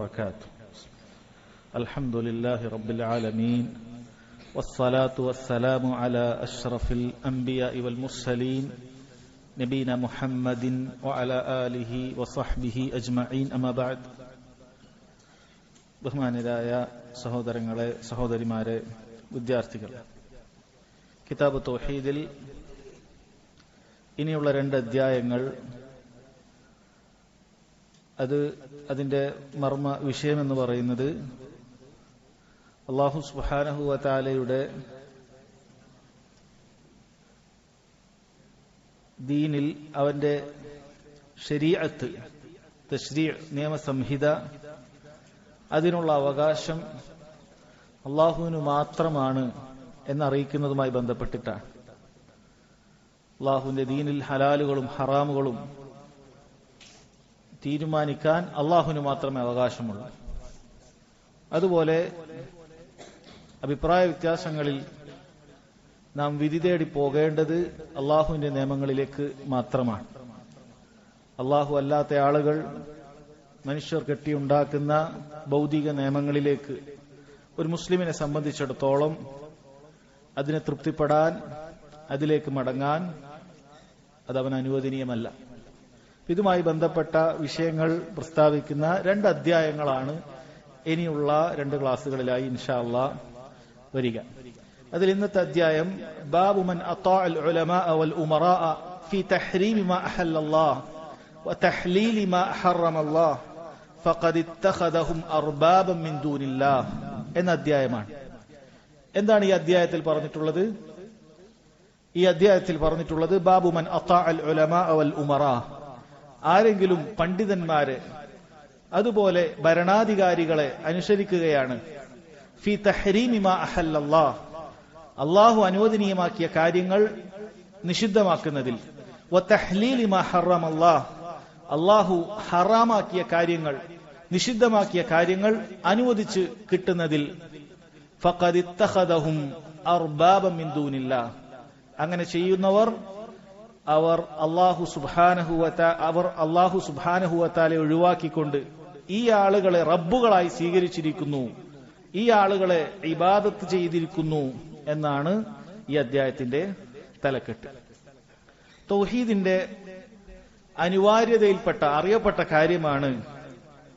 وبركاته. الحمد لله رب العالمين والصلاة والسلام على أشرف الأنبياء والمرسلين نبينا محمد وعلى آله وصحبه أجمعين أما بعد. ബഹുമാനരായ സഹോദരങ്ങളെ, സഹോദരിമാരെ, വിദ്യാർത്ഥികൾ, കിതാബ് തൗഹീദിൽ ഇനിയുള്ള 2 അധ്യായങ്ങൾ, അതിന്റെ മർമ്മ വിഷയമെന്ന് പറയുന്നത് അല്ലാഹു സുബ്ഹാനഹു വ തആലയുടെ ദീനിൽ അവന്റെ ശരീഅത്ത്, തശ്രീഅ്, നിയമസംഹിത, അതിനുള്ള അവകാശം അല്ലാഹുവിന് മാത്രമാണ് എന്നറിയിക്കുന്നതുമായി ബന്ധപ്പെട്ടിട്ടാണ്. അല്ലാഹുവിന്റെ ദീനിൽ ഹലാലുകളും ഹറാമുകളും തീരുമാനിക്കാൻ അല്ലാഹുവിന് മാത്രമേ അവകാശമുള്ളൂ. അതുപോലെ അഭിപ്രായ വ്യത്യാസങ്ങളിൽ നാം വിധി തേടി പോകേണ്ടത് അല്ലാഹുവിന്റെ നിയമങ്ങളിലേക്ക് മാത്രമാണ്. അല്ലാഹു അല്ലാത്ത ആളുകൾ മനുഷ്യർ കെട്ടിയുണ്ടാക്കുന്ന ഭൗതിക നിയമങ്ങളിലേക്ക് ഒരു മുസ്ലിമിനെ സംബന്ധിച്ചിടത്തോളം അതിനെ തൃപ്തിപ്പെടാൻ, അതിലേക്ക് മടങ്ങാൻ അതവന് അനുവദനീയമല്ല. ഇതുമായി ബന്ധപ്പെട്ട വിഷയങ്ങൾ പ്രസ്താവിക്കുന്ന 2 അധ്യായങ്ങളാണ് ഇനിയുള്ള 2 ക്ലാസുകളിലായി ഇൻഷാ അല്ലാഹ് വരിക. അതിൽ ഇന്നത്തെ അധ്യായം ബാബു മൻ അതാഅൽ ഉലമാഅ വൽ ഉമറാഅ ഫീ തഹ്രീമി മാ അഹല്ലല്ലാഹ് വ തഹ്ലീലി മാ ഹറമല്ലാഹ് ഫഖദ് ഇത്തഖദഹും അർബാബൻ മിൻ ദൂനില്ലാഹ് എന്ന അധ്യായമാണ്. എന്താണ് ഈ അധ്യായത്തിൽ പറഞ്ഞിട്ടുള്ളത്? ഈ അധ്യായത്തിൽ പറഞ്ഞിട്ടുള്ളത് ബാബു മൻ അതാഅൽ ഉലമാഅ വൽ ഉമറാഅ, ആരെങ്കിലും പണ്ഡിതന്മാരെ അതുപോലെ ഭരണാധികാരികളെ അനുസരിക്കുകയാണ്, ഫീ തഹ്രീമി മാ അഹല്ലല്ലാഹ്, അല്ലാഹു അനുവദനീയമാക്കിയ കാര്യങ്ങൾ നിഷിദ്ധമാക്കുന്നതിൽ, വ തഹ്ലീലി മാ ഹറമല്ലാഹ്, അല്ലാഹു ഹറാമാക്കിയ കാര്യങ്ങൾ, നിഷിദ്ധമാക്കിയ കാര്യങ്ങൾ അനുവദിച്ച് കിട്ടുന്നതിൽ, ഫഖദ് ഇത്തഖദഹും അർബാബൻ മിൻ ദൂനില്ലാഹ്, അങ്ങനെ ചെയ്യുന്നവർ അവർ അല്ലാഹു സുബ്ഹാനഹു വ തആല ഒഴിവാക്കിക്കൊണ്ട് ഈ ആളുകളെ റബ്ബുകളായി സ്വീകരിച്ചിരിക്കുന്നു, ഈ ആളുകളെ ഇബാദത്ത് ചെയ്തിരിക്കുന്നു എന്നാണ് ഈ അധ്യായത്തിന്റെ തലക്കെട്ട്. തൗഹീദിന്റെ അനിവാര്യതയിൽപ്പെട്ട അറിയപ്പെട്ട കാര്യമാണ്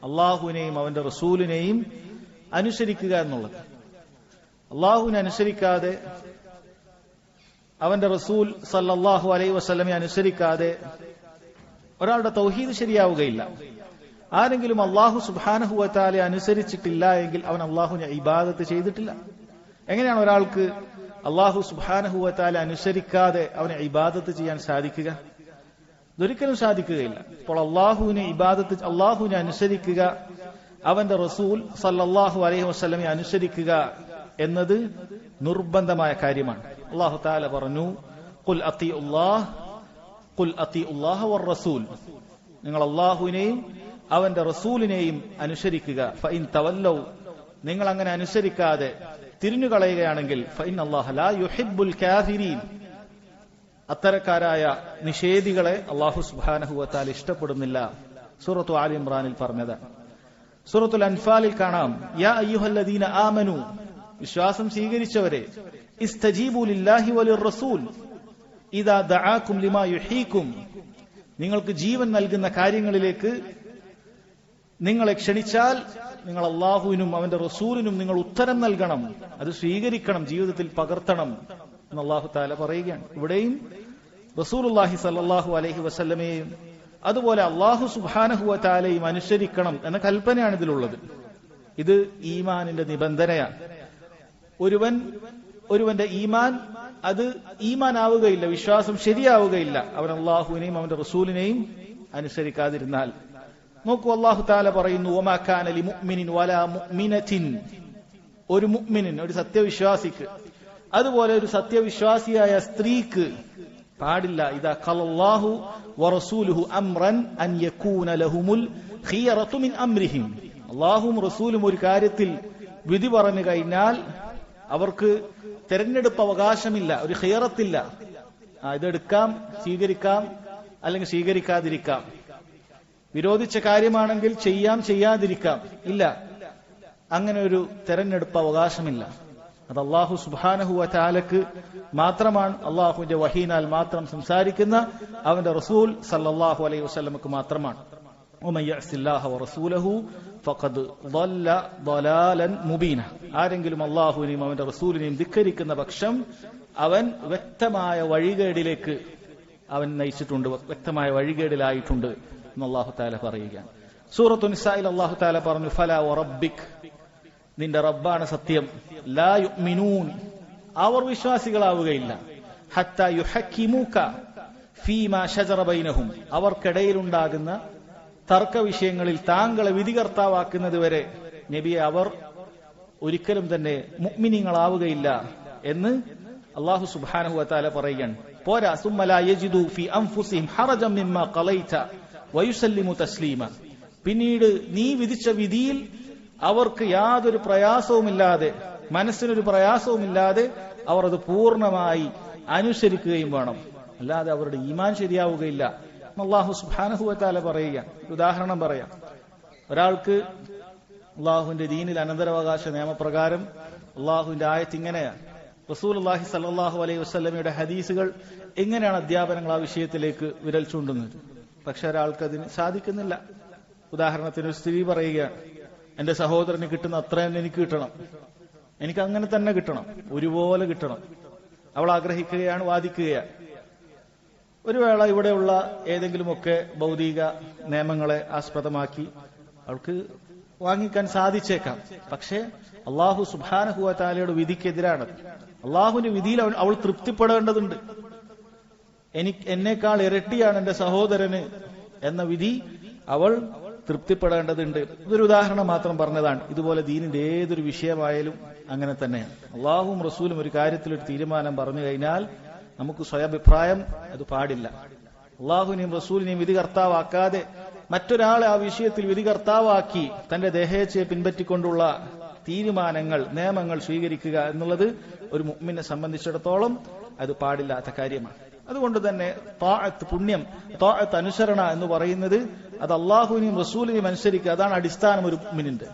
അള്ളാഹുവിനെയും അവന്റെ റസൂലിനെയും അനുസരിക്കുക എന്നുള്ളത്. അള്ളാഹുവിനെ അനുസരിക്കാതെ, അവന്റെ റസൂൽ സല്ലല്ലാഹു അലൈഹി വസല്ലമയെ അനുസരിക്കാതെ ഒരാളുടെ തൗഹീദ് ശരിയാവുകയില്ല. ആരെങ്കിലും അല്ലാഹു സുബ്ഹാനഹു വ തആലയെ അനുസരിച്ചിട്ടില്ല എങ്കിൽ അവൻ അല്ലാഹുവിനെ ഇബാദത്ത് ചെയ്തിട്ടില്ല. എങ്ങനെയാണ് ഒരാൾക്ക് അല്ലാഹു സുബ്ഹാനഹു വ തആല അനുസരിക്കാതെ അവനെ ഇബാദത്ത് ചെയ്യാൻ സാധിക്കുക? ഇതൊരിക്കലും സാധിക്കുകയില്ല. അപ്പോൾ അല്ലാഹുവിനെ അനുസരിക്കുക, അവന്റെ റസൂൽ സല്ലല്ലാഹു അലൈഹി വസല്ലമയെ അനുസരിക്കുക എന്നത് നിർബന്ധമായ കാര്യമാണ്. അല്ലാഹു തആല പറഞ്ഞു, ഖുൽ അത്തിഉല്ലാഹ വർ റസൂൽ, നിങ്ങൾ അല്ലാഹുവിനെയും അവന്റെ റസൂലിനെയും അനുസരിക്കുക. ഫഇൻ തവല്ലൗ, നിങ്ങൾ അങ്ങനെ അനുസരിക്കാതെ തിരിഞ്ഞുകളയുകയാണെങ്കിൽ, ഫഇന്നല്ലാഹ ലാ യുഹിബ്ബുൽ കാഫിരീൻ, അത്തരക്കാരായ നിഷേധികളെ അല്ലാഹു സുബ്ഹാനഹു വ തആല ഇഷ്ടപ്പെടുന്നില്ല. സൂറത്തു ആലി ഇംറാനിൽ പറഞ്ഞതാണ്. സൂറത്തുൽ അൻഫാലിൽ കാണാം, യാ അയ്യുഹല്ലദീന ആമനു, വിശ്വാസം സ്വീകരിച്ചവരെ, ഇസ്തജീബു ലില്ലാഹി വലിർ റസൂൽ ഇദാ ദഅാകും ലിമാ യുഹീകും, നിങ്ങൾക്ക് ജീവൻ നൽകുന്ന കാര്യങ്ങളിലേക്ക് നിങ്ങളെ ക്ഷണിച്ചാൽ നിങ്ങൾ അല്ലാഹുവിനും അവന്റെ റസൂലിനും നിങ്ങൾ ഉത്തരം നൽകണം, അത് സ്വീകരിക്കണം, ജീവിതത്തിൽ പകർത്തണം എന്ന് അല്ലാഹു തആല പറയുകയാണ്. ഇവിടെയും റസൂലുള്ളാഹി സ്വല്ലല്ലാഹു അലൈഹി വസല്ലമയെയും അതുപോലെ അല്ലാഹു സുബ്ഹാനഹു വ തആലയും അനുസരിക്കണം എന്ന കൽപ്പനയാണ് ഇതിലുള്ളത്. ഇത് ഈമാനിന്റെ നിബന്ധനയാണ്. ഒരുവന്റെ ഈമാൻ അത് ഈമാനാവുകയില്ല, വിശ്വാസം ശരിയാവുകയില്ല അവൻ അല്ലാഹുവിനെയും അവന്റെ റസൂലിനെയും അനുസരിക്കാതിരുന്നാൽ. നോക്കൂ, അല്ലാഹു തആല പറയുന്നു, വമാ കാന ലിമുഅ്മിനിൻ വലാ മുഅ്മിനത്തിൻ, ഒരു മുഅ്മിനിൻ, ഒരു സത്യവിശ്വാസിക്ക്, അതുപോലെ ഒരു സത്യവിശ്വാസിയായ സ്ത്രീക്ക് പാടില്ല, ഇദാ ഖലല്ലാഹു വറസൂലുഹു അംറൻ അൻ യകൂന ലഹുമുൽ ഖിയറതു മിൻ അംരിഹിം, അല്ലാഹുവും റസൂലും ഒരു കാര്യത്തിൽ വിധി പറഞ്ഞു കഴിഞ്ഞാൽ അവർക്ക് തെരഞ്ഞെടുപ്പ് അവകാശമില്ല, ഒരു ഖിയറത്തില്ല. ഇതെടുക്കാം, സ്വീകരിക്കാം, അല്ലെങ്കിൽ സ്വീകരിക്കാതിരിക്കാം. വിരോധിച്ച കാര്യമാണെങ്കിൽ ചെയ്യാം, ചെയ്യാതിരിക്കാം. ഇല്ല, അങ്ങനെ ഒരു തെരഞ്ഞെടുപ്പ് അവകാശമില്ല. അത് അല്ലാഹു സുബ്ഹാനഹു വ തആലക്ക് മാത്രമാണ്, അള്ളാഹുവിന്റെ വഹീനാൽ മാത്രം സംസാരിക്കുന്ന അവന്റെ റസൂൽ സല്ലല്ലാഹു അലൈഹി വസല്ലമക്ക് മാത്രമാണ്. വമൻ യഅസില്ലാഹ വറസൂലഹു ഫഖദ് ضل ضلالا മുബീന. ആരെങ്കിലും അള്ളാഹുവിനെയും അവന്റെ റസൂലിനെയും ധിക്കരിക്കുന്ന പക്ഷം അവൻ വ്യക്തമായ വഴികേടിലേക്ക് അവൻ നയിച്ചിട്ടുണ്ട്, വ്യക്തമായ വഴികേടിലായിട്ടുണ്ട് എന്ന് അല്ലാഹു തആല പറയുകയാണ്. സൂറത്തു നിസായിൽ അല്ലാഹു തആല പറഞ്ഞു, ഫലാ വറബ്ബിക്, നിന്റെ റബ്ബാണ് സത്യം, ലാ യുഅ്മിനൂൻ, അവർ വിശ്വാസികളാവുകയില്ല, ഹത്താ യുഹക്കിമുക ഫീമാ ശജറ ബൈനഹും, അവർക്കിടയിലുണ്ടാകുന്ന തർക്ക വിഷയങ്ങളിൽ താങ്കളെ വിധികർത്താവാക്കുന്നത് വരെ നബിയെ അവർ ഒരിക്കലും തന്നെ മുഅ്മിനീങ്ങളാവുകയില്ല എന്ന് അല്ലാഹു സുബ്ഹാനഹു വ തആല പറയുകയാണ്. പോരാ, സുമ്മ ലാ യജിദു ഫീ അൻഫുസിഹിം ഹറജൻ മിമ്മാ ഖളൈത വയുസല്ലിമു തസ്ലീമ, പിന്നീട് നീ വിധിച്ച വിധിയിൽ അവർക്ക് യാതൊരു പ്രയാസവുമില്ലാതെ, മനസ്സിനൊരു പ്രയാസവുമില്ലാതെ അവർ അത് പൂർണ്ണമായി അനുസരിക്കുകയും വേണം, അല്ലാതെ അവരുടെ ഈമാൻ ശരിയാവുകയില്ല. അല്ലാഹു സുബ്ഹാനഹു വ തആല പറയുക. ഉദാഹരണം പറയാം. ഒരാൾക്ക് അള്ളാഹുവിന്റെ ദീനിൽ അനന്തരാവകാശ നിയമപ്രകാരം അള്ളാഹുവിന്റെ ആയത്ത് ഇങ്ങനെയാണ്, റസൂലുള്ളാഹി സ്വല്ലല്ലാഹു അലൈഹി വസല്ലമയുടെ ഹദീസുകൾ എങ്ങനെയാണ് അധ്യാപനങ്ങൾ ആ വിഷയത്തിലേക്ക് വിരൽ ചൂണ്ടുന്നത്. പക്ഷെ ഒരാൾക്ക് അതിന് സാധിക്കുന്നില്ല. ഉദാഹരണത്തിന് ഒരു സ്ത്രീ പറയുകയാണ്, എന്റെ സഹോദരന് കിട്ടുന്ന അത്ര തന്നെ എനിക്ക് കിട്ടണം, എനിക്ക് അങ്ങനെ തന്നെ കിട്ടണം, ഒരുപോലെ കിട്ടണം. അവൾ ആഗ്രഹിക്കുകയാണ്, വാദിക്കുകയാണ്. ഒരു വേള ഇവിടെയുള്ള ഏതെങ്കിലുമൊക്കെ ഭൗതിക നിയമങ്ങളെ ആസ്പദമാക്കി അവൾക്ക് വാങ്ങിക്കാൻ സാധിച്ചേക്കാം. പക്ഷേ അള്ളാഹു സുബ്ഹാനഹു വ തആലയുടെ വിധിക്കെതിരാണ്. അള്ളാഹുവിന്റെ വിധിയിൽ അവൾ തൃപ്തിപ്പെടേണ്ടതുണ്ട്. എന്നേക്കാൾ ഇരട്ടിയാണ് എന്റെ സഹോദരന് എന്ന വിധി അവൾ തൃപ്തിപ്പെടേണ്ടതുണ്ട്. ഇതൊരു ഉദാഹരണം മാത്രം പറഞ്ഞതാണ്. ഇതുപോലെ ദീനിന്റെ ഏതൊരു വിഷയമായാലും അങ്ങനെ തന്നെയാണ്. അള്ളാഹുവും റസൂലും ഒരു കാര്യത്തിൽ ഒരു തീരുമാനം പറഞ്ഞു കഴിഞ്ഞാൽ നമുക്ക് സ്വയാഭിപ്രായം അത് പാടില്ല. അള്ളാഹുവിനെയും റസൂലിനെയും വിധികർത്താവാക്കാതെ മറ്റൊരാളെ ആ വിഷയത്തിൽ വിധികർത്താവാക്കി തന്റെ ദേഹേച്ഛയെ പിൻപറ്റിക്കൊണ്ടുള്ള തീരുമാനങ്ങൾ, നിയമങ്ങൾ സ്വീകരിക്കുക എന്നുള്ളത് ഒരു മുഅ്മിനെ സംബന്ധിച്ചിടത്തോളം അത് പാടില്ലാത്ത കാര്യമാണ്. അതുകൊണ്ട് തന്നെ താഅത്ത്, പുണ്യം, താഅത്ത്, അനുസരണ എന്ന് പറയുന്നത് അത് അള്ളാഹുവിനെയും റസൂലിനെയും അനുസരിക്കുക, അതാണ് അടിസ്ഥാനം ഒരു മുഅ്മിനിന്റെ.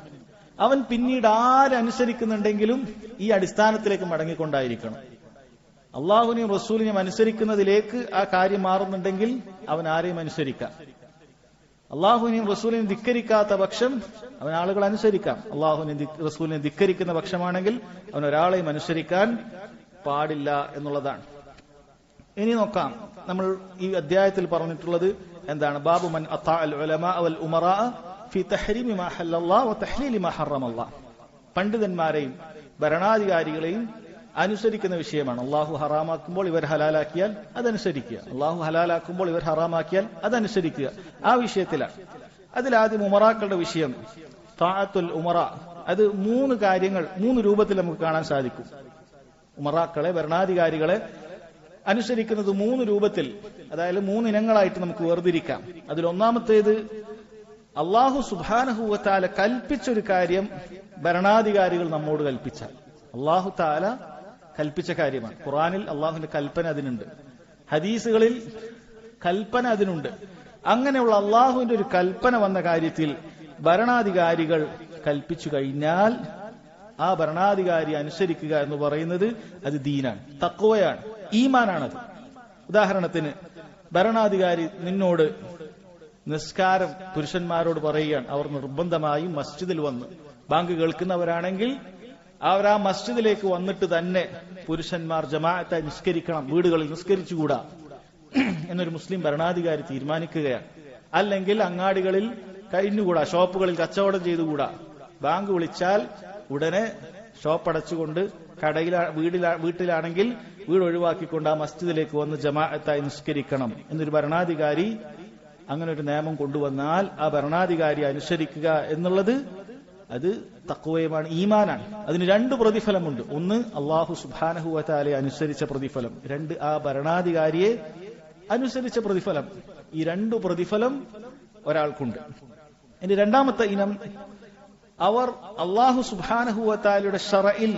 അവൻ പിന്നീട് ആരനുസരിക്കുന്നുണ്ടെങ്കിലും ഈ അടിസ്ഥാനത്തിലേക്ക് മടങ്ങിക്കൊണ്ടായിരിക്കണം. അള്ളാഹുവിനെയും റസൂലിനെയും അനുസരിക്കുന്നതിലേക്ക് ആ കാര്യം മാറുന്നുണ്ടെങ്കിൽ അവൻ ആരെയും അനുസരിക്കാം. അള്ളാഹുവിനെയും റസൂലിനെയും ധിക്കരിക്കാത്ത പക്ഷം അവൻ ആളുകൾ അനുസരിക്കാം. അള്ളാഹുവിനെയും റസൂലിനെയും ധിക്കരിക്കുന്ന പക്ഷമാണെങ്കിൽ അവൻ ഒരാളെയും അനുസരിക്കാൻ പാടില്ല എന്നുള്ളതാണ്. ഇനി നോക്കാം, നമ്മൾ ഈ അധ്യായത്തിൽ പറഞ്ഞിട്ടുള്ളത് എന്താണ്? ബാബു മൻ അത്താഅൽ ഉലമാ വൽ ഉമറാ ഫി തഹ്രീമി മാ ഹല്ലല്ലാഹു വ തഹ്ലീലി മാ ഹറമല്ലാഹ്. പണ്ഡിതന്മാരെയും ഭരണാധികാരികളെയും അനുസരിക്കുന്ന വിഷയമാണ്. അള്ളാഹു ഹറാമാക്കുമ്പോൾ ഇവർ ഹലാലാക്കിയാൽ അതനുസരിക്കുക, അള്ളാഹു ഹലാലാക്കുമ്പോൾ ഇവർ ഹറാമാക്കിയാൽ അതനുസരിക്കുക. ആ വിഷയത്തിലാണ്. അതിലാദ്യം ഉമറാക്കളുടെ വിഷയം, താഅത്തുൽ ഉമറ. അത് 3 കാര്യങ്ങൾ 3 രൂപത്തിൽ നമുക്ക് കാണാൻ സാധിക്കും. ഉമറാക്കളെ, ഭരണാധികാരികളെ അനുസരിക്കുന്നത് 3 രൂപത്തിൽ, അതായത് 3 ഇനങ്ങളായിട്ട് നമുക്ക് വേർതിരിക്കാം. അതിലൊന്നാമത്തേത്, അള്ളാഹു സുബ്ഹാനഹു വ തആല കൽപ്പിച്ചൊരു കാര്യം ഭരണാധികാരികൾ നമ്മോട് കൽപ്പിച്ചാൽ, അള്ളാഹു തആല കൽപ്പിച്ച കാര്യമാണ്. ഖുർആനിൽ അള്ളാഹുവിന്റെ കൽപ്പന അതിനുണ്ട്, ഹദീസുകളിൽ കൽപ്പന അതിനുണ്ട്. അങ്ങനെയുള്ള അള്ളാഹുവിന്റെ ഒരു കൽപ്പന വന്ന കാര്യത്തിൽ ഭരണാധികാരികൾ കൽപ്പിച്ചു കഴിഞ്ഞാൽ ആ ഭരണാധികാരി അനുസരിക്കുക എന്ന് പറയുന്നത് അത് ദീനാണ്, തഖ്വയാണ്, ഈമാനാണത്. ഉദാഹരണത്തിന്, ഭരണാധികാരി നിന്നോട് നിസ്കാരം പുരുഷന്മാരോട് പറയുകയാണ്, അവർ നിർബന്ധമായും മസ്ജിദിൽ വന്ന്, ബാങ്ക് കേൾക്കുന്നവരാണെങ്കിൽ അവർ ആ മസ്ജിദിലേക്ക് വന്നിട്ട് തന്നെ പുരുഷന്മാർ ജമാഅത്തായി നിസ്കരിക്കണം, വീടുകളിൽ നിസ്കരിച്ചുകൂടാ എന്നൊരു മുസ്ലിം ഭരണാധികാരി തീരുമാനിക്കുകയാണ്. അല്ലെങ്കിൽ അങ്ങാടികളിൽ കഴിഞ്ഞുകൂടാ, ഷോപ്പുകളിൽ കച്ചവടം ചെയ്തുകൂടാ, ബാങ്ക് വിളിച്ചാൽ ഉടനെ ഷോപ്പ് അടച്ചുകൊണ്ട് വീട്ടിലാണെങ്കിൽ വീട് ഒഴിവാക്കിക്കൊണ്ട് ആ മസ്ജിദിലേക്ക് വന്ന് ജമാഅത്തായി നിസ്കരിക്കണം എന്നൊരു ഭരണാധികാരി അങ്ങനെ ഒരു നിയമം കൊണ്ടുവന്നാൽ ആ ഭരണാധികാരി അനുസരിക്കുക എന്നുള്ളത് അത് തഖ്വയുമാണ്, ഈമാനാണ്. അതിന് 2 പ്രതിഫലമുണ്ട്. ഒന്ന്, അള്ളാഹു സുബ്ഹാനഹു വ തആലയെ അനുസരിച്ച പ്രതിഫലം. 2, ആ ഭരണാധികാരിയെ അനുസരിച്ച പ്രതിഫലം. ഈ 2 പ്രതിഫലം ഒരാൾക്കുണ്ട്. ഇനി രണ്ടാമത്തെ ഇനം, അവർ അള്ളാഹു സുബ്ഹാനഹു വ തആലയുടെ ശറഇൽ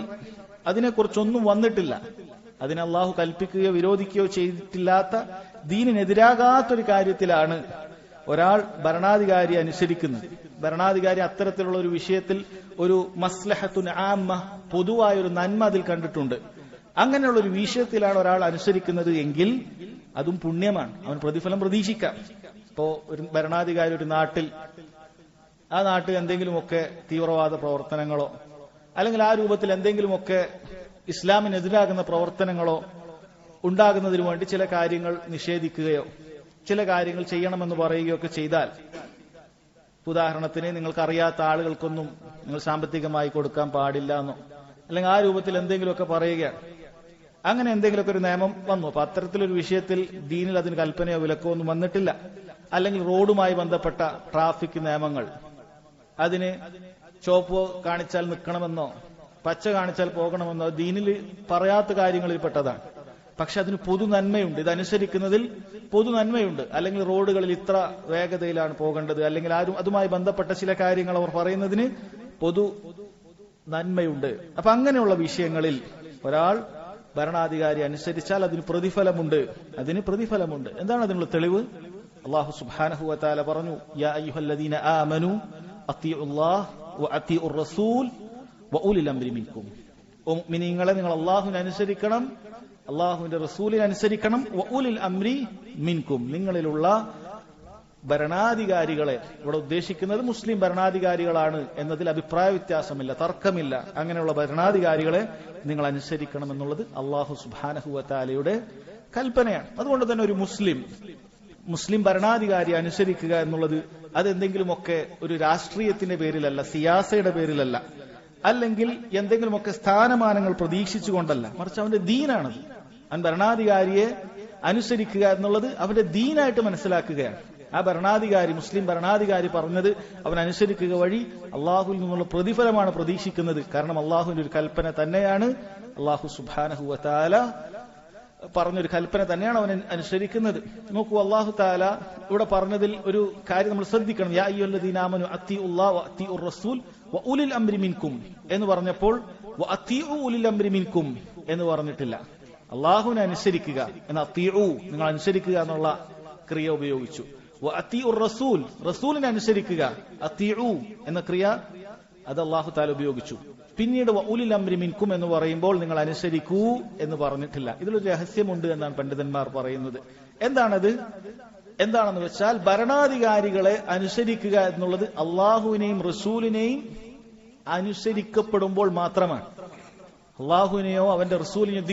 അതിനെക്കുറിച്ചൊന്നും വന്നിട്ടില്ല, അതിനെ അള്ളാഹു കൽപ്പിക്കുകയോ വിരോധിക്കുകയോ ചെയ്തിട്ടില്ലാത്ത, ദീനിനെതിരാകാത്തൊരു കാര്യത്തിലാണ് ഒരാൾ ഭരണാധികാരിയെ അനുസരിക്കുന്നു, ഭരണാധികാരി അത്തരത്തിലുള്ള ഒരു വിഷയത്തിൽ ഒരു മസ്ലഹത്തുൻ ആമ്മ, പൊതുവായൊരു നന്മ അതിൽ കണ്ടിട്ടുണ്ട്, അങ്ങനെയുള്ള ഒരു വിഷയത്തിലാണ് ഒരാൾ അനുസരിക്കുന്നത് എങ്കിൽ അതും പുണ്യമാണ്, അവൻ പ്രതിഫലം പ്രതീക്ഷിക്കാം. ഇപ്പോ ഒരു ഭരണാധികാരി ഒരു നാട്ടിൽ, ആ നാട്ടിൽ എന്തെങ്കിലുമൊക്കെ തീവ്രവാദ പ്രവർത്തനങ്ങളോ അല്ലെങ്കിൽ ആ രൂപത്തിൽ എന്തെങ്കിലുമൊക്കെ ഇസ്ലാമിനെതിരാകുന്ന പ്രവർത്തനങ്ങളോ ഉണ്ടാകുന്നതിനു വേണ്ടി ചില കാര്യങ്ങൾ നിഷേധിക്കുകയോ ചില കാര്യങ്ങൾ ചെയ്യണമെന്ന് പറയുകയോ ഒക്കെ ചെയ്താൽ, ഉദാഹരണത്തിന് നിങ്ങൾക്കറിയാത്ത ആളുകൾക്കൊന്നും നിങ്ങൾ സാമ്പത്തികമായി കൊടുക്കാൻ പാടില്ല എന്നോ അല്ലെങ്കിൽ ആ രൂപത്തിൽ എന്തെങ്കിലുമൊക്കെ പറയുകയാണ്, അങ്ങനെ എന്തെങ്കിലുമൊക്കെ ഒരു നിയമം വന്നു. അപ്പൊ അത്തരത്തിലൊരു വിഷയത്തിൽ ദീനിൽ അതിന് കൽപ്പനയോ വിലക്കോ ഒന്നും വന്നിട്ടില്ല. അല്ലെങ്കിൽ റോഡുമായി ബന്ധപ്പെട്ട ട്രാഫിക് നിയമങ്ങൾ, അതിന് ചുവപ്പ് കാണിച്ചാൽ നിൽക്കണമെന്നോ പച്ച കാണിച്ചാൽ പോകണമെന്നോ ദീനിൽ പറയാത്ത കാര്യങ്ങളിൽ പെട്ടതാണ്. പക്ഷെ അതിന് പൊതു നന്മയുണ്ട്, ഇതനുസരിക്കുന്നതിൽ പൊതു നന്മയുണ്ട്. അല്ലെങ്കിൽ റോഡുകളിൽ ഇത്ര വേഗതയിലാണ് പോകേണ്ടത്, അല്ലെങ്കിൽ ആരും അതുമായി ബന്ധപ്പെട്ട ചില കാര്യങ്ങൾ അവർ പറയുന്നതിന് പൊതു നന്മയുണ്ട്. അപ്പൊ അങ്ങനെയുള്ള വിഷയങ്ങളിൽ ഒരാൾ ഭരണാധികാരി അനുസരിച്ചാൽ അതിന് പ്രതിഫലമുണ്ട്, അതിന് പ്രതിഫലമുണ്ട്. എന്താണ് അതിനുള്ള തെളിവ്? അല്ലാഹു സുബ്ഹാനഹു വ തആല പറഞ്ഞു, യാ അയ്യുഹല്ലദീന ആമനൂ അത്തിഉല്ലാഹ് വ അത്തിഉർ റസൂൽ വ ഉലിൽ അംരി മിൻകും. ഓ മുഅ്മിനീങ്ങളെ, നിങ്ങൾ അല്ലാഹുവിനെ അനുസരിക്കണം, അല്ലാഹുവിന്റെ റസൂലിനെ അനുസരിക്കണം. വ ഉലിൽ അംരി മിൻകും, നിങ്ങളിലുള്ള ഭരണാധികാരികളെ, ഇവിടെ ഉദ്ദേശിക്കുന്നത് മുസ്ലിം ഭരണാധികാരികളാണ് എന്നതിൽ അഭിപ്രായ വ്യത്യാസമില്ല, തർക്കമില്ല. അങ്ങനെയുള്ള ഭരണാധികാരികളെ നിങ്ങൾ അനുസരിക്കണം എന്നുള്ളത് അല്ലാഹു സുബ്ഹാനഹു വ തആലയുടെ കൽപ്പനയാണ്. അതുകൊണ്ട് തന്നെ ഒരു മുസ്ലിം ഭരണാധികാരി അനുസരിക്കുക എന്നുള്ളത് അതെന്തെങ്കിലുമൊക്കെ ഒരു രാഷ്ട്രീയത്തിന്റെ പേരിലല്ല, സിയാസയുടെ പേരിലല്ല, അല്ലെങ്കിൽ എന്തെങ്കിലുമൊക്കെ സ്ഥാനമാനങ്ങൾ പ്രതീക്ഷിച്ചുകൊണ്ടല്ല, മറിച്ച് അവന്റെ ദീനാണത്. അവൻ ഭരണാധികാരിയെ അനുസരിക്കുക എന്നുള്ളത് അവന്റെ ദീനായിട്ട് മനസ്സിലാക്കുകയാണ്. ആ ഭരണാധികാരി, മുസ്ലിം ഭരണാധികാരി പറഞ്ഞത് അവൻ അനുസരിക്കുക വഴി അള്ളാഹുവിൽ നിന്നുള്ള പ്രതിഫലമാണ് പ്രതീക്ഷിക്കുന്നത്. കാരണം അള്ളാഹുവിന്റെ ഒരു കൽപ്പന തന്നെയാണ്, അള്ളാഹു സുബ്ഹാനഹു വ തആല പറഞ്ഞൊരു കൽപ്പന തന്നെയാണ് അവൻ അനുസരിക്കുന്നത്. നോക്കൂ, അള്ളാഹു തആല ഇവിടെ പറഞ്ഞതിൽ ഒരു കാര്യം നമ്മൾ ശ്രദ്ധിക്കണം. യാ അയ്യുഹല്ലദീന ആമനൂ അത്തിഉല്ലാഹ വ അത്തിഉർ റസൂൽ വ ഉലിൽ അംരി മിൻകും എന്ന് പറഞ്ഞപ്പോൾ വ അത്തിഉ ഉലിൽ അംരി മിൻകും എന്ന് പറഞ്ഞിട്ടില്ല. അള്ളാഹുവിനെ അനുസരിക്കുക എന്ന അത്തിഉ, നിങ്ങൾ അനുസരിക്കുക എന്നുള്ള ക്രിയ ഉപയോഗിച്ചു. വ അത്തിഉർ റസൂൽ, റസൂലിനെ അനുസരിക്കുക, അത്തിഉ എന്ന ക്രിയ അത് അള്ളാഹു തആല ഉപയോഗിച്ചു. പിന്നീട് വ ഉലിൽ അംരി മിൻകും എന്ന് പറയുമ്പോൾ നിങ്ങൾ അനുസരിക്കൂ എന്ന് പറഞ്ഞിട്ടില്ല. ഇതിലൊരു രഹസ്യമുണ്ട് എന്നാണ് പണ്ഡിതന്മാർ പറയുന്നത്. എന്താണെന്ന് വെച്ചാൽ ഭരണാധികാരികളെ അനുസരിക്കുക എന്നുള്ളത് അള്ളാഹുവിനെയും റസൂലിനെയും അനുസരിക്കപ്പെടുമ്പോൾ മാത്രമാണ്. അള്ളാഹുവിനെയോ അവന്റെ റസൂലിനെയോ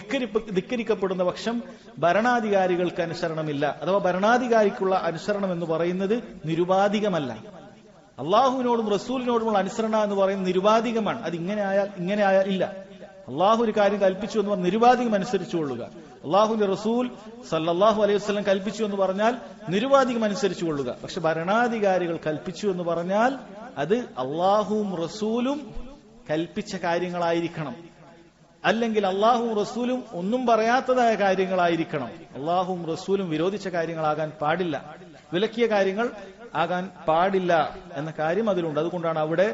ധിക്കരിക്കപ്പെടുന്ന പക്ഷം ഭരണാധികാരികൾക്ക് അനുസരണമില്ല. അഥവാ ഭരണാധികാരിക്കുള്ള അനുസരണം എന്ന് പറയുന്നത് നിരുപാധികമല്ല. അള്ളാഹുവിനോടും റസൂലിനോടുമുള്ള അനുസരണ എന്ന് പറയുന്നത് നിരുപാധികമാണ്. അത് ഇങ്ങനെ ആയാൽ ഇല്ല. അള്ളാഹു ഒരു കാര്യം കൽപ്പിച്ചു എന്ന് പറഞ്ഞാൽ നിരുപാധികം അനുസരിച്ചുകൊള്ളുക. അള്ളാഹുവിന്റെ റസൂൽ സല്ലല്ലാഹു അലൈഹി വസല്ലം കൽപ്പിച്ചു എന്ന് പറഞ്ഞാൽ നിരുപാധികം അനുസരിച്ചുകൊള്ളുക. പക്ഷെ ഭരണാധികാരികൾ കൽപ്പിച്ചു എന്ന് പറഞ്ഞാൽ അത് അള്ളാഹുവും റസൂലും കൽപ്പിച്ച കാര്യങ്ങളായിരിക്കണം. അല്ലെങ്കിൽ അള്ളാഹുവും റസൂലും ഒന്നും പറയാത്തതായ കാര്യങ്ങളായിരിക്കണം. അള്ളാഹുവും റസൂലും വിരോധിച്ച കാര്യങ്ങളാകാൻ പാടില്ല, വിലക്കിയ കാര്യങ്ങൾ ആകാൻ പാടില്ല എന്ന കാര്യം അതിലുണ്ട്. അതുകൊണ്ടാണ് അവിടെ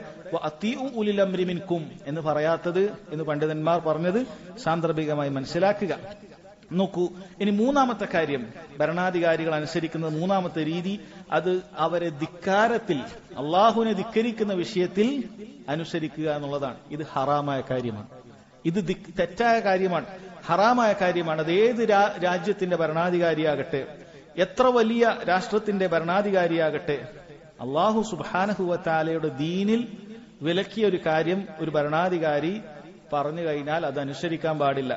അത്തിഉ ഉലിൽ അംരി മിൻകും എന്ന് പറയാത്തത് എന്ന് പണ്ഡിതന്മാർ പറഞ്ഞത് സാന്ദർഭികമായി മനസ്സിലാക്കുക. നോക്കൂ, ഇനി മൂന്നാമത്തെ കാര്യം, ഭരണാധികാരികൾ അനുസരിക്കുന്നത് മൂന്നാമത്തെ രീതി, അത് അവരെ ധിക്കാരത്തിൽ, അള്ളാഹുവിനെ ധിക്കരിക്കുന്ന വിഷയത്തിൽ അനുസരിക്കുക എന്നുള്ളതാണ്. ഇത് ഹറാമായ കാര്യമാണ്, ഇത് തെറ്റായ കാര്യമാണ്, ഹറാമായ കാര്യമാണ്. അത് ഏത് രാജ്യത്തിന്റെ ഭരണാധികാരിയാകട്ടെ, എത്ര വലിയ രാഷ്ട്രത്തിന്റെ ഭരണാധികാരിയാകട്ടെ, അള്ളാഹു സുബ്ഹാനഹു വ തആലയുടെ ദീനിൽ വിലക്കിയ ഒരു കാര്യം ഒരു ഭരണാധികാരി പറഞ്ഞു കഴിഞ്ഞാൽ അത് അനുസരിക്കാൻ പാടില്ല.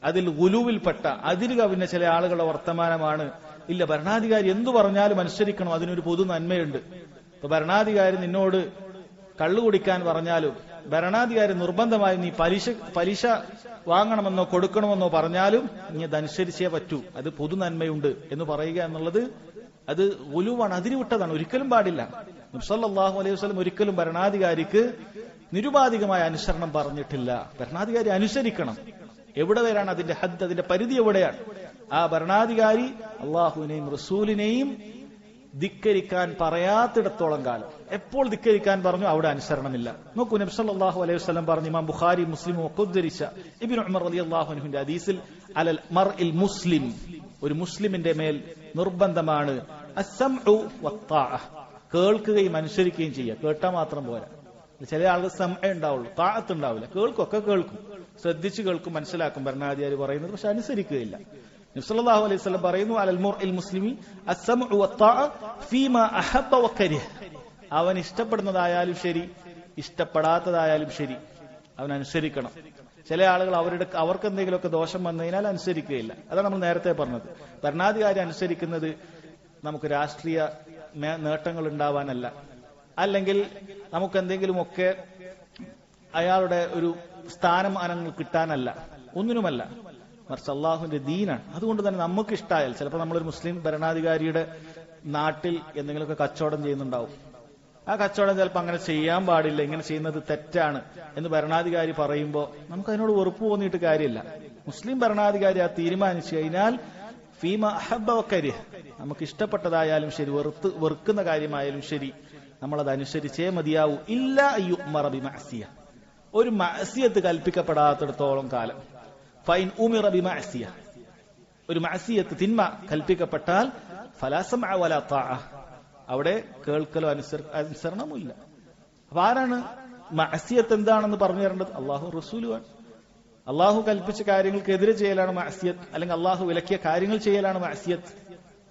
അതിൽ ഗുലുവിൽപ്പെട്ട അതിര് കവിഞ്ഞ ചില ആളുകളുടെ വർത്തമാനമാണ്, ഇല്ല ഭരണാധികാരി എന്തു പറഞ്ഞാലും അനുസരിക്കണം, അതിനൊരു പൊതു നന്മയുണ്ട്. ഇപ്പൊ ഭരണാധികാരി നിന്നോട് കള്ളു കുടിക്കാൻ പറഞ്ഞാലും, ഭരണാധികാരി നിർബന്ധമായും നീ പലിശ വാങ്ങണമെന്നോ കൊടുക്കണമെന്നോ പറഞ്ഞാലും നീ അതനുസരിച്ചേ പറ്റൂ, അത് പൊതു നന്മയുണ്ട് എന്ന് പറയുക എന്നുള്ളത് അത് ഗുലുവാണ്, അതിരുവിട്ടതാണ്, ഒരിക്കലും പാടില്ല. നബി സല്ലല്ലാഹു അലൈഹി വസല്ലം ഒരിക്കലും ഭരണാധികാരിക്ക് നിരുപാധികമായ അനുസരണം പറഞ്ഞിട്ടില്ല. ഭരണാധികാരി അനുസരിക്കണം. എവിടെ വരെയാണ് അതിന്റെ ഹദ്, അതിന്റെ പരിധി എവിടെയാണ്? ആ ഭരണാധികാരി അള്ളാഹുവിനെയും റസൂലിനെയും ധിക്കരിക്കാൻ പറയാത്തിടത്തോളം കാലം, എപ്പോൾ ധിക്കരിക്കാൻ പറഞ്ഞു അവിടെ അനുസരണമില്ല. നോക്കൂ, നബി സല്ലല്ലാഹു അലൈഹി വസല്ലം പറഞ്ഞു, ഇമാം ബുഖാരി മുസ്ലിമും ഒക്കെ ഉദ്ധരിച്ച ഇബ്നു ഉമർ റളിയല്ലാഹു അൻഹുവിന്റെ ഹദീസിൽ, അലൽ മർഇൽ മുസ്ലിം, ഒരു മുസ്ലിമിന്റെ മേൽ നിർബന്ധമാണ് അസ്സംഉ വത്താഅ, കേൾക്കുകയും അനുസരിക്കുകയും ചെയ്യുക. കേട്ടാൽ മാത്രം പോരാ. ചില ആളുകൾ സമഅ ഉണ്ടാവുള്ളൂ, താഅത്ത് ഉണ്ടാവില്ല. കേൾക്കൊക്കെ കേൾക്കും, ശ്രദ്ധിച്ചു കേൾക്കും, മനസ്സിലാക്കും ഭരണാധികാരി പറയുന്നത്, പക്ഷെ അനുസരിക്കുകയില്ല. നബി സല്ലല്ലാഹു അലൈഹി വസല്ലം പറയുന്നു, അലൽ മുർഇൽ മുസ്ലിമി അസ്സംഉ വത്താഅ ഫീമാ അഹബ്ബ വകരിഹ. അവൻ ഇഷ്ടപ്പെടുന്നതായാലും ശരി ഇഷ്ടപ്പെടാത്തതായാലും ശരി അവൻ അനുസരിക്കണം. ചില ആളുകൾ അവർക്ക് എന്തെങ്കിലുമൊക്കെ ദോഷം വന്നു കഴിഞ്ഞാൽ അനുസരിക്കുകയില്ല. അതാണ് നമ്മൾ നേരത്തെ പറഞ്ഞത്. ഭരണാധികാരി അനുസരിക്കുന്നത് നമുക്ക് രാഷ്ട്രീയ നേട്ടങ്ങൾ ഉണ്ടാവാനല്ല, അല്ലെങ്കിൽ നമുക്ക് എന്തെങ്കിലുമൊക്കെ അയാളുടെ ഒരു സ്ഥാനമാനങ്ങൾ കിട്ടാനല്ല, ഒന്നിനുമല്ല. മറിച്ച് അള്ളാഹുവിന്റെ ദീനാണ്. അതുകൊണ്ട് തന്നെ നമുക്ക് ഇഷ്ടമായാൽ, ചിലപ്പോൾ നമ്മളൊരു മുസ്ലിം ഭരണാധികാരിയുടെ നാട്ടിൽ എന്തെങ്കിലുമൊക്കെ കച്ചവടം ചെയ്യുന്നുണ്ടാവും. ആ കച്ചവടം ചിലപ്പോൾ അങ്ങനെ ചെയ്യാൻ പാടില്ല, ഇങ്ങനെ ചെയ്യുന്നത് തെറ്റാണ് എന്ന് ഭരണാധികാരി പറയുമ്പോൾ നമുക്ക് അതിനോട് വെറുപ്പ് തോന്നിയിട്ട് കാര്യമില്ല. മുസ്ലിം ഭരണാധികാരി ആ തീരുമാനിച്ചു കഴിഞ്ഞാൽ ഫീമ അഹബ്ബ വകരിഹ, നമുക്ക് ഇഷ്ടപ്പെട്ടതായാലും ശരി വെറുക്കുന്ന കാര്യമായാലും ശരി നമ്മളത് അനുസരിച്ചേ മതിയാവൂ. ഇല്ല അയ്യുഅ്മറ ബിമഅസിയ, ഒരു മഅസിയത്ത് കൽപ്പിക്കപ്പെടാത്തിടത്തോളം കാലം. ഫൈൻ ഉമിറ ബിമഅസിയ, ഒരു മഅസിയത്ത് തിന്മ കൽപ്പിക്കപ്പെട്ടാൽ ഫലാ സമഅ വലാ താഅ, അവിടെ കേൾക്കലോ അനുസരണമില്ല. അപ്പൊ ആരാണ് മഅസിയത്ത് എന്താണെന്ന് പറഞ്ഞു തരേണ്ടത്? അള്ളാഹു റസൂലുമാണ്. അള്ളാഹു കൽപ്പിച്ച കാര്യങ്ങൾക്കെതിരെ ചെയ്യലാണ് മഅസിയത്ത്, അല്ലെങ്കിൽ അള്ളാഹു വിലക്കിയ കാര്യങ്ങൾ ചെയ്യലാണ് മഅസിയത്ത്.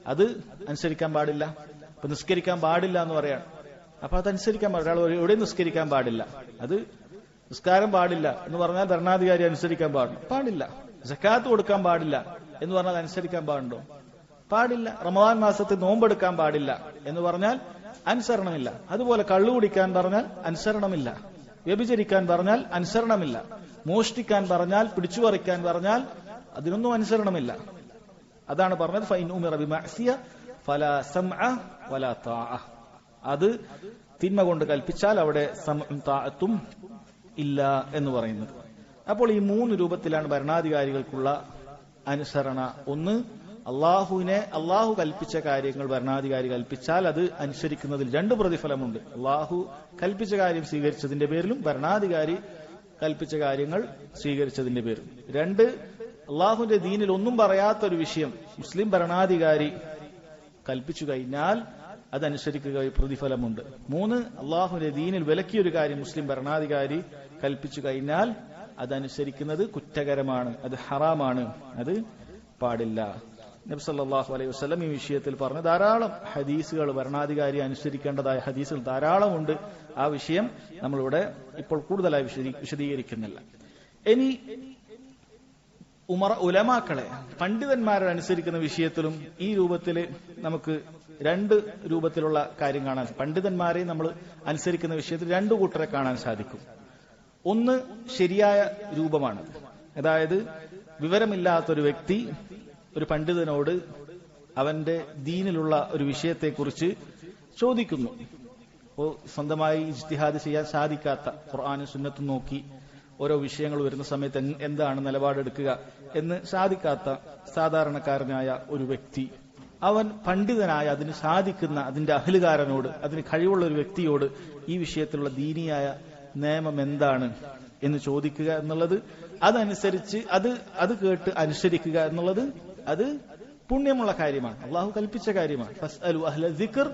അത് അനുസരിക്കാൻ പാടില്ല. ഇപ്പൊ നിസ്കരിക്കാൻ പാടില്ല എന്ന് പറയാണ്, അപ്പൊ അതനുസരിക്കാൻ പാടില്ല. ഒരാൾ എവിടെയും നിസ്കരിക്കാൻ പാടില്ല, അത് നിസ്കാരം പാടില്ല എന്ന് പറഞ്ഞാൽ ഭരണാധികാരി അനുസരിക്കാൻ പാടില്ല. സക്കാത്ത് കൊടുക്കാൻ പാടില്ല എന്ന് പറഞ്ഞാൽ അനുസരിക്കാൻ പാടുണ്ടോ? പാടില്ല. റമദാൻ മാസത്തിൽ നോമ്പെടുക്കാൻ പാടില്ല എന്ന് പറഞ്ഞാൽ അനുസരണമില്ല. അതുപോലെ കള്ളു കുടിക്കാൻ പറഞ്ഞാൽ അനുസരണമില്ല. വ്യഭിചരിക്കാൻ പറഞ്ഞാൽ അനുസരണമില്ല. മോഷ്ടിക്കാൻ പറഞ്ഞാൽ, പിടിച്ചുപറിക്കാൻ പറഞ്ഞാൽ അതിനൊന്നും അനുസരണമില്ല. അതാണ് പറഞ്ഞത് ഫൈൻ ഉമിറ ബിമഅസിയ ഫലാ സമഅ വലാ താഅ, അത് തിന്മ കൊണ്ട് കൽപ്പിച്ചാൽ അവിടെ സമഉം താഅത്തും ഇല്ല എന്ന് പറയുന്നത്. അപ്പോൾ ഈ 3 രൂപത്തിലാണ് ഭരണാധികാരികൾക്കുള്ള അനുസരണ. ഒന്ന്, അള്ളാഹു കൽപ്പിച്ച കാര്യങ്ങൾ ഭരണാധികാരി കൽപ്പിച്ചാൽ അത് അനുസരിക്കുന്നതിൽ 2 പ്രതിഫലമുണ്ട്. അള്ളാഹു കൽപ്പിച്ച കാര്യം സ്വീകരിച്ചതിന്റെ പേരിലും ഭരണാധികാരി കൽപ്പിച്ച കാര്യങ്ങൾ സ്വീകരിച്ചതിന്റെ പേരിലും. 2, അള്ളാഹുവിന്റെ ദീനിൽ ഒന്നും പറയാത്തൊരു വിഷയം മുസ്ലിം ഭരണാധികാരി കൽപ്പിച്ചു കഴിഞ്ഞാൽ അതനുസരിക്കുക പ്രതിഫലമുണ്ട്. 3, അള്ളാഹുവിന്റെ ദീനിൽ വിലക്കിയൊരു കാര്യം മുസ്ലിം ഭരണാധികാരി കൽപ്പിച്ചു കഴിഞ്ഞാൽ അതനുസരിക്കുന്നത് കുറ്റകരമാണ്, അത് ഹറാമാണ്, അത് പാടില്ല. നബി സല്ലല്ലാഹു അലൈഹി വസല്ലം ഈ വിഷയത്തിൽ പറഞ്ഞ ധാരാളം ഹദീസുകൾ, ഭരണാധികാരി അനുസരിക്കേണ്ടതായ ഹദീസുകൾ ധാരാളമുണ്ട്. ആ വിഷയം നമ്മളിവിടെ ഇപ്പോൾ കൂടുതലായി വിശദീകരിക്കുന്നില്ല. ഇനി ഉലമാക്കളെ, പണ്ഡിതന്മാരെ അനുസരിക്കുന്ന വിഷയത്തിലും ഈ രൂപത്തിൽ നമുക്ക് 2 രൂപത്തിലുള്ള കാര്യം കാണാൻ, പണ്ഡിതന്മാരെ നമ്മൾ അനുസരിക്കുന്ന വിഷയത്തിൽ 2 കൂട്ടരെ കാണാൻ സാധിക്കും. ഒന്ന് ശരിയായ രൂപമാണ്, അതായത് വിവരമില്ലാത്തൊരു വ്യക്തി ഒരു പണ്ഡിതനോട് അവന്റെ ദീനിലുള്ള ഒരു വിഷയത്തെക്കുറിച്ച് ചോദിക്കുന്നു. അപ്പോൾ സ്വന്തമായി ഇജ്തിഹാദ് ചെയ്യാൻ സാധിക്കാത്ത, ഖുർആനും സുന്നത്തും നോക്കി ഓരോ വിഷയങ്ങൾ വരുന്ന സമയത്ത് എന്താണ് നിലപാടെടുക്കുക എന്ന് സാധിക്കാത്ത സാധാരണക്കാരനായ ഒരു വ്യക്തി, അവൻ പണ്ഡിതനായ അതിന് സാധിക്കുന്ന അതിന്റെ അഹ്ലുകാരനോട്, അതിന് കഴിവുള്ള ഒരു വ്യക്തിയോട് ഈ വിഷയത്തിലുള്ള ദീനിയായ നിയമം എന്താണ് എന്ന് ചോദിക്കുക എന്നുള്ളത്, അതനുസരിച്ച് അത് കേട്ട് അനുസരിക്കുക എന്നുള്ളത് അത് പുണ്യമുള്ള കാര്യമാണ്, അള്ളാഹു കൽപ്പിച്ച കാര്യമാണ്. ഫസ്അലു അഹ്ല ദിക്ർ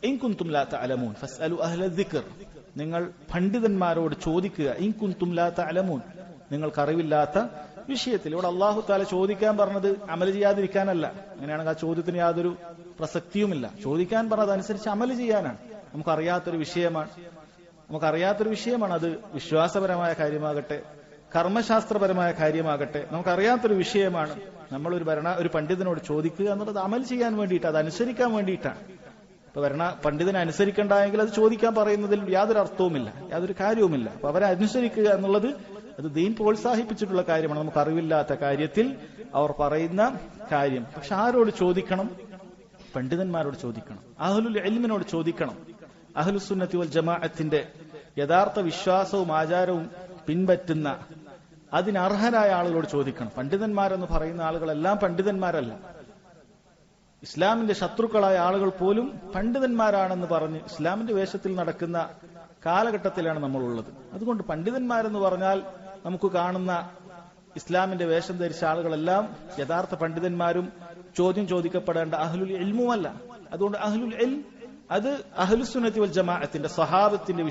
ഇൻ കുൻതും ലാ തഅലമൂൻ. ഫസ്അലു അഹ്ല ദിക്ർ, നിങ്ങൾ പണ്ഡിതന്മാരോട് ചോദിക്കുക. ഇൻ കുൻതും ലാ തഅലമൂൻ, നിങ്ങൾക്ക് അറിവില്ലാത്ത വിഷയത്തിൽ. ഇവിടെ അള്ളാഹു തആല ചോദിക്കാൻ പറഞ്ഞത് അമൽ ചെയ്യാതിരിക്കാനല്ല. അങ്ങനെയാണെങ്കിൽ ആ ചോദ്യത്തിന് യാതൊരു പ്രസക്തിയുമില്ല. ചോദിക്കാൻ പറഞ്ഞത് അനുസരിച്ച് അമൽ ചെയ്യാനാണ്. നമുക്കറിയാത്തൊരു വിഷയമാണ്. അത് വിശ്വാസപരമായ കാര്യമാകട്ടെ, കർമ്മശാസ്ത്രപരമായ കാര്യമാകട്ടെ, നമുക്കറിയാത്തൊരു വിഷയമാണ്. നമ്മൾ ഒരു പണ്ഡിതനോട് ചോദിക്കുക എന്നുള്ളത് അമൽ ചെയ്യാൻ വേണ്ടിയിട്ട്, അത് അനുസരിക്കാൻ വേണ്ടിയിട്ടാണ്. ഇപ്പൊ പണ്ഡിതനെ അനുസരിക്കേണ്ടെങ്കിൽ അത് ചോദിക്കാൻ പറയുന്നതിൽ യാതൊരു അർത്ഥവുമില്ല, യാതൊരു കാര്യവുമില്ല. അപ്പൊ അവരെ അനുസരിക്കുക എന്നുള്ളത് അത് ദീൻ പ്രോത്സാഹിപ്പിച്ചിട്ടുള്ള കാര്യമാണ്. നമുക്ക് അറിവില്ലാത്ത കാര്യത്തിൽ അവർ പറയുന്ന കാര്യം. പക്ഷെ ആരോട് ചോദിക്കണം? പണ്ഡിതന്മാരോട് ചോദിക്കണം, അഹ്ലുൽ ഇൽമിനോട് ചോദിക്കണം. അഹ്ലുസ് സുന്നത്തി വൽ ജമാഅത്തിന്റെ യഥാർത്ഥ വിശ്വാസവും ആചാരവും പിൻപറ്റുന്ന അതിനർഹരായ ആളുകളോട് ചോദിക്കണം. പണ്ഡിതന്മാരെന്ന് പറയുന്ന ആളുകളെല്ലാം പണ്ഡിതന്മാരല്ല. ഇസ്ലാമിന്റെ ശത്രുക്കളായ ആളുകൾ പോലും പണ്ഡിതന്മാരാണെന്ന് പറഞ്ഞ് ഇസ്ലാമിന്റെ വേഷത്തിൽ നടക്കുന്ന കാലഘട്ടത്തിലാണ് നമ്മളുള്ളത്. അതുകൊണ്ട് പണ്ഡിതന്മാരെന്ന് പറഞ്ഞാൽ നമുക്ക് കാണുന്ന ഇസ്ലാമിന്റെ വേഷം ധരിച്ച ആളുകളെല്ലാം യഥാർത്ഥ പണ്ഡിതന്മാരും ചോദ്യം ചോദിക്കപ്പെടേണ്ട അഹ്ലുൽ ഇൽമുമല്ല. അതുകൊണ്ട് അഹ്ലുൽ ഇൽം അത് അഹ്ലുസുന്നത്തി വൽ ജമാഅത്തിന്റെ സഹാബത്തിന്റെ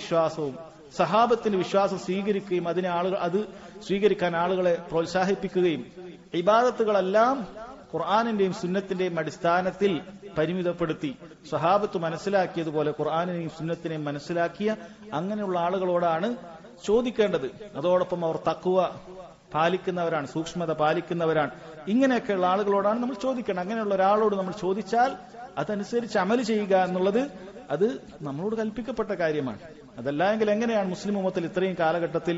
വിശ്വാസം സ്വീകരിക്കുകയും അതിനെ ആളുകൾ അത് സ്വീകരിക്കാൻ ആളുകളെ പ്രോത്സാഹിപ്പിക്കുകയും ഇബാദത്തുകളെല്ലാം ഖുർആനിന്റെയും സുന്നത്തിന്റെയും അടിസ്ഥാനത്തിൽ പരിമിതപ്പെടുത്തി സഹാബത്ത് മനസ്സിലാക്കിയതുപോലെ ഖുർആനിനെയും സുന്നത്തിനെയും മനസ്സിലാക്കിയ അങ്ങനെയുള്ള ആളുകളോടാണ് ചോദിക്കേണ്ടത്. അതോടൊപ്പം അവർ തഖ്വ പാലിക്കുന്നവരാണ്, സൂക്ഷ്മത പാലിക്കുന്നവരാണ്. ഇങ്ങനെയൊക്കെയുള്ള ആളുകളോടാണ് നമ്മൾ ചോദിക്കേണ്ടത്. അങ്ങനെയുള്ള ഒരാളോട് നമ്മൾ ചോദിച്ചാൽ അതനുസരിച്ച് അമല് ചെയ്യുക എന്നുള്ളത് അത് നമ്മളോട് കൽപ്പിക്കപ്പെട്ട കാര്യമാണ്. അതല്ല എങ്കിൽ എങ്ങനെയാണ് മുസ്ലിം ഉമ്മത്തിൽ ഇത്രയും കാലഘട്ടത്തിൽ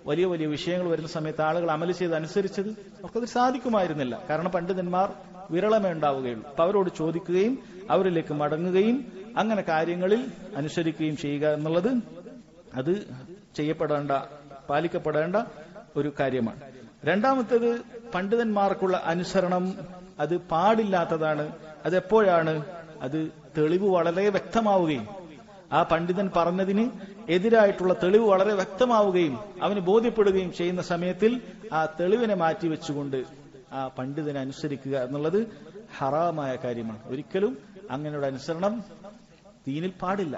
വലിയ വലിയ വിഷയങ്ങൾ വരുന്ന സമയത്ത് ആളുകൾ അമല് ചെയ്ത് അനുസരിച്ചത്? അവർക്കത് സാധിക്കുമായിരുന്നില്ല. കാരണം പണ്ഡിതന്മാർ വിരളമേ ഉണ്ടാവുകയുള്ളൂ. അപ്പൊ അവരോട് ചോദിക്കുകയും അവരിലേക്ക് മടങ്ങുകയും അങ്ങനെ കാര്യങ്ങളിൽ അനുസരിക്കുകയും ചെയ്യുക എന്നുള്ളത് അത് പാലിക്കപ്പെടേണ്ട ഒരു കാര്യമാണ്. രണ്ടാമത്തേത്, പണ്ഡിതന്മാർക്കുള്ള അനുസരണം അത് പാടില്ലാത്തതാണ്. അതെപ്പോഴാണ്? അത് തെളിവ് വളരെ വ്യക്തമാവുകയും ആ പണ്ഡിതൻ പറഞ്ഞതിന് എതിരായിട്ടുള്ള തെളിവ് വളരെ വ്യക്തമാവുകയും അവന് ബോധ്യപ്പെടുകയും ചെയ്യുന്ന സമയത്തിൽ ആ തെളിവിനെ മാറ്റിവെച്ചുകൊണ്ട് ആ പണ്ഡിതനെ അനുസരിക്കുക എന്നുള്ളത് ഹറാമായ കാര്യമാണ്. ഒരിക്കലും അങ്ങനെയുള്ള അനുസരണം ദീനിൽ പാടില്ല.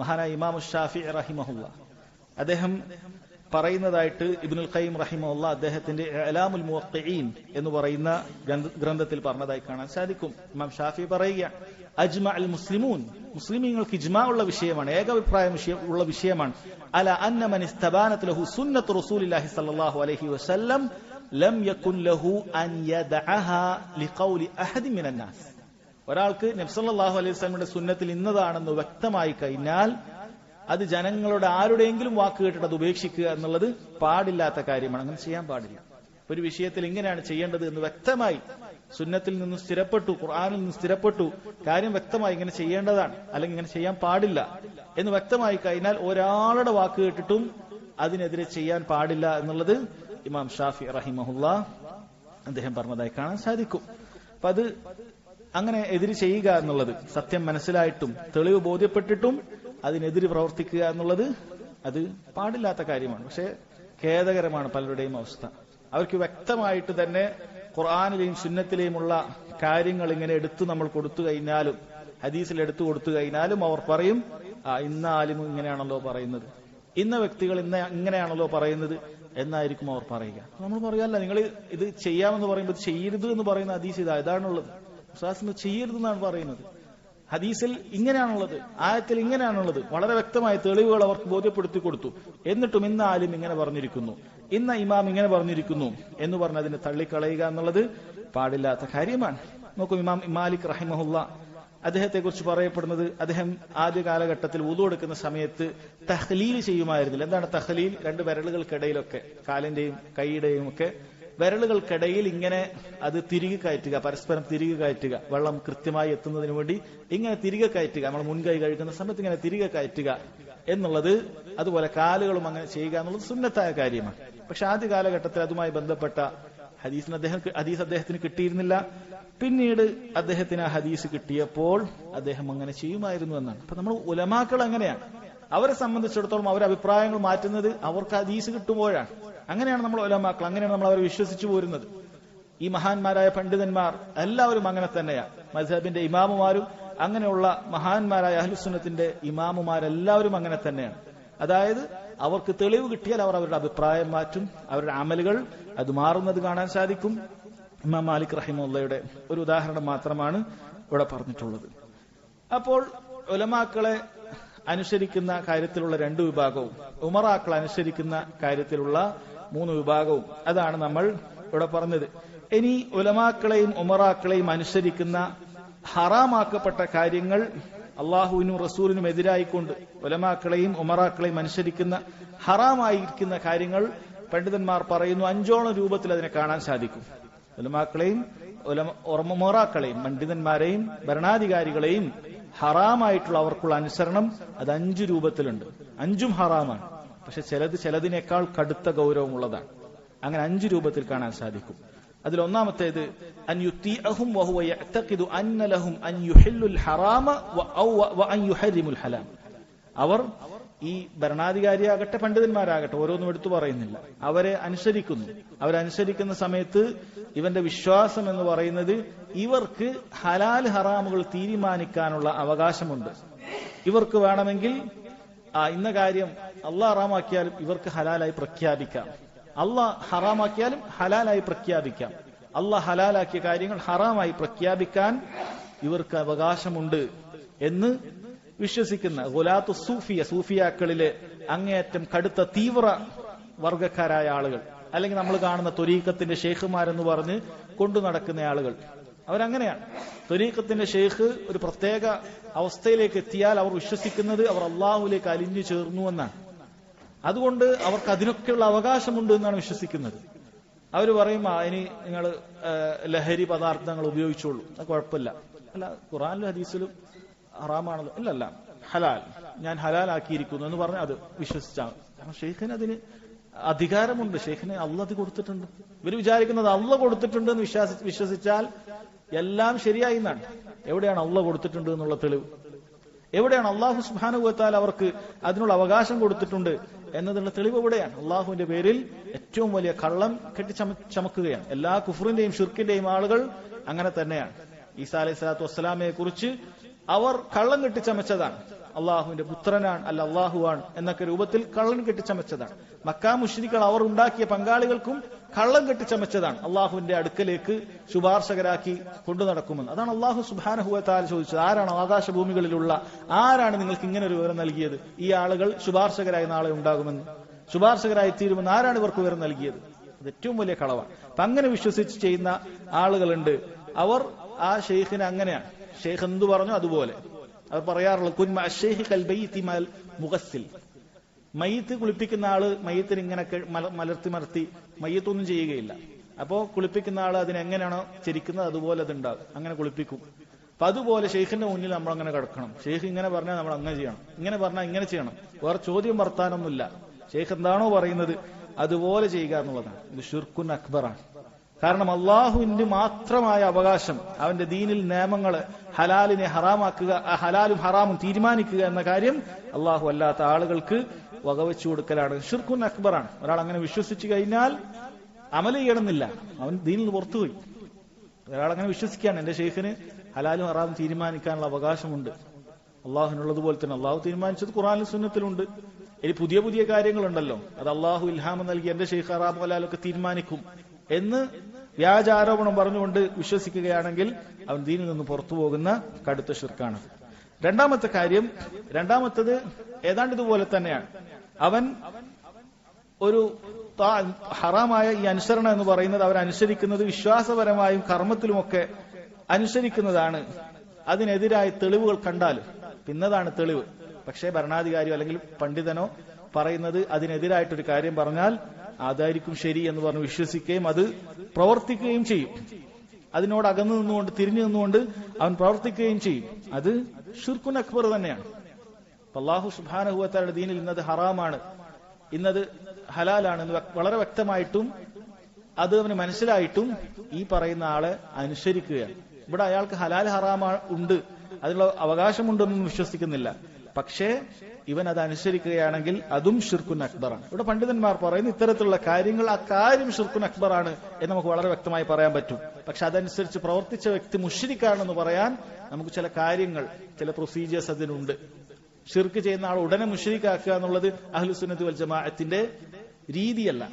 മഹാനായ ഇമാം ഷാഫിഈ റഹിമഹുല്ലാഹ് അദ്ദേഹം പറയുന്നതായിട്ട് ഇബ്നുൽ ഖയ്യിം റഹിമഹുല്ലാഹ് അദ്ദേഹത്തിന്റെ ഇഅ്ലാമുൽ മുവഖ്ഖിഈൻ എന്ന് പറയുന്ന ഗ്രന്ഥത്തിൽ പറഞ്ഞതായി കാണാൻ സാധിക്കും. ഇമാം ഷാഫിഈ പറയുക, അജ്മഅൽ മുസ്ലിമൂൻ, മുസ്ലിമീങ്ങൾക്ക് ഇജ്മാ ഉള്ള വിഷയമാണ്, ഏകഅഭിപ്രായം ഉള്ള വിഷയമാണ്, അല അന്ന മൻ ഇസ്തബാനത് ലഹു സുന്നത്തു റസൂലില്ലാഹി സ്വല്ലല്ലാഹു അലൈഹി വസല്ലം ലം യകുൻ ലഹു അൻ യദഅഹാ ലിഖൗലി അഹദി മിനൻ നാസ്. ഒരാൾക്ക് നബി സല്ലല്ലാഹു അലൈഹി വസല്ലമയുടെ സുന്നത്തിൽ ഇന്നതാണെന്ന് വ്യക്തമായി കഴിഞ്ഞാൽ അത് ജനങ്ങളുടെ ആരുടെയെങ്കിലും വാക്ക് കേട്ടിട്ട് അത് ഉപേക്ഷിക്കുക എന്നുള്ളത് പാടില്ലാത്ത കാര്യമാണ്. അങ്ങനെ ചെയ്യാൻ പാടില്ല. ഒരു വിഷയത്തിൽ ഇങ്ങനെയാണ് ചെയ്യേണ്ടത് എന്ന് വ്യക്തമായി സുന്നത്തിൽ നിന്ന് സ്ഥിരപ്പെട്ടു, ഖുർആനിൽ നിന്ന് സ്ഥിരപ്പെട്ടു, കാര്യം വ്യക്തമായി ഇങ്ങനെ ചെയ്യേണ്ടതാണ് അല്ലെങ്കിൽ ഇങ്ങനെ ചെയ്യാൻ പാടില്ല എന്ന് വ്യക്തമായി കഴിഞ്ഞാൽ ഒരാളുടെ വാക്ക് കേട്ടിട്ടും അതിനെതിരെ ചെയ്യാൻ പാടില്ല എന്നുള്ളത് ഇമാം ഷാഫിഈ റഹിമഹുല്ലാഹ് അദ്ദേഹം പറഞ്ഞതായി കാണാൻ സാധിക്കും. അപ്പൊ അത് അങ്ങനെ എതിര് ചെയ്യുക എന്നുള്ളത് സത്യം മനസ്സിലായിട്ടും തെളിവ് ബോധ്യപ്പെട്ടിട്ടും അതിനെതിരെ പ്രവർത്തിക്കുക എന്നുള്ളത് അത് പാടില്ലാത്ത കാര്യമാണ്. പക്ഷെ ഖേദകരമാണ് പലരുടെയും അവസ്ഥ. അവർക്ക് വ്യക്തമായിട്ട് തന്നെ ഖുർആനിലെയും സുന്നത്തിലെയുമുള്ള കാര്യങ്ങൾ ഇങ്ങനെ എടുത്തു നമ്മൾ കൊടുത്തു കഴിഞ്ഞാലും, ഹദീസിൽ എടുത്തു കൊടുത്തു കഴിഞ്ഞാലും അവർ പറയും, ഇന്ന ആലിമും ഇങ്ങനെയാണല്ലോ പറയുന്നത്, ഇന്ന വ്യക്തികൾ ഇങ്ങനെയാണല്ലോ പറയുന്നത് എന്നായിരിക്കും അവർ പറയുക. നമ്മൾ പറയാല്ല, നിങ്ങൾ ഇത് ചെയ്യാമെന്ന് പറയുമ്പോൾ ചെയ്യരുത് എന്ന് പറയുന്ന ഹദീസ് ഇതാണുള്ളത്, ചെയ്യരുതെന്നാണ് പറയുന്നത്. ഹദീസിൽ ഇങ്ങനെയാണുള്ളത്, ആയത്തിൽ ഇങ്ങനെയാണുള്ളത്, വളരെ വ്യക്തമായ തെളിവുകൾ അവർക്ക് ബോധ്യപ്പെടുത്തി കൊടുത്തു. എന്നിട്ടും ഇന്ന ആലിം ഇങ്ങനെ പറഞ്ഞിരിക്കുന്നു, ഇന്ന ഇമാം ഇങ്ങനെ പറഞ്ഞിരിക്കുന്നു എന്ന് പറഞ്ഞ് അതിനെ തള്ളിക്കളയുക എന്നുള്ളത് പാടില്ലാത്ത കാര്യമാണ്. നോക്കൂ, ഇമാം മാലിക് റഹിമഹുല്ലാഹ് അദ്ദേഹത്തെ കുറിച്ച് പറയപ്പെടുന്നത്, അദ്ദേഹം ആദ്യ കാലഘട്ടത്തിൽ വുദു എടുക്കുന്ന സമയത്ത് തഹ്ലീൽ ചെയ്യുമായിരുന്നില്ല. എന്താണ് തഹ്ലീൽ? രണ്ട് വിരലുകൾക്കിടയിലൊക്കെ, കാലിന്റെയും കൈയുടെയും ഒക്കെ വിരലുകൾക്കിടയിൽ ഇങ്ങനെ അത് തിരികെ കയറ്റുക, പരസ്പരം തിരികെ കയറ്റുക, വെള്ളം കൃത്യമായി എത്തുന്നതിന് വേണ്ടി ഇങ്ങനെ തിരികെ കയറ്റുക, നമ്മൾ മുൻകൈ കഴുകുന്ന സമയത്ത് ഇങ്ങനെ തിരികെ കയറ്റുക എന്നുള്ളത്, അതുപോലെ കാലുകളും അങ്ങനെ ചെയ്യുക എന്നുള്ളത് സുന്നത്തായ കാര്യമാണ്. പക്ഷെ ആദ്യ കാലഘട്ടത്തിൽ അതുമായി ബന്ധപ്പെട്ട ഹദീസ് അദ്ദേഹത്തിന് കിട്ടിയിരുന്നില്ല. പിന്നീട് അദ്ദേഹത്തിന് ആ ഹദീസ് കിട്ടിയപ്പോൾ അദ്ദേഹം അങ്ങനെ ചെയ്യുമായിരുന്നു എന്നാണ്. അപ്പൊ നമ്മൾ ഉലമാക്കൾ അങ്ങനെയാണ്, അവരെ സംബന്ധിച്ചിടത്തോളം അവരുടെ അഭിപ്രായങ്ങൾ മാറ്റുന്നത് അവർക്ക് ഹദീസ് കിട്ടുമ്പോഴാണ്. അങ്ങനെയാണ് നമ്മൾ ഉലമാക്കൾ, അങ്ങനെയാണ് നമ്മൾ അവരെ വിശ്വസിച്ചു പോരുന്നത്. ഈ മഹാന്മാരായ പണ്ഡിതന്മാർ എല്ലാവരും അങ്ങനെ തന്നെയാണ്. മദ്ഹബിന്റെ ഇമാമുമാരും അങ്ങനെയുള്ള മഹാന്മാരായ അഹ്ലുസുന്നത്തിന്റെ ഇമാമുമാരെല്ലാവരും അങ്ങനെ തന്നെയാണ്. അതായത് അവർക്ക് തെളിവ് കിട്ടിയാൽ അവർ അവരുടെ അഭിപ്രായം മാറ്റും, അവരുടെ അമലുകൾ അത് മാറുന്നത് കാണാൻ സാധിക്കും. ഇമാം മാലിക് റഹിമഹുള്ളയുടെ ഒരു ഉദാഹരണം മാത്രമാണ് ഇവിടെ പറഞ്ഞിട്ടുള്ളത്. അപ്പോൾ ഉലമാക്കളെ അനുസരിക്കുന്ന കാര്യത്തിലുള്ള 2 വിഭാഗവും ഉമറാക്കളെ അനുസരിക്കുന്ന കാര്യത്തിലുള്ള 3 വിഭാഗവും അതാണ് നമ്മൾ ഇവിടെ പറഞ്ഞത്. ഇനി ഉലമാക്കളെയും ഉമറാക്കളെയും അനുസരിക്കുന്ന ഹറാമാക്കപ്പെട്ട കാര്യങ്ങൾ അള്ളാഹുവിനും റസൂലിനും എതിരായിക്കൊണ്ട് ഉലമാക്കളെയും ഉമറാക്കളെയും അനുസരിക്കുന്ന ഹറാമായിരിക്കുന്ന കാര്യങ്ങൾ പണ്ഡിതന്മാർ പറയുന്നു 5ഓളം രൂപത്തിൽ അതിനെ കാണാൻ സാധിക്കും. ഉലമാക്കളെയും ഉമറാക്കളെയും പണ്ഡിതന്മാരെയും ഭരണാധികാരികളെയും ഹറാമായിട്ടുള്ള അവർക്കുള്ള അനുസരണം അത് 5 രൂപത്തിലുണ്ട്. 5ഉം ഹറാമാണ്. പക്ഷെ ചിലതിനേക്കാൾ കടുത്ത ഗൗരവമുള്ളതാണ്. അങ്ങനെ 5 രൂപത്തിൽ കാണാൻ സാധിക്കും. അതിൽ ഒന്നാമത്തേത് അൻ യുതീഅഹും വഹുവ യഅ്തഖിദു അന്ന ലഹും അൻ യുഹില്ലുൽ ഹറാമ വ അൻ യുഹരിമുൽ ഹലാൽ. അവർ ഈ ഭരണാധികാരിയാകട്ടെ പണ്ഡിതന്മാരാകട്ടെ ഓരോന്നും എടുത്തു പറയുന്നില്ല, അവരെ അനുസരിക്കുന്നു. അവരനുസരിക്കുന്ന സമയത്ത് ഇവന്റെ വിശ്വാസം എന്ന് പറയുന്നത് ഇവർക്ക് ഹലാൽ ഹറാമുകൾ തീരുമാനിക്കാനുള്ള അവകാശമുണ്ട്. ഇവർക്ക് വേണമെങ്കിൽ ഇന്ന കാര്യം അള്ളാഹ് ഹറാമാക്കിയാലും ഇവർക്ക് ഹലാലായി പ്രഖ്യാപിക്കാം, അള്ളാഹ് ഹറാമാക്കിയാലും ഹലാലായി പ്രഖ്യാപിക്കാം, അള്ളാഹ് ഹലാലാക്കിയ കാര്യങ്ങൾ ഹറാമായി പ്രഖ്യാപിക്കാൻ ഇവർക്ക് അവകാശമുണ്ട് എന്ന് വിശ്വസിക്കുന്ന ഗുലാത്തു സൂഫിയ, സൂഫിയാക്കളിലെ അങ്ങേയറ്റം കടുത്ത തീവ്ര വർഗക്കാരായ ആളുകൾ, അല്ലെങ്കിൽ നമ്മൾ കാണുന്ന ത്വരീഖത്തിന്റെ ഷെയ്ഖുമാരെന്ന് പറഞ്ഞ് കൊണ്ടു നടക്കുന്ന ആളുകൾ, അവരങ്ങനെയാണ്. ത്വരീഖത്തിന്റെ ഷെയ്ഖ് ഒരു പ്രത്യേക അവസ്ഥയിലേക്ക് എത്തിയാൽ അവർ വിശ്വസിക്കുന്നത് അവർ അള്ളാഹുലേക്ക് അലിഞ്ഞു ചേർന്നുവെന്നാണ്. അതുകൊണ്ട് അവർക്ക് അതിനൊക്കെയുള്ള അവകാശമുണ്ട് എന്നാണ് വിശ്വസിക്കുന്നത്. അവർ പറയും ഇനി നിങ്ങൾ ലഹരി പദാർത്ഥങ്ങൾ ഉപയോഗിച്ചോളൂ, അത് കുഴപ്പമില്ല. അല്ല, ഖുറാനിലും ഹദീസിലും ഹറാമാണല്ലോ, ഇല്ലല്ല ഹലാൽ, ഞാൻ ഹലാലാക്കിയിരിക്കുന്നു എന്ന് പറഞ്ഞ് അത് വിശ്വസിച്ചാണ്. കാരണം ഷെയ്ഖിന് അതിന് അധികാരമുണ്ട്, ഷെയ്ഖിന് അള്ളാഹ് അത് കൊടുത്തിട്ടുണ്ട്. ഇവർ വിചാരിക്കുന്നത് അള്ളാഹ് കൊടുത്തിട്ടുണ്ട് എന്ന് വിശ്വസിച്ചാൽ എല്ലാം ശരിയായി എന്നാണ്. എവിടെയാണ് അള്ളാഹ് കൊടുത്തിട്ടുണ്ട് എന്നുള്ള തെളിവ്? എവിടെയാണ് അള്ളാഹു സുബ്ഹാനഹു വ തആല അവർക്ക് അതിനുള്ള അവകാശം കൊടുത്തിട്ടുണ്ട് എന്നതിനുള്ള തെളിവ് എവിടെയാണ്? അള്ളാഹുവിന്റെ പേരിൽ ഏറ്റവും വലിയ കള്ളം കെട്ടിച്ചമക്കുകയാണ്. എല്ലാ കുഫറിന്റെയും ഷിർക്കിന്റെയും ആളുകൾ അങ്ങനെ തന്നെയാണ്. ഈസാ അലൈഹി സ്വലാത്തു വസ്സലാമയെ കുറിച്ച് അവർ കള്ളം കെട്ടിച്ചമച്ചതാണ്. അള്ളാഹുവിന്റെ പുത്രനാണ്, അല്ല അള്ളാഹുവാണ് എന്നൊക്കെ രൂപത്തിൽ കള്ളം കെട്ടിച്ചമച്ചതാണ്. മക്കാ മുശ്രിക്കുകൾ അവർ ഉണ്ടാക്കിയ പങ്കാളികൾക്കും കള്ളം കെട്ടിച്ചമച്ചതാണ്. അള്ളാഹുവിന്റെ അടുക്കലേക്ക് ശുപാർശകരാക്കി കൊണ്ടു നടക്കുമെന്ന്. അതാണ് അള്ളാഹു സുബ്ഹാനഹു വ തആല ചോദിച്ചത്, ആരാണ് ആകാശഭൂമികളിലുള്ള, ആരാണ് നിങ്ങൾക്ക് ഇങ്ങനെ ഒരു വിവരം നൽകിയത്? ഈ ആളുകൾ ശുപാർശകരായി നാളെ ഉണ്ടാകുമെന്ന്, ശുപാർശകരായി തീരുമെന്ന് ആരാണ് ഇവർക്ക് വിവരം നൽകിയത്? അത് ഏറ്റവും വലിയ കളവാണ്. അപ്പൊ അങ്ങനെ വിശ്വസിച്ച് ചെയ്യുന്ന ആളുകളുണ്ട്. അവർ ആ ഷെയ്ഖിനെ അങ്ങനെയാണ്, ഷെയ്ഖ് എന്തു പറഞ്ഞു അതുപോലെ അവർ പറയാറുള്ളത്. കുൻ മഅ ശൈഖി കൽ ബൈതി മൽ മുഗസ്സിൽ, മയ്യിത്ത് കുളിപ്പിക്കുന്ന ആള് മയ്യിത്തിന് ഇങ്ങനെ മലർത്തി മലർത്തി മയ്യിത്തൊന്നും ചെയ്യുകയില്ല. അപ്പോ കുളിപ്പിക്കുന്ന ആള് അതിനെങ്ങനെയാണോ ചരിക്കുന്നത് അതുപോലെ അതുണ്ടാകും, അങ്ങനെ കുളിപ്പിക്കും. അപ്പൊ അതുപോലെ ഷെയ്ഖിന്റെ മുന്നിൽ നമ്മൾ അങ്ങനെ കിടക്കണം. ഷെയ്ഖ് ഇങ്ങനെ പറഞ്ഞാൽ നമ്മൾ അങ്ങനെ ചെയ്യണം, ഇങ്ങനെ പറഞ്ഞാൽ ഇങ്ങനെ ചെയ്യണം. വേറെ ചോദ്യം വർത്താനൊന്നുമില്ല. ഷെയ്ഖ് എന്താണോ പറയുന്നത് അതുപോലെ ചെയ്യുക എന്നുള്ളതാണ്. ഇത് ഷിർക്കുൻ അക്ബറാണ്. കാരണം അള്ളാഹുവിന്റെ മാത്രമായ അവകാശം, അവന്റെ ദീനിൽ നിയമങ്ങള് ഹലാലിനെ ഹറാമാക്കുക, ഹലാലും ഹറാമും തീരുമാനിക്കുക എന്ന കാര്യം അള്ളാഹു അല്ലാത്ത ആളുകൾക്ക് വകവെച്ചു കൊടുക്കലാണ്. ഷിർക്കുൻ അക്ബറാണ്. ഒരാൾ അങ്ങനെ വിശ്വസിച്ചു കഴിഞ്ഞാൽ അമൽ ചെയ്യണമെന്നില്ല, അവൻ ദീനിൽ നിന്ന് പുറത്തുപോയി. ഒരാൾ അങ്ങനെ വിശ്വസിക്കുകയാണ്, എന്റെ ഷെയ്ഖിന് ഹലാലും ഹറാമും തീരുമാനിക്കാനുള്ള അവകാശമുണ്ട്, അള്ളാഹുവിനുള്ളതുപോലെ തന്നെ അള്ളാഹു തീരുമാനിച്ചത് ഖുർആനിലും സുന്നത്തിലുണ്ട്. ഇനി പുതിയ പുതിയ കാര്യങ്ങളുണ്ടല്ലോ, അത് അള്ളാഹു ഇൽഹാമ നൽകി എന്റെ ഷെയ്ഖ് ഹറാമും ഹലാലൊക്കെ തീരുമാനിക്കും എന്ന് വ്യാജാരോപണം പറഞ്ഞുകൊണ്ട് വിശ്വസിക്കുകയാണെങ്കിൽ അവൻ ദീനിൽ നിന്ന് പുറത്തു പോകുന്ന കടുത്ത ഷിർക്കാണ്. രണ്ടാമത്തത് ഏതാണ്ട് ഇതുപോലെ തന്നെയാണ്. അവൻ ഒരു ഹറാമായ ഈ അനുസരണം എന്ന് പറയുന്നത് അവരനുസരിക്കുന്നത് വിശ്വാസപരമായും കർമ്മത്തിലുമൊക്കെ അനുസരിക്കുന്നതാണ്. അതിനെതിരായി തെളിവുകൾ കണ്ടാൽ പിന്നതാണ് തെളിവ്. പക്ഷേ ഭരണാധികാരിയോ അല്ലെങ്കിൽ പണ്ഡിതനോ പറയുന്നത് അതിനെതിരായിട്ടൊരു കാര്യം പറഞ്ഞാൽ അതായിരിക്കും ശരി എന്ന് പറഞ്ഞ് വിശ്വസിക്കുകയും അത് പ്രവർത്തിക്കുകയും ചെയ്യും. അതിനോട് അകന്നു നിന്നുകൊണ്ട് തിരിഞ്ഞു നിന്നുകൊണ്ട് അവൻ പ്രവർത്തിക്കുകയും ചെയ്യും. അത് ഷിർക്കുൻ അക്ബർ തന്നെയാണ്. അല്ലാഹു സുബ്ഹാനഹു വ തആലയുടെ ദീനിൽ ഇന്നത് ഹറാമാണ്, ഇന്നത് ഹലാലാണ് എന്ന് വളരെ വ്യക്തമായിട്ടും അത് അവന് മനസ്സിലായിട്ടും ഈ പറയുന്ന ആളെ അനുസരിക്കുകയാണ്. ഇവിടെ അയാൾക്ക് ഹലാൽ ഹറാം ഉണ്ട്, അതിനുള്ള അവകാശമുണ്ടെന്നും വിശ്വസിക്കുന്നില്ല. പക്ഷേ ഇവൻ അത് അനുസരിക്കുകയാണെങ്കിൽ അതും ഷിർക്കുൻ അക്ബറാണ്. ഇവിടെ പണ്ഡിതന്മാർ പറയുന്നു ഇത്തരത്തിലുള്ള കാര്യങ്ങൾ ആ കാര്യം ഷിർക്കുൻ അക്ബറാണ് എന്ന് നമുക്ക് വളരെ വ്യക്തമായി പറയാൻ പറ്റും. പക്ഷെ അതനുസരിച്ച് പ്രവർത്തിച്ച വ്യക്തി മുശ്രിക്കാണെന്ന് പറയാൻ നമുക്ക് ചില കാര്യങ്ങൾ, ചില പ്രൊസീജിയേഴ്സ് അതിനുണ്ട്. ഷിർക്ക് ചെയ്യുന്ന ആൾ ഉടനെ മുശ്രിക്കാക്കുക എന്നുള്ളത് അഹ്ലുസുന്നത്തി വൽ ജമാഅത്തിന്റെ രീതിയല്ല.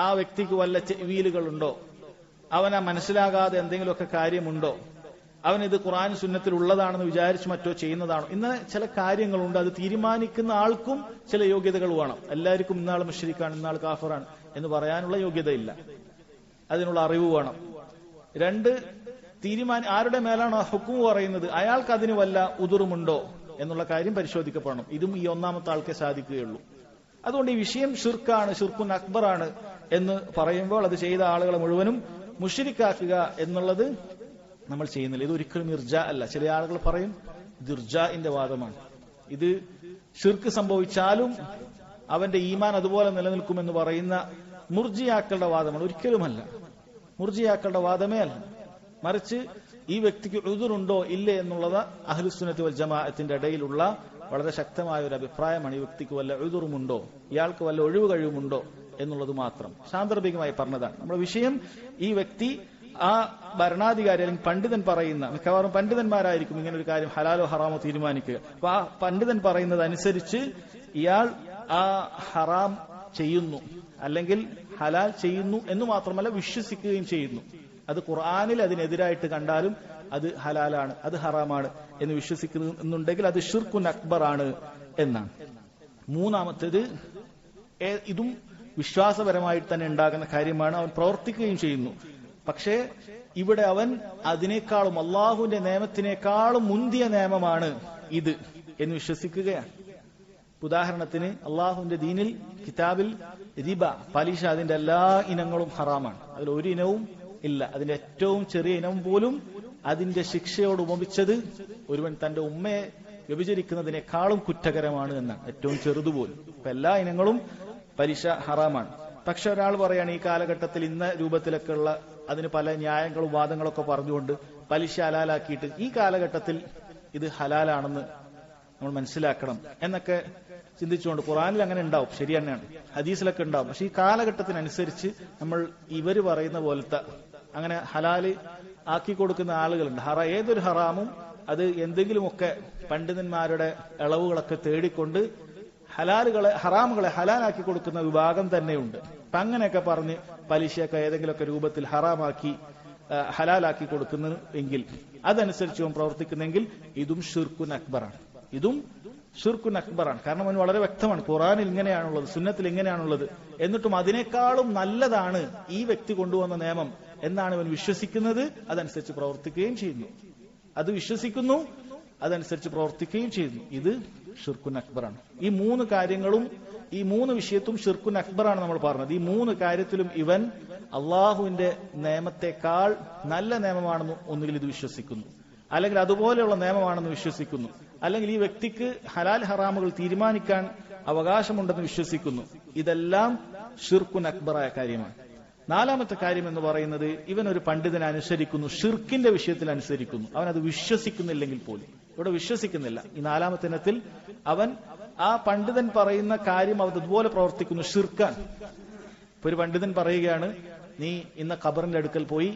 ആ വ്യക്തിക്ക് വല്ല വീലുകളുണ്ടോ, അവന് മനസ്സിലാകാതെ എന്തെങ്കിലുമൊക്കെ കാര്യമുണ്ടോ, അവനിത് ഖുർആൻ സുന്നത്തിൽ ഉള്ളതാണെന്ന് വിചാരിച്ച് മറ്റോ ചെയ്യുന്നതാണോ, ഇങ്ങനെ ചില കാര്യങ്ങളുണ്ട്. അത് തീരുമാനിക്കുന്ന ആൾക്കും ചില യോഗ്യതകൾ വേണം. എല്ലാവർക്കും ഇന്നാൾ മുശ്രിക്കാണ് ഇന്നാൾ കാഫറാണ് എന്ന് പറയാനുള്ള യോഗ്യതയില്ല, അതിനുള്ള അറിവ് വേണം. ആരുടെ മേലാണോ ഹുക്മു പറയുന്നത് അയാൾക്ക് അതിന് വല്ല ഉദുറുമുണ്ടോ എന്നുള്ള കാര്യം പരിശോധിക്കപ്പെടണം. ഇതും ഈ ഒന്നാമത്തെ ആൾക്കേ സാധിക്കുകയുള്ളൂ. അതുകൊണ്ട് ഈ വിഷയം ഷിർക്കാണ്, ഷിർക്കുൻ അക്ബറാണ് എന്ന് പറയുമ്പോൾ അത് ചെയ്ത ആളുകളെ മുഴുവനും മുശ്രിക്കാക്കുക എന്നുള്ളത് നമ്മൾ ചെയ്യുന്നില്ല. ഇത് ഒരിക്കലും ഇർജ അല്ല. ചില ആളുകൾ പറയും ഇത് ഇർജാഇന്റെ വാദമാണ്, ഇത് ഷിർക്ക് സംഭവിച്ചാലും അവന്റെ ഈമാൻ അതുപോലെ നിലനിൽക്കുമെന്ന് പറയുന്ന മുർജിയാക്കളുടെ വാദമാണ്. ഒരിക്കലുമല്ല, മുർജിയാക്കളുടെ വാദമേ അല്ല. മറിച്ച് ഈ വ്യക്തിക്ക് ഉദുറുണ്ടോ ഇല്ലേ എന്നുള്ളത് അഹ്ലുസുന്നത്തി വൽ ജമാഅത്തിന്റെ ഇടയിലുള്ള വളരെ ശക്തമായ ഒരു അഭിപ്രായമാണ്. ഈ വ്യക്തിക്ക് വല്ല ഉദുറുമുണ്ടോ, ഇയാൾക്ക് വല്ല ഒഴിവ് കഴിവുമുണ്ടോ എന്നുള്ളത് മാത്രം സാന്ദർഭികമായി പറഞ്ഞതാണ്. നമ്മുടെ വിഷയം ഈ വ്യക്തി ആ ഭരണാധികാരി അല്ലെങ്കിൽ പണ്ഡിതൻ പറയുന്ന, മിക്കവാറും പണ്ഡിതന്മാരായിരിക്കും ഇങ്ങനെ ഒരു കാര്യം ഹലാലോ ഹറാമോ തീരുമാനിക്കുക. അപ്പൊ ആ പണ്ഡിതൻ പറയുന്നത് അനുസരിച്ച് ഇയാൾ ആ ഹറാം ചെയ്യുന്നു അല്ലെങ്കിൽ ഹലാൽ ചെയ്യുന്നു എന്ന് മാത്രമല്ല വിശ്വസിക്കുകയും ചെയ്യുന്നു. അത് ഖുർആനിൽ അതിനെതിരായിട്ട് കണ്ടാലും അത് ഹലാലാണ്, അത് ഹറാമാണ് എന്ന് വിശ്വസിക്കുന്നുണ്ടെങ്കിൽ അത് ഷിർക്കുൻ അക്ബർ ആണ് എന്നാണ്. മൂന്നാമത്തേത്, ഇതും വിശ്വാസപരമായിട്ട് തന്നെ ഉണ്ടാകുന്ന കാര്യമാണ്. അവൻ പ്രവർത്തിക്കുകയും ചെയ്യുന്നു. പക്ഷേ ഇവിടെ അവൻ അതിനേക്കാളും അള്ളാഹുവിന്റെ നിയമത്തിനേക്കാളും മുന്തിയ നിയമമാണ് ഇത് എന്ന് വിശ്വസിക്കുകയാണ്. ഉദാഹരണത്തിന് അള്ളാഹുവിന്റെ ദീനിൽ കിതാബിൽ റിബ, പലിശ, അതിന്റെ എല്ലാ ഇനങ്ങളും ഹറാമാണ്. അതിൽ ഒരു ഇനവും ഇല്ല. അതിന്റെ ഏറ്റവും ചെറിയ ഇനം പോലും അതിന്റെ ശിക്ഷയോട് ഉപമിച്ചത് ഒരുവൻ തന്റെ ഉമ്മയെ വ്യഭിചരിക്കുന്നതിനേക്കാളും കുറ്റകരമാണ് എന്നാണ്. ഏറ്റവും ചെറുതുപോലും. ഇപ്പൊ എല്ലാ ഇനങ്ങളും പലിശ ഹറാമാണ്. പക്ഷെ ഒരാൾ പറയാണ് ഈ കാലഘട്ടത്തിൽ ഇന്ന രൂപത്തിലൊക്കെ ഉള്ള അതിന് പല ന്യായങ്ങളും വാദങ്ങളൊക്കെ പറഞ്ഞുകൊണ്ട് പലിശ ഹലാലാക്കിയിട്ട് ഈ കാലഘട്ടത്തിൽ ഇത് ഹലാലാണെന്ന് നമ്മൾ മനസ്സിലാക്കണം എന്നൊക്കെ ചിന്തിച്ചുകൊണ്ട്, ഖുർആനിൽ അങ്ങനെ ഉണ്ടാവും, ശരി തന്നെയാണ്, ഹദീസിലൊക്കെ ഉണ്ടാവും. പക്ഷെ ഈ കാലഘട്ടത്തിനനുസരിച്ച് നമ്മൾ ഇവര് പറയുന്ന പോലത്തെ അങ്ങനെ ഹലാല് ആക്കി കൊടുക്കുന്ന ആളുകളുണ്ട്. ഏതൊരു ഹറാമും അത് എന്തെങ്കിലുമൊക്കെ പണ്ഡിതന്മാരുടെ ഇളവുകളൊക്കെ തേടിക്കൊണ്ട് ഹറാമുകളെ ഹലാലാക്കി കൊടുക്കുന്ന വിഭാഗം തന്നെയുണ്ട്. അപ്പൊ അങ്ങനെയൊക്കെ പറഞ്ഞ് പലിശയൊക്കെ ഏതെങ്കിലുമൊക്കെ രൂപത്തിൽ ഹറാമാക്കി ഹലാലാക്കി കൊടുക്കുന്നു എങ്കിൽ അതനുസരിച്ച് പ്രവർത്തിക്കുന്നെങ്കിൽ ഇതും ഷിർക്കുൻ അക്ബറാണ്. ഇതും ഷിർക്കുൻ അക്ബറാണ്. കാരണം അവന് വളരെ വ്യക്തമാണ്, ഖുർആനിൽ ഇങ്ങനെയാണുള്ളത്, സുന്നത്തിൽ ഇങ്ങനെയാണുള്ളത്, എന്നിട്ടും അതിനേക്കാളും നല്ലതാണ് ഈ വ്യക്തി കൊണ്ടുവന്ന നിയമം എന്നാണ് അവൻ വിശ്വസിക്കുന്നത്. അതനുസരിച്ച് പ്രവർത്തിക്കുകയും ചെയ്യുന്നു. അത് വിശ്വസിക്കുന്നു, അതനുസരിച്ച് പ്രവർത്തിക്കുകയും ചെയ്യുന്നു. ഇത് ഷിർക്കുൻ അക്ബറാണ്. ഈ മൂന്ന് കാര്യങ്ങളും, ഈ മൂന്ന് വിഷയത്തും ഷിർക്കുൻ അക്ബറാണ് നമ്മൾ പറഞ്ഞത്. ഈ മൂന്ന് കാര്യത്തിലും ഇവൻ അള്ളാഹുവിന്റെ നിയമത്തെക്കാൾ നല്ല നിയമമാണെന്ന് ഒന്നുകിൽ ഇത് വിശ്വസിക്കുന്നു, അല്ലെങ്കിൽ അതുപോലെയുള്ള നിയമമാണെന്ന് വിശ്വസിക്കുന്നു, അല്ലെങ്കിൽ ഈ വ്യക്തിക്ക് ഹലാൽ ഹറാമുകൾ തീരുമാനിക്കാൻ അവകാശമുണ്ടെന്ന് വിശ്വസിക്കുന്നു. ഇതെല്ലാം ഷിർക്കുൻ അക്ബറായ കാര്യമാണ്. നാലാമത്തെ കാര്യം എന്ന് പറയുന്നത്, ഇവൻ ഒരു പണ്ഡിതനെ അനുസരിക്കുന്നു, ഷിർക്കിന്റെ വിഷയത്തിൽ അനുസരിക്കുന്നു. അവൻ അത് വിശ്വസിക്കുന്നില്ലെങ്കിൽ പോലും. ഇവിടെ വിശ്വസിക്കുന്നില്ല. ഈ നാലാമത്തെ ഇനത്തിൽ അവൻ ആ പണ്ഡിതൻ പറയുന്ന കാര്യം അവർ അതുപോലെ പ്രവർത്തിക്കുന്നു, ഷിർക്കാൻ. ഇപ്പൊ ഒരു പണ്ഡിതൻ പറയുകയാണ്, നീ ഇന്ന ഖബറിന്റെ അടുക്കൽ പോയി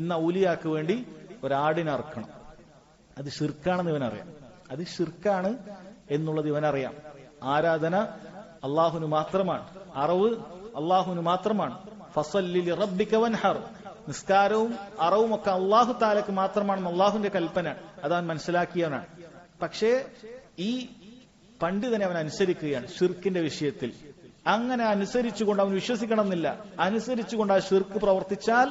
ഇന്ന ഔലിയാക്ക് വേണ്ടി ഒരാടിനെ അറക്കണം. അത് ഷിർക്കാണെന്ന് ഇവനറിയാം. അത് ഷിർക്കാണ് എന്നുള്ളത് ഇവനറിയാം. ആരാധന അള്ളാഹുവിന് മാത്രമാണ്, അറവ് അള്ളാഹുവിന് മാത്രമാണ്. ഫസല്ലി ലിറബ്ബിക വൻഹർ, നിസ്കാരവും അറവും ഒക്കെ അള്ളാഹു താലക്ക് മാത്രമാണെന്ന് അള്ളാഹുവിന്റെ കൽപ്പന. അതവൻ മനസ്സിലാക്കിയവനാണ്. പക്ഷേ ഈ പണ്ഡിതനെ അവൻ അനുസരിക്കുകയാണ് ഷിർക്കിന്റെ വിഷയത്തിൽ. അങ്ങനെ അനുസരിച്ചുകൊണ്ട് അവൻ വിശ്വസിക്കണമെന്നില്ല. അനുസരിച്ചുകൊണ്ട് ആ ഷിർക്ക് പ്രവർത്തിച്ചാൽ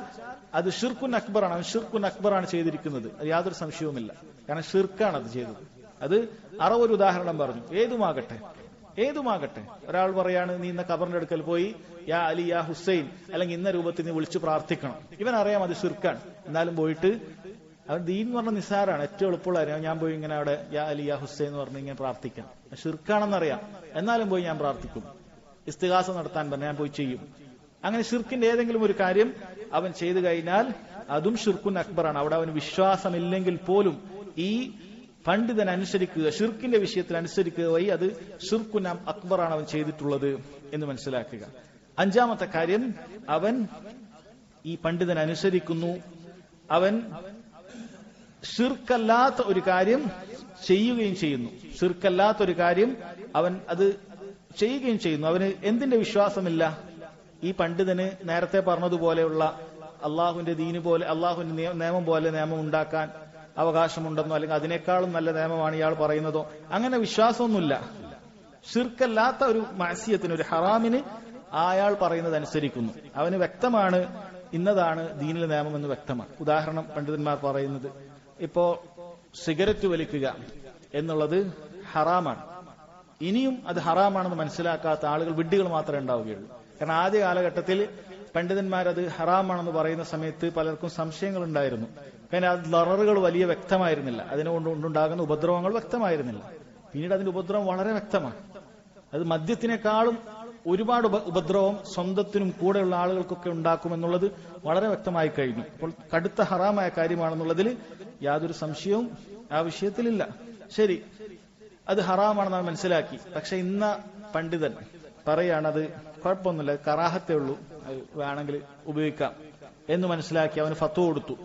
അത് ഷിർക്കുൻ അക്ബറാണ്. അവൻ ഷിർക്കുൻ അക്ബറാണ് ചെയ്തിരിക്കുന്നത്, അത് യാതൊരു സംശയവുമില്ല. കാരണം ഷിർക്കാണ് അത് ചെയ്തത്. അത് അറവൊരു ഉദാഹരണം പറഞ്ഞു. ഏതുമാകട്ടെ ഒരാൾ പറയാണ്, നീ ഇന്ന ഖബറിന്റെ അടുക്കൽ പോയി യാ അലി യാ ഹുസൈൻ അല്ലെങ്കിൽ ഇന്ന രൂപത്തിൽ നീ വിളിച്ചു പ്രാർത്ഥിക്കണം. ഇവനറിയാം അത് ഷിർക്കാണ്. എന്നാലും പോയിട്ട് അവൻ ദീൻ എന്ന് പറഞ്ഞ നിസ്സാരാണ്, ഏറ്റവും എളുപ്പമുള്ള കാര്യം. ഞാൻ പോയി ഇങ്ങനെ അവിടെ യാ അലി യാ ഹുസൈൻ എന്ന് പറഞ്ഞ് ഇങ്ങനെ പ്രാർത്ഥിക്കാം. ഷിർക്കാണെന്നറിയാം, എന്നാലും പോയി ഞാൻ പ്രാർത്ഥിക്കും. ഇസ്തിഗാസ നടത്താൻ പറഞ്ഞാൽ ഞാൻ പോയി ചെയ്യും. അങ്ങനെ ഷിർക്കിന്റെ ഏതെങ്കിലും ഒരു കാര്യം അവൻ ചെയ്തു കഴിഞ്ഞാൽ അതും ഷിർക്കുൻ അക്ബറാണ്. അവിടെ അവന് വിശ്വാസമില്ലെങ്കിൽ പോലും ഈ പണ്ഡിതൻ അനുസരിക്കുക, ഷിർക്കിന്റെ വിഷയത്തിൽ അനുസരിക്കുക വഴി അത് ഷിർക്കുൻ അക്ബറാണ് അവൻ ചെയ്തിട്ടുള്ളത് എന്ന് മനസ്സിലാക്കുക. അഞ്ചാമത്തെ കാര്യം, അവൻ ഈ പണ്ഡിതൻ അനുസരിക്കുന്നു, അവൻ ഷിർക്കല്ലാത്ത ഒരു കാര്യം ചെയ്യുകയും ചെയ്യുന്നു. ഷിർക്കല്ലാത്ത ഒരു കാര്യം അവൻ അത് ചെയ്യുകയും ചെയ്യുന്നു. അവന് എന്തിന്റെ വിശ്വാസമില്ല? ഈ പണ്ഡിതന് നേരത്തെ പറഞ്ഞതുപോലെയുള്ള അള്ളാഹുവിന്റെ ദീന് പോലെ, അള്ളാഹുവിന്റെ നിയമം പോലെ നിയമം ഉണ്ടാക്കാൻ അവകാശമുണ്ടെന്നോ അല്ലെങ്കിൽ അതിനേക്കാളും നല്ല നിയമമാണ് ഇയാൾ പറയുന്നതോ അങ്ങനെ വിശ്വാസമൊന്നുമില്ല. ഷിർക്കല്ലാത്ത ഒരു മഅസിയത്തിന്, ഒരു ഹറാമിന് അയാൾ പറയുന്നത് അനുസരിക്കുന്നു. അവന് വ്യക്തമാണ് ഇന്നതാണ് ദീനിലെ നിയമം എന്ന് വ്യക്തമാണ്. ഉദാഹരണം പണ്ഡിതന്മാർ പറയുന്നത്, ഇപ്പോ സിഗരറ്റ് വലിക്കുക എന്നുള്ളത് ഹറാമാണ്. ഇനിയും അത് ഹറാമാണെന്ന് മനസ്സിലാക്കാത്ത ആളുകൾ, വിഡ്ഢികൾ മാത്രമേ ഉണ്ടാവുകയുള്ളൂ. കാരണം ആദ്യ കാലഘട്ടത്തിൽ പണ്ഡിതന്മാരത് ഹറാമാണെന്ന് പറയുന്ന സമയത്ത് പലർക്കും സംശയങ്ങൾ ഉണ്ടായിരുന്നു. കാരണം അത് ലററുകൾ വലിയ വ്യക്തമായിരുന്നില്ല, അതിനുകൊണ്ടുണ്ടാകുന്ന ഉപദ്രവങ്ങൾ വ്യക്തമായിരുന്നില്ല. പിന്നീട് അതിന്റെ ഉപദ്രവം വളരെ വ്യക്തമാണ്. അത് മദ്യത്തിനേക്കാളും ഒരുപാട് ഉപദ്രവം സ്വന്തത്തിനും കൂടെയുള്ള ആളുകൾക്കൊക്കെ ഉണ്ടാക്കുമെന്നുള്ളത് വളരെ വ്യക്തമായി കഴിഞ്ഞു. അപ്പോൾ കടുത്ത ഹറാമായ കാര്യമാണെന്നുള്ളതിൽ യാതൊരു സംശയവും ആ വിഷയത്തിലില്ല. ശരി, അത് ഹറാമാണെന്ന് അവൻ മനസ്സിലാക്കി. പക്ഷെ ഇന്ന പണ്ഡിതൻ പറയാണത് കുഴപ്പമൊന്നുമില്ല, കറാഹത്തേ ഉള്ളൂ, വേണമെങ്കിൽ ഉപയോഗിക്കാം എന്ന് മനസ്സിലാക്കി അവന് ഫത്വ കൊടുത്തു.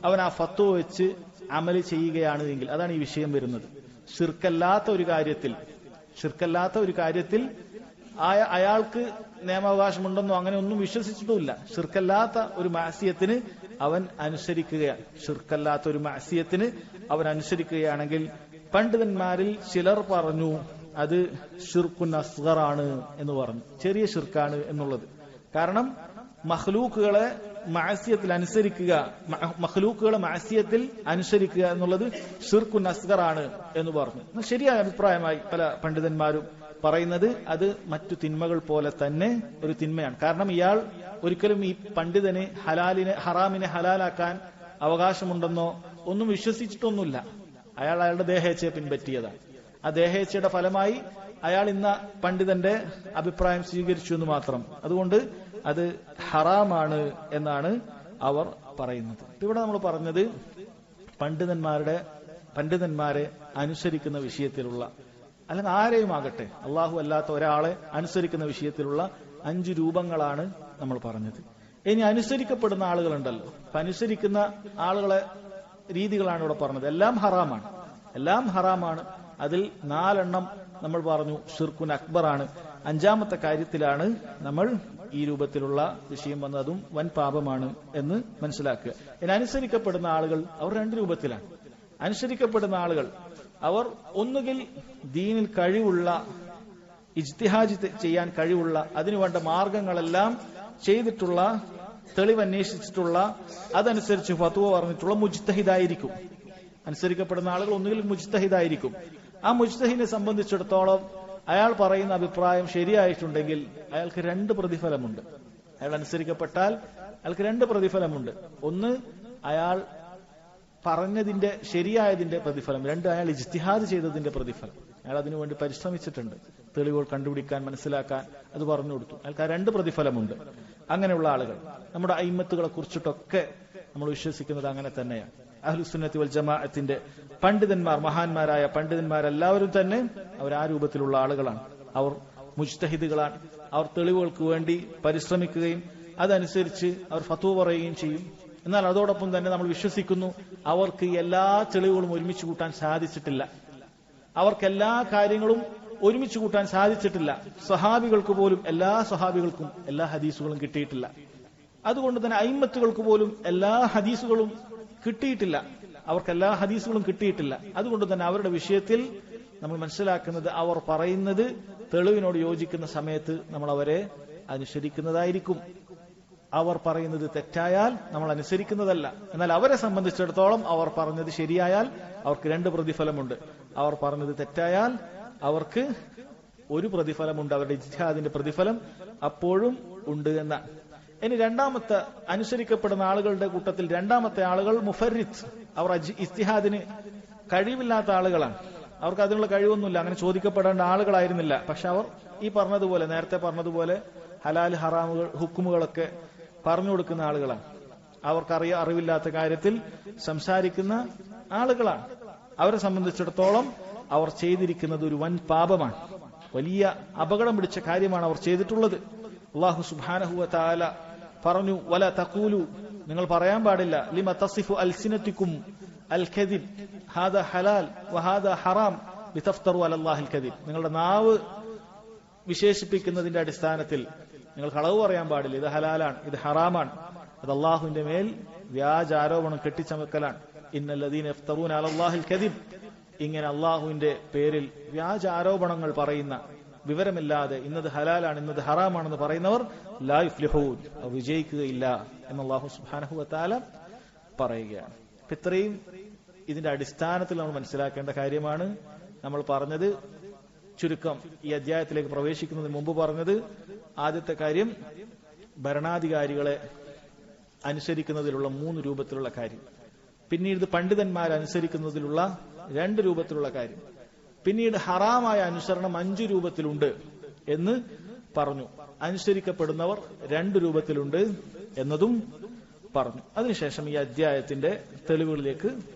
അവൻ ആ ഫത്വ വെച്ച് അമല് ചെയ്യുകയാണ് എങ്കിൽ അതാണ് ഈ വിഷയം വരുന്നത്. ശിർക്കല്ലാത്ത ഒരു കാര്യത്തിൽ അയാൾക്ക് നിയമാവകാശമുണ്ടെന്നോ അങ്ങനെ ഒന്നും വിശ്വസിച്ചിട്ടുമില്ല. ശിർക്കല്ലാത്ത ഒരു മാസിയത്തിന് അവൻ അനുസരിക്കുകയാണെങ്കിൽ പണ്ഡിതന്മാരിൽ ചിലർ പറഞ്ഞു അത് ശിർക്കുൻ അസ്ഗറാണ് എന്ന് പറഞ്ഞു, ചെറിയ ശിർക്കാണ് എന്നുള്ളത്. കാരണം മഖ്ലൂക്കുകളെ മാസിയത്തിൽ അനുസരിക്കുക എന്നുള്ളത് ശിർക്കുൻ അസ്ഗറാണ് എന്ന് പറഞ്ഞു. ശരിയായ അഭിപ്രായമായി പല പണ്ഡിതന്മാരും പറയുന്നത് അത് മറ്റു തിന്മകൾ പോലെ തന്നെ ഒരു തിന്മയാണ്. കാരണം ഇയാൾ ഒരിക്കലും ഈ പണ്ഡിതന് ഹറാമിനെ ഹലാലാക്കാൻ അവകാശമുണ്ടെന്നോ ഒന്നും വിശ്വസിച്ചിട്ടൊന്നുമില്ല. അയാളുടെ ദേഹേച്ഛയെ പിൻപറ്റിയതാണ്. ആ ദേഹേച്ഛയുടെ ഫലമായി അയാൾ ഇന്ന പണ്ഡിതന്റെ അഭിപ്രായം സ്വീകരിച്ചു എന്ന് മാത്രം. അതുകൊണ്ട് അത് ഹറാമാണ് എന്നാണ് അവർ പറയുന്നത്. ഇവിടെ നമ്മൾ പറഞ്ഞത് പണ്ഡിതന്മാരെ അനുസരിക്കുന്ന വിഷയത്തിലുള്ള, അല്ലെങ്കിൽ ആരെയും ആകട്ടെ അള്ളാഹു അല്ലാത്ത ഒരാളെ അനുസരിക്കുന്ന വിഷയത്തിലുള്ള 5 രൂപങ്ങളാണ് നമ്മൾ പറഞ്ഞത്. ഇനി അനുസരിക്കപ്പെടുന്ന ആളുകളുണ്ടല്ലോ, അപ്പൊ അനുസരിക്കുന്ന ആളുകളെ രീതികളാണ് ഇവിടെ പറഞ്ഞത്. എല്ലാം ഹറാമാണ്. അതിൽ 4 നമ്മൾ പറഞ്ഞു ഷിർക്കുൻ അക്ബറാണ്. 5ാമത്തെ കാര്യത്തിലാണ് നമ്മൾ ഈ രൂപത്തിലുള്ള വിഷയം വന്നതും വൻ പാപമാണ് എന്ന് മനസ്സിലാക്കുക. ഇനി അനുസരിക്കപ്പെടുന്ന ആളുകൾ അവർ 2 രൂപത്തിലാണ്. അനുസരിക്കപ്പെടുന്ന ആളുകൾ അവർ ഒന്നുകിൽ ദീനിൽ കഴിവുള്ള, ഇജ്തിഹാദ് ചെയ്യാൻ കഴിവുള്ള, അതിനുവേണ്ട മാർഗങ്ങളെല്ലാം ചെയ്തിട്ടുള്ള, തെളിവന്വേഷിച്ചിട്ടുള്ള, അതനുസരിച്ച് ഫത്വ പറഞ്ഞിട്ടുള്ള മുജ്തഹിദായിരിക്കും. അനുസരിക്കപ്പെടുന്ന ആളുകൾ ഒന്നുകിൽ മുജ്തഹിദായിരിക്കും. ആ മുജ്തഹിദിനെ സംബന്ധിച്ചിടത്തോളം അയാൾ പറയുന്ന അഭിപ്രായം ശരിയായിട്ടുണ്ടെങ്കിൽ അയാൾക്ക് 2 പ്രതിഫലമുണ്ട്. അയാൾ അനുസരിക്കപ്പെട്ടാൽ അയാൾക്ക് 2 പ്രതിഫലമുണ്ട്. ഒന്ന്, അയാൾ പറഞ്ഞതിന്റെ ശരിയായതിന്റെ പ്രതിഫലം. 2, അയാൾ ഇജ്തിഹാദ് ചെയ്തതിന്റെ പ്രതിഫലം. അയാൾ അതിനുവേണ്ടി പരിശ്രമിച്ചിട്ടുണ്ട്, തെളിവുകൾ കണ്ടുപിടിക്കാൻ, മനസ്സിലാക്കാൻ, അത് പറഞ്ഞു കൊടുത്തു. അയാൾക്ക് ആ 2 പ്രതിഫലമുണ്ട്. അങ്ങനെയുള്ള ആളുകൾ നമ്മുടെ അയിമ്മത്തുകളെ കുറിച്ചിട്ടൊക്കെ നമ്മൾ വിശ്വസിക്കുന്നത് അങ്ങനെ തന്നെയാണ്. അഹ്ലുസുന്നത്തി വൽ ജമാഅത്തിന്റെ പണ്ഡിതന്മാർ, മഹാന്മാരായ പണ്ഡിതന്മാരെല്ലാവരും തന്നെ അവർ ആ രൂപത്തിലുള്ള ആളുകളാണ്. അവർ മുജ്തഹിദുകളാണ്. അവർ തെളിവുകൾക്ക് വേണ്ടി പരിശ്രമിക്കുകയും അതനുസരിച്ച് അവർ ഫത്വ പറയുകയും ചെയ്യും. എന്നാൽ അതോടൊപ്പം തന്നെ നമ്മൾ വിശ്വസിക്കുന്നു അവർക്ക് എല്ലാ തെളിവുകളും ഒരുമിച്ച് കൂട്ടാൻ സാധിച്ചിട്ടില്ല. അവർക്കെല്ലാ കാര്യങ്ങളും ഒരുമിച്ച് കൂട്ടാൻ സാധിച്ചിട്ടില്ല. സ്വഹാബികൾക്ക് പോലും എല്ലാ സ്വഹാബികൾക്കും എല്ലാ ഹദീസുകളും കിട്ടിയിട്ടില്ല. അതുകൊണ്ട് തന്നെ അയിമ്മത്തുകൾക്ക് പോലും എല്ലാ ഹദീസുകളും കിട്ടിയിട്ടില്ല. അവർക്കെല്ലാ ഹദീസുകളും കിട്ടിയിട്ടില്ല. അതുകൊണ്ട് തന്നെ അവരുടെ വിഷയത്തിൽ നമ്മൾ മനസ്സിലാക്കുന്നത് അവർ പറയുന്നത് തെളിവിനോട് യോജിക്കുന്ന സമയത്ത് നമ്മൾ അവരെ അനുസരിക്കുന്നതായിരിക്കും. അവർ പറയുന്നത് തെറ്റായാൽ നമ്മൾ അനുസരിക്കുന്നതല്ല. എന്നാൽ അവരെ സംബന്ധിച്ചിടത്തോളം അവർ പറഞ്ഞത് ശരിയായാൽ അവർക്ക് 2 പ്രതിഫലമുണ്ട്. അവർ പറഞ്ഞത് തെറ്റായാൽ അവർക്ക് 1 പ്രതിഫലമുണ്ട്. അവരുടെ ഇജ്തിഹാദിന്റെ പ്രതിഫലം അപ്പോഴും ഉണ്ട് എന്നാണ്. ഇനി രണ്ടാമത്തെ അനുസരിക്കപ്പെടുന്ന ആളുകളുടെ കൂട്ടത്തിൽ രണ്ടാമത്തെ ആളുകൾ മുഫരിത്ത്. അവർ ഇജ്തിഹാദിന് കഴിവില്ലാത്ത ആളുകളാണ്. അവർക്ക് അതിനുള്ള കഴിവൊന്നുമില്ല, അങ്ങനെ ചോദിക്കപ്പെടേണ്ട ആളുകളായിരുന്നില്ല. പക്ഷെ അവർ ഈ പറഞ്ഞതുപോലെ, നേരത്തെ പറഞ്ഞതുപോലെ ഹലാൽ ഹറാമുകൾ ഹുക്കുമുകളൊക്കെ പറഞ്ഞു കൊടുക്കുന്ന ആളുകളാണ്. അറിവില്ലാത്ത കാര്യത്തിൽ സംസാരിക്കുന്ന ആളുകളാണ്. അവരെ സംബന്ധിച്ചിടത്തോളം അവർ ചെയ്തിരിക്കുന്നത് ഒരു വൻ പാപമാണ്, വലിയ അപകടം പിടിച്ച കാര്യമാണ് അവർ ചെയ്തിട്ടുള്ളത്. അല്ലാഹു സുബ്ഹാനഹു വ തആല പറഞ്ഞു, വല തഖൂലു, നിങ്ങൾ പറയാൻ പാടില്ല, ലിമ തസിഫു അൽസിനതികും അൽ കദിബ് ഹാദാ ഹലാൽ വഹാദാ ഹറാം ലിതഫ്തറു അലല്ലാഹിൽ കദിബ്. നിങ്ങളുടെ നാവ് വിശേഷിപ്പിക്കുന്നതിന്റെ അടിസ്ഥാനത്തിൽ നിങ്ങൾ കളവ് പറയാൻ പാടില്ല. ഇത് ഹലാലാണ്, ഇത് ഹറാമാണ്. അത് അള്ളാഹുവിന്റെ മേൽ വ്യാജ ആരോപണം കെട്ടിച്ചമക്കലാണ്. ഇന്നല്ലദീന യഫ്തറൂന അലല്ലാഹിൽ കദിബ്. ഇങ്ങനെ അള്ളാഹുവിന്റെ പേരിൽ വ്യാജ ആരോപണങ്ങൾ പറയുന്ന, വിവരമില്ലാതെ ഇന്നത് ഹലാലാണ് ഇന്നത് ഹറാമാണെന്ന് പറയുന്നവർ ലാ യുഫ്ലിഹൂൻ, വിജയിക്കുകയില്ല എന്ന് അല്ലാഹു സുബ്ഹാനഹു വ തആല പറയുകയാണ്. ഇത്രയും ഇതിന്റെ അടിസ്ഥാനത്തിൽ നമ്മൾ മനസ്സിലാക്കേണ്ട കാര്യമാണ് നമ്മൾ പറഞ്ഞത്. ചുരുക്കം ഈ അധ്യായത്തിലേക്ക് പ്രവേശിക്കുന്നതിന് മുമ്പ് പറഞ്ഞത്, ആദ്യത്തെ കാര്യം ഭരണാധികാരികളെ അനുസരിക്കുന്നതിലുള്ള 3 രൂപത്തിലുള്ള കാര്യം, പിന്നീട് പണ്ഡിതന്മാരെ അനുസരിക്കുന്നതിലുള്ള 2 രൂപത്തിലുള്ള കാര്യം, പിന്നീട് ഹറാമായ അനുസരണം 5 രൂപത്തിലുണ്ട് എന്ന് പറഞ്ഞു. അനുസരിക്കപ്പെടുന്നവർ 2 രൂപത്തിലുണ്ട് എന്നതും പറഞ്ഞു. അതിനുശേഷം ഈ അധ്യായത്തിന്റെ തെളിവുകളിലേക്ക്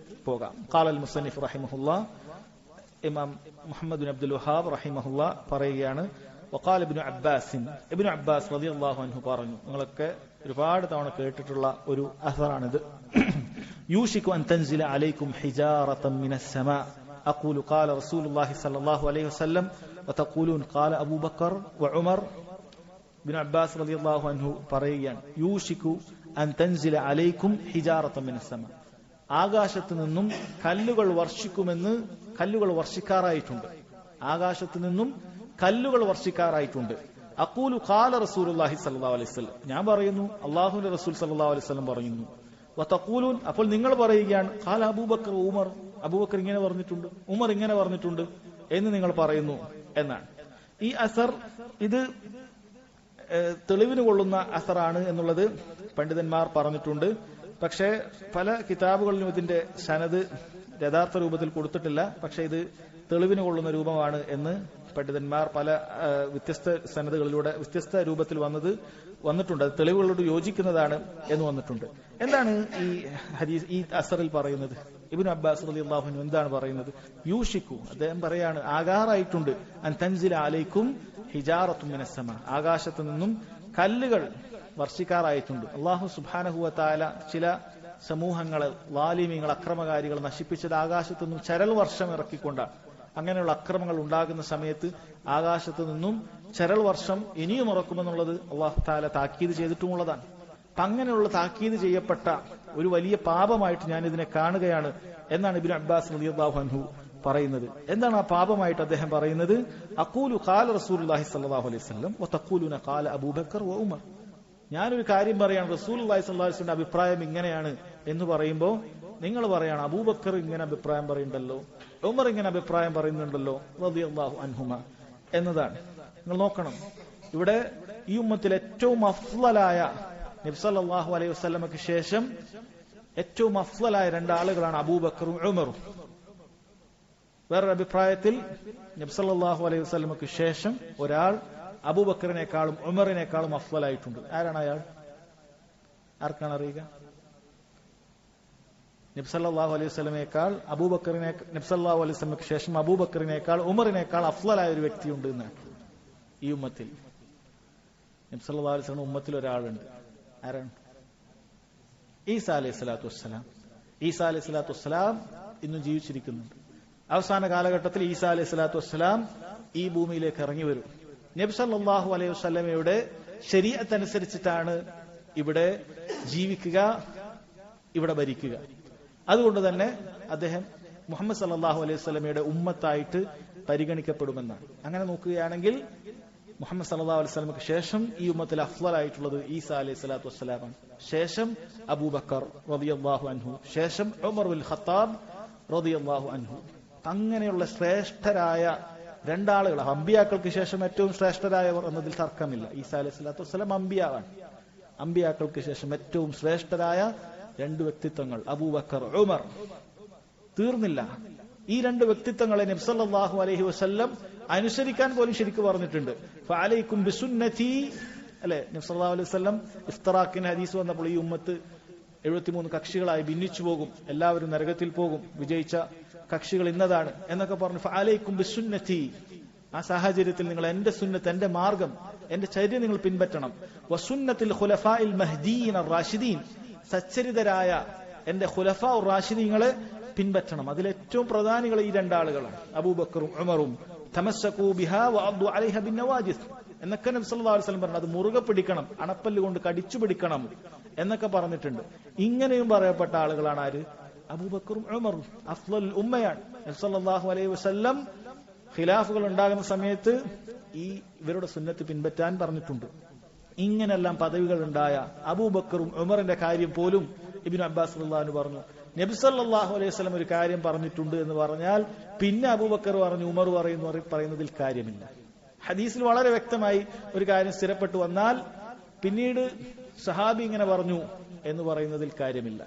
പോകാം. ഖാലൽ മുസന്നിഫ് റഹിമഹുല്ലാഹ്, ഇമാം മുഹമ്മദ് ബിൻ അബ്ദുൽ വഹാബ് റഹിമഹുള്ള പറയുകയാണ്, വഖാല ഇബ്നു അബ്ബാസ് റളിയല്ലാഹു അൻഹു പറഞ്ഞു, നിങ്ങളൊക്കെ ഒരുപാട് തവണ കേട്ടിട്ടുള്ള ഒരു അസറാണിത്. യൂഷികു അൻ തൻസില അലൈക്കും ഹിജാറതൻ മിനസ് സമാ അഖൂലു ഖാല റസൂലുള്ളാഹി സ്വല്ലല്ലാഹു അലൈഹി വസല്ലം വതഖൂലൂൻ ഖാല അബൂബക്കർ വഉമർ. ഇബ്നു അബ്ബാസ് റളിയല്ലാഹു അൻഹു പറയുകയാണ്, യൂഷികു അൻ തൻസില അലൈക്കും ഹിജാറതൻ മിനസ് സമാ, ആകാശത്തു നിന്നും കല്ലുകൾ വർഷിക്കുമെന്ന്, കല്ലുകൾ വർഷിക്കാറായിട്ടുണ്ട്, ആകാശത്തു നിന്നും കല്ലുകൾ വർഷിക്കാറായിട്ടുണ്ട്. അഖൂലു ഖാല റസൂലുള്ളാഹി സ്വല്ലല്ലാഹു അലൈഹി വസല്ലം, ഞാൻ പറയുന്നു അല്ലാഹുവിന്റെ റസൂൽ സ്വല്ലല്ലാഹു അലൈഹി വസല്ലം പറയുന്നു. വതഖൂലൂൻ, അപ്പോൾ നിങ്ങൾ പറയുകയാണ്, ഖാല അബൂബക്കർ ഉമർ, അബൂബക്കർ ഇങ്ങനെ പറഞ്ഞിട്ടുണ്ട്, ഉമർ ഇങ്ങനെ പറഞ്ഞിട്ടുണ്ട് എന്ന് നിങ്ങൾ പറയുന്നു എന്നാണ്. ഈ അസർ ഇത് തെളിവിന് കൊള്ളുന്ന അസറാണ് എന്നുള്ളത് പണ്ഡിതന്മാർ പറഞ്ഞിട്ടുണ്ട്. പക്ഷേ പല കിതാബുകളിലും ഇതിന്റെ സനദ് യഥാർത്ഥ രൂപത്തിൽ കൊടുത്തിട്ടില്ല. പക്ഷെ ഇത് തെളിവിന് കൊള്ളുന്ന രൂപമാണ് എന്ന് പണ്ഡിതന്മാർ പല വ്യത്യസ്ത സനദുകളിലൂടെ വ്യത്യസ്ത രൂപത്തിൽ വന്നിട്ടുണ്ട്. അത് തെളിവുകളോട് യോജിക്കുന്നതാണ് എന്ന് വന്നിട്ടുണ്ട്. എന്താണ് ഈ ഹദീസ്, ഈ അസറിൽ പറയുന്നത്? ഇബ്നു അബ്ബാസ് റളിയല്ലാഹു അൻഹു എന്താണ് പറയുന്നത്? യൂഷിക്കു, അദ്ദേഹം പറയാണ്, ആകാറായിട്ടുണ്ട്, അൻ തൻസില അലൈക്കും ഹിജാറത്തുൻ മിനസ് സമാ, ആകാശത്തു നിന്നും കല്ലുകൾ വർഷിക്കാറായിട്ടുണ്ട്. അല്ലാഹു സുബ്ഹാനഹു വ തആല ചില സമൂഹങ്ങളെ, ളാലിമീങ്ങൾ, അക്രമകാരികൾ നശിപ്പിച്ചത് ആകാശത്തു നിന്നും ചരൽ വർഷം ഇറക്കിക്കൊണ്ടാണ്. അങ്ങനെയുള്ള അക്രമങ്ങൾ ഉണ്ടാകുന്ന സമയത്ത് ആകാശത്തു നിന്നും ചരൽ വർഷം ഇനിയും ഇറക്കുമെന്നുള്ളത് അല്ലാഹു തആല താക്കീത് ചെയ്തിട്ടുമുള്ളതാണ്. അപ്പൊ അങ്ങനെയുള്ള താക്കീത് ചെയ്യപ്പെട്ട ഒരു വലിയ പാപമായിട്ട് ഞാൻ ഇതിനെ കാണുകയാണ് എന്നാണ് ഇബ്നു അബ്ബാസ് റളിയല്ലാഹു അൻഹു പറയുന്നത്. എന്താണ് ആ പാപമായിട്ട് അദ്ദേഹം പറയുന്നത്? അഖൂലു ഖാല റസൂലുള്ളാഹി സ്വല്ലല്ലാഹു അലൈഹി വസല്ലം വതഖൂലുന ഖാല അബൂബക്കർ വ ഉമർ, ഞാനൊരു കാര്യം പറയാണ്, റസൂലുള്ളാഹി സ്വല്ലല്ലാഹു അലൈഹി വസല്ലം അഭിപ്രായം ഇങ്ങനെയാണ് എന്ന് പറയുമ്പോൾ നിങ്ങൾ പറയാണ്, അബൂബക്കർ ഇങ്ങനെ അഭിപ്രായം പറയുന്നുണ്ടല്ലോ, ഉമർ ഇങ്ങനെ അഭിപ്രായം പറയുന്നുണ്ടല്ലോ റളിയല്ലാഹു അൻഹുമ എന്നതാണ്. നിങ്ങൾ നോക്കണം, ഇവിടെ ഈ ഉമ്മത്തിൽ ഏറ്റവും അഫ്ളലായ, നബി സല്ലല്ലാഹു അലൈഹി വസല്ലമക്ക് ശേഷം ഏറ്റവും അഫ്ളലായ രണ്ടാളുകളാണ് അബൂബക്കറും ഉമറും. വേറൊരു അഭിപ്രായത്തിൽ നബി സല്ലല്ലാഹു അലൈഹി വസല്ലമക്ക് ശേഷം ഒരാൾ അബൂബക്കറിനേക്കാളും ഉമറിനേക്കാളും അഫ്ളലായിട്ടുണ്ട്. ആരാണ് അയാൾ? ആർക്കാണ് അറിയുക? നബി സല്ലല്ലാഹു അലൈഹി വസല്ലമയേക്കാൾ അബൂബക്കറിനെ, നബി സല്ലല്ലാഹു അലൈഹി വസല്ലമക്ക് ശേഷം അബൂബക്കറിനേക്കാൾ ഉമറിനേക്കാൾ അഫ്ളലായ ഒരു വ്യക്തിയുണ്ട് എന്നാണ് ഈ ഉമ്മത്തിൽ. നബി സല്ലല്ലാഹു അലൈഹി വസല്ലം ഉമ്മത്തിൽ ഒരാളുണ്ട്. ആരാണ്? ഈസാ അലൈഹി സ്വലാത്തു വസ്സലാം. ഈസാ അലൈഹി സ്വലാത്തു വസ്സലാം ഇന്നും ജീവിച്ചിരിക്കുന്നുണ്ട്. അവസാന കാലഘട്ടത്തിൽ ഈസാ അലൈഹി സ്വലാത്തു വസ്സലാം ഈ ഭൂമിയിലേക്ക് ഇറങ്ങി വരും. നബി സല്ലല്ലാഹു അലൈഹി വസല്ലമയുടെ ശരീഅത്ത് അനുസരിച്ചിട്ടാണ് ഇവിടെ ജീവിക്കുക, ഇവിടെ ഭരിക്കുക. അതുകൊണ്ട് തന്നെ അദ്ദേഹം മുഹമ്മദ് സല്ലല്ലാഹു അലൈഹി വസല്ലമയുടെ ഉമ്മത്തായിട്ട് പരിഗണിക്കപ്പെടുമെന്നാണ്. അങ്ങനെ നോക്കുകയാണെങ്കിൽ മുഹമ്മദ് സല്ലല്ലാഹു അലൈഹി വസല്ലമക്ക് ശേഷം ഈ ഉമ്മത്തിൽ അഫ്ളലായിട്ടുള്ളത് ഈസാ അലൈഹി സ്വലാത്തു വസ്സലാമാണ്. ശേഷം അബൂബക്കർ റളിയല്ലാഹു അൻഹു, ശേഷം ഉമർ ബിൻ ഖത്താബ് റളിയല്ലാഹു അൻഹു. അങ്ങനെയുള്ള ശ്രേഷ്ഠരായ രണ്ടാളുകൾ, അമ്പിയാക്കൾക്ക് ശേഷം ഏറ്റവും ശ്രേഷ്ഠരായവർ എന്നതിൽ തർക്കമില്ല. ഈസാ അലൈഹി സ്വലാത്തു വസ്സലാം അമ്പിയാവാണ്. അമ്പിയാക്കൾക്ക് ശേഷം ഏറ്റവും ശ്രേഷ്ഠരായ രണ്ട് വ്യക്തിത്വങ്ങൾ അബൂബക്കർ, ഉമർ. തീർന്നില്ല. ഈ രണ്ട് വ്യക്തിത്വങ്ങളെ നബി സല്ലല്ലാഹു അലൈഹി വസല്ലം അനുസരിക്കാൻ പോലും ശരിക്കും പറഞ്ഞിട്ടുണ്ട്. ഫഅലൈക്കും ബിസുന്നതി, അല്ലെ? നബി സല്ലല്ലാഹു അലൈഹി വസല്ലം ഇഫ്തിറാഖിന് ഹദീസ് വന്നപ്പോൾ ഈ ഉമ്മത്ത് 73 കക്ഷികളായി ഭിന്നിച്ചു പോകും, എല്ലാവരും നരകത്തിൽ പോകും, വിജയിച്ച കക്ഷികൾ ഇന്നതാണ് എന്നൊക്കെ പറഞ്ഞു. ഫഅലൈക്കും ബിസുന്നതി, ആ സാഹചര്യത്തിൽ നിങ്ങൾ എന്റെ സുന്നത്ത്, എന്റെ മാർഗം, എന്റെ ചര്യ നിങ്ങൾ പിൻപറ്റണം. വസുന്നത്തിൽ ഖുലഫാഇൽ മഹ്ദിയീൻ അർ-റാഷിദീൻ, സച്ചരിതരായ എന്റെ ഖുലഫാ റാഷിദീങ്ങളെ പിൻപറ്റണം. അതിലേറ്റവും പ്രധാനികൾ ഈ രണ്ടാളുകളാണ്, അബൂബക്കറും ഉമറും. തമസ്സകൂ ബിഹാ വഅദ്ദു അലൈഹ ബിന്നവാജിസ് എന്നൊക്കെ നബി സല്ലല്ലാഹു അലൈഹി വസല്ലം പറഞ്ഞു. അത് മുറുകെ പിടിക്കണം, അണപ്പല്ല് കൊണ്ട് കടിച്ചു പിടിക്കണം എന്നൊക്കെ പറഞ്ഞിട്ടുണ്ട്. ഇങ്ങനെയും പറയപ്പെട്ട ആളുകളാണ് ആര്? അബൂബക്കറും ഉമറും. അഫ്ളൽ ഉമ്മയാണ്. നബി സല്ലല്ലാഹു അലൈഹി വസല്ലം ഖിലാഫുകൾ ഉണ്ടാകുന്ന സമയത്ത് ഈ ഇവരുടെ സുന്നത്ത് പിൻപറ്റാൻ പറഞ്ഞിട്ടുണ്ട്. ഇങ്ങനെല്ലാം പദവികൾ ഉണ്ടായ അബൂബക്കറും ഉമറിന്റെ കാര്യം പോലും ഇബ്നു അബ്ബാസ് റളിയല്ലാഹു അൻഹു പറഞ്ഞു, നബി സല്ലല്ലാഹു അലൈഹി വസല്ലം ഒരു കാര്യം പറഞ്ഞിട്ടുണ്ട് എന്ന് പറഞ്ഞാൽ പിന്നെ അബൂബക്കർ പറഞ്ഞു, ഉമർ പറയുന്നതിൽ കാര്യമില്ല. ഹദീസിൽ വളരെ വ്യക്തമായി ഒരു കാര്യം സ്ഥിരപ്പെട്ടു വന്നാൽ പിന്നീട് സഹാബി ഇങ്ങനെ പറഞ്ഞു എന്ന് പറയുന്നതിൽ കാര്യമില്ല.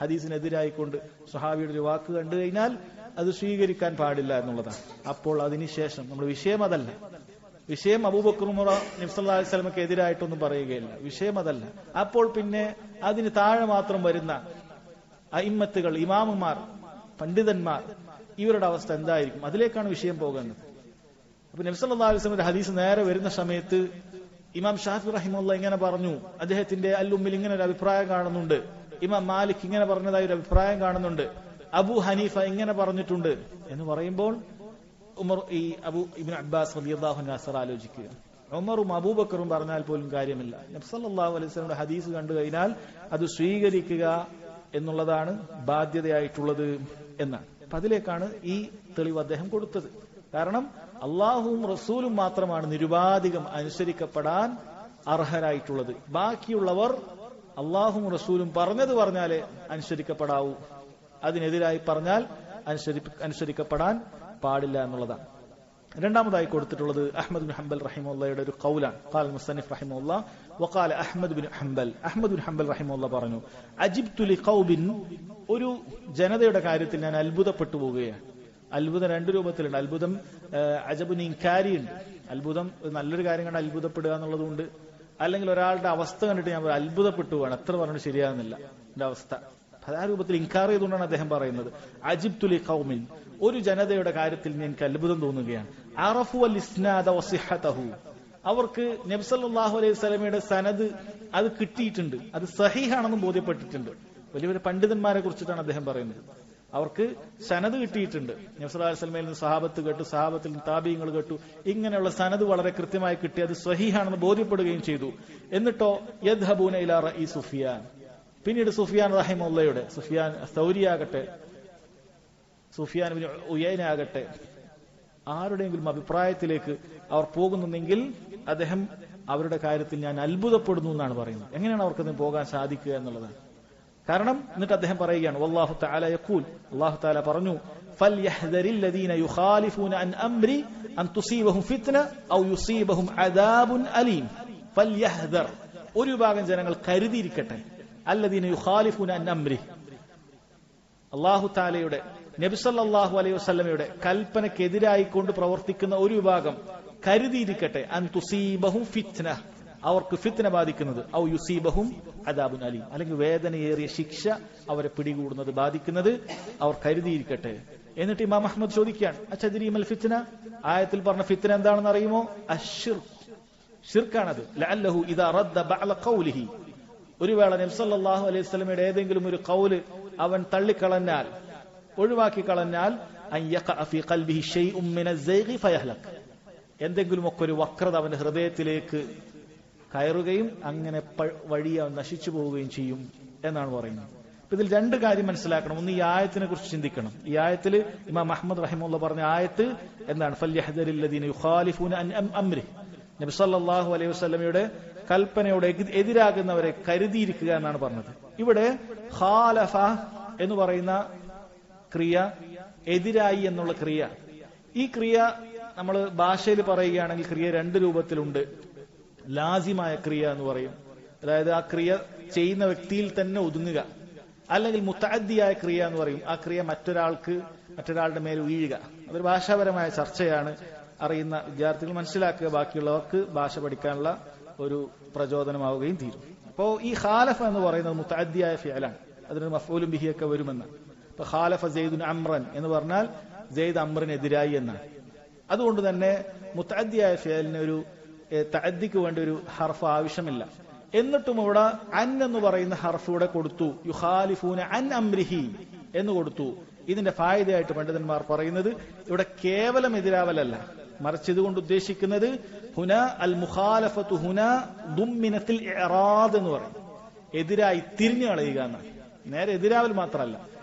ഹദീസിനെതിരായിക്കൊണ്ട് സഹാബിയുടെ ഒരു വാക്ക് കണ്ടു കഴിഞ്ഞാൽ അത് സ്വീകരിക്കാൻ പാടില്ല എന്നുള്ളതാണ്. അപ്പോൾ അതിനുശേഷം നമ്മുടെ വിഷയം അതല്ല. വിഷയം അബൂബക്കർ ഉമർ നബി സല്ലല്ലാഹു അലൈഹി വസല്ലമക്ക് എതിരായിട്ടൊന്നും പറയുകയില്ല. വിഷയം അതല്ല. അപ്പോൾ പിന്നെ അതിന് താഴെ മാത്രം വരുന്ന അയിമ്മത്തുകൾ, ഇമാമുമാർ, പണ്ഡിതന്മാർ, ഇവരുടെ അവസ്ഥ എന്തായിരിക്കും? അതിലേക്കാണ് വിഷയം പോകുന്നത്. അപ്പൊ നബി സല്ലല്ലാഹു അലൈഹി വസല്ലം ഹദീസ് നേരെ വരുന്ന സമയത്ത് ഇമാം ഷാഫി റഹിമഹുല്ലാ ഇങ്ങനെ പറഞ്ഞു, അദ്ദേഹത്തിന്റെ അൽ-ഉമ്മിൽ ഇങ്ങനെ ഒരു അഭിപ്രായം കാണുന്നുണ്ട്, ഇമാം മാലിക് ഇങ്ങനെ പറഞ്ഞതായി ഒരു അഭിപ്രായം കാണുന്നുണ്ട്, അബു ഹനീഫ ഇങ്ങനെ പറഞ്ഞിട്ടുണ്ട് എന്ന് പറയുമ്പോൾ ഉമർ ഈ അബു ഇബ്നു അബ്ബാസ് റളിയല്ലാഹു അൻഹു അസർ ആലോചിക്കുക. ഉമറും അബൂബക്കറും പറഞ്ഞാൽ പോലും കാര്യമില്ല, നബി സല്ലല്ലാഹു അലൈഹി വസല്ലമയുടെ ഹദീസ് കണ്ടു കഴിഞ്ഞാൽ അത് സ്വീകരിക്കുക എന്നുള്ളതാണ് ബാധ്യതയായിട്ടുള്ളത് എന്നാണ്. അപ്പൊ അതിലേക്കാണ് ഈ തെളിവ് അദ്ദേഹം കൊടുത്തത്. കാരണം അള്ളാഹുവും റസൂലും മാത്രമാണ് നിരുപാധികം അനുസരിക്കപ്പെടാൻ അർഹരായിട്ടുള്ളത്. ബാക്കിയുള്ളവർ അള്ളാഹുവും റസൂലും പറഞ്ഞത് പറഞ്ഞാലേ അനുസരിക്കപ്പെടാവൂ, അതിനെതിരായി പറഞ്ഞാൽ അനുസരിക്കപ്പെടാൻ പാടില്ല എന്നുള്ളതാണ്. രണ്ടാമതായി കൊടുത്തിട്ടുള്ളത് അഹ്മദ് ബിൻ ഹംബൽ റഹിമഹുള്ളയുടെ ഒരു ഖൗലാണ്. ഖാൽ മുസന്നിഫ് റഹിമഹുല്ലാ വഖാല അഹ്മദ് ബിൻ ഹംബൽ റഹിമഹുല്ലാ പറഞ്ഞു, അജിബ്തു ലിഖൗബിൻ, ഒരു ജനതയുടെ കാര്യത്തിൽ ഞാൻ അത്ഭുതപ്പെട്ടു പോവുകയാണ്. അത്ഭുതം രണ്ട് രൂപത്തിലുണ്ട്. അത്ഭുതം അജബുൻ ഇൻകാരിയുണ്ട്. അത്ഭുതം നല്ലൊരു കാര്യം കണ്ട് അത്ഭുതപ്പെടുക എന്നുള്ളതുകൊണ്ട്, അല്ലെങ്കിൽ ഒരാളുടെ അവസ്ഥ കണ്ടിട്ട് ഞാൻ അത്ഭുതപ്പെട്ടു പോവാണ്, എത്ര പറഞ്ഞു ശരിയാകുന്നില്ല എന്റെ അവസ്ഥ, ആ രൂപത്തിൽ ഇൻകാർ ചെയ്തുകൊണ്ടാണ് അദ്ദേഹം പറയുന്നത്. അജിബ്തു ലിഖൗമിൻ, ഒരു ജനതയുടെ കാര്യത്തിൽ എനിക്ക് അത്ഭുതം തോന്നുകയാണ്. അറഫു അൽ ഇസ്നാദ വസിഹതഹു, അവർക്ക് നബി സല്ലല്ലാഹു അലൈഹി വസല്ലമയുടെ സനദ് അത് കിട്ടിയിട്ടുണ്ട്, അത് സഹീഹാണെന്നും ബോധ്യപ്പെട്ടിട്ടുണ്ട്. വലിയ വലിയ പണ്ഡിതന്മാരെ കുറിച്ചിട്ടാണ് അദ്ദേഹം പറയുന്നത്. അവർക്ക് സനദ് കിട്ടിയിട്ടുണ്ട്. നബി സല്ലല്ലാഹു അലൈഹി വസല്ലമയിൽ നിന്ന് സഹാബത്ത് കേട്ടു, സഹാബത്തിൽ നിന്ന് താബീങ്ങൾ കേട്ടു, ഇങ്ങനെയുള്ള സനദ് വളരെ കൃത്യമായി കിട്ടി, അത് സ്വഹീഹാണെന്ന് ബോധ്യപ്പെടുകയും ചെയ്തു. എന്നിട്ടോ യദ്ഹബൂന ഇലാ റഈ സുഫിയാൻ, പിന്നീട് സുഫിയാൻ റഹിമഹുള്ളയുടെ, സുഫിയാൻ സൗരിയാകട്ടെ, സുഫിയാൻ ഇബ്നു ഉയൈന ആകട്ടെ, ആരുടെയെങ്കിലും അഭിപ്രായത്തിലേക്ക് അവർ പോകുന്നുണ്ടെങ്കിൽ അദ്ദേഹം അവരുടെ കാര്യത്തിൽ ഞാൻ അത്ഭുതപ്പെടുന്നു എന്നാണ് പറയുന്നത്. എങ്ങനെയാണ് അവർക്കത് പോകാൻ സാധിക്കുക എന്നുള്ളതാണ്. കാരണം എന്നിട്ട് അദ്ദേഹം പറയുകയാണ്, വല്ലാഹു തആല യഖൂൽ, അല്ലാഹു തആല പറഞ്ഞു, ഫൽയഹ്ദരിൽ ലദീന യുഖാലിഫൂന അൻ അംരി അൻ തുസീബഹും ഫിത്ന ഔ യുസീബഹും അദാബുൻ അലീം. ഫൽയഹ്ദർ, ഒരു വിഭാഗം ജനങ്ങൾ കരുതിയിരിക്കട്ടെ, അല്ലദീന യുഖാലിഫൂന അൻ അംരി, അല്ലാഹു തആലയുടെ നബി സല്ലല്ലാഹു അലൈഹി വസല്ലമയുടെ കൽപ്പനക്കെതിരായി കൊണ്ട് പ്രവർത്തിക്കുന്ന ഒരു വിഭാഗം കരുതിയിരിക്കട്ടെ, അൻ തുസീബഹും ഫിത്ന, അവർക്ക് ഫിത്ന ബാധിക്കുന്നത്, ഔ യുസീബഹും അദാബുൻ അലീം, അല്ലെങ്കിൽ വേദനയേറിയ ശിക്ഷ അവരെ പിടികൂടുന്നത്, ബാധിക്കുന്നത് അവർ കരുതിയിരിക്കട്ടെ. എന്നിട്ട് ഇമാം അഹ്മദ് ചോദിക്കുകയാണ്, അച്ചദ്രീമൽ ഫിത്ന, ആയത്തിൽ പറഞ്ഞ ഫിത്ന എന്താണെന്ന് അറിയുമോ? അശ്ശിർക്ക്, ശിർക്കാണത്. ലഅല്ലഹു ഇദാ റദ്ദ ബഅല ഖൗലിഹി, ഒരു വേള നബി സല്ലല്ലാഹു അലൈഹി വസല്ലമയുടെ ഏതെങ്കിലും ഒരു ഖൗല് അവൻ തള്ളിക്കളഞ്ഞാൽ, ഒഴിവാക്കി കളഞ്ഞാൽ, അൻ യഖഅ ഫീ ഖൽബിഹി ശൈഉം മിനൽ സൈഗി ഫയഹ്ലക്, എന്തെങ്കിലുമൊക്കെ ഒരു വക്രത അവന്റെ ഹൃദയത്തിലേക്ക് കയറുകയും അങ്ങനെ വഴിയെ നശിച്ചു പോവുകയും ചെയ്യും എന്നാണ് പറയുന്നത്. ഇതിൽ രണ്ട് കാര്യം മനസ്സിലാക്കണം. ഒന്ന്, ഈ ആയത്തിനെ കുറിച്ച് ചിന്തിക്കണം. ഈ ആയത്തിൽ ഇമാം അഹ്മദ് റഹിമഹുല്ലാ പറഞ്ഞ ആയത്ത് എന്താണ്? ഫൽയഹ്ദരിൽ ലദീന യുഖാലിഫൂന അൻ അംരി, നബി സല്ലല്ലാഹു അലൈഹി വസല്ലമയുടെ കൽപ്പനയോട് എതിരാകുന്നവരെ കരുതിയിരിക്കുക എന്നാണ് പറഞ്ഞത്. ഇവിടെ ഖാലഫ എന്ന് പറയുന്ന ക്രിയ, എതിരായി എന്നുള്ള ക്രിയ, ഈ ക്രിയ നമ്മൾ ഭാഷയിൽ പറയുകയാണെങ്കിൽ ക്രിയ രണ്ട് രൂപത്തിലുണ്ട്. ലാസിമായ ക്രിയ എന്ന് പറയും, അതായത് ആ ക്രിയ ചെയ്യുന്ന വ്യക്തിയിൽ തന്നെ ഒതുങ്ങുക. അല്ലെങ്കിൽ മുത്തഅദ്ദിയായ ക്രിയ എന്ന് പറയും, ആ ക്രിയ മറ്റൊരാളുടെ മേൽ വീഴുക. അതൊരു ഭാഷാപരമായ ചർച്ചയാണ്, അറിയുന്ന വിദ്യാർത്ഥികൾ മനസ്സിലാക്കുക, ബാക്കിയുള്ളവർക്ക് ഭാഷ പഠിക്കാനുള്ള ഒരു പ്രചോദനമാവുകയും തീരും. അപ്പോ ഈ ഖാലഫ എന്ന് പറയുന്നത് മുത്തഅദ്ദിയായ ഫിഅലാണ്, അതിന് മഫ്ഊലും ബിഹി ഒക്കെ വരുമെന്ന്. ഇപ്പൊ ഖാലഫ സെയ്ദുൻ അംറൻ എന്ന് പറഞ്ഞാൽ സെയ്ദ് അംറിനെതിരായി എന്നാണ്. അതുകൊണ്ട് തന്നെ മുത്തഅദ്ദിയായ ഫിഅലിന് ഒരു തഅദ്ദിക്ക് വേണ്ടി ഒരു ഹർഫ് ആവശ്യമില്ല. എന്നിട്ടും ഇവിടെ അൻ എന്ന് പറയുന്ന ഹർഫ് ഇവിടെ കൊടുത്തു, യുഖാലിഫൂന അൻ അംരിഹി എന്ന് കൊടുത്തു. ഇതിന്റെ ഫായിദയായിട്ട് പണ്ഡിതന്മാർ പറയുന്നത് ഇവിടെ കേവലം എതിരാവലല്ല, മറിച്ച് ഇതുകൊണ്ട് ഉദ്ദേശിക്കുന്നത് ഹുന അൽ മുഖാലഫത്തു ഹുന ദുമ്മിനത്തിൽ ഇറാദ് എന്ന് പറയും, എതിരായി തിരിഞ്ഞു കളയുക എന്നാണ്. നേരെ എതിരാവൽ മാത്രമല്ല,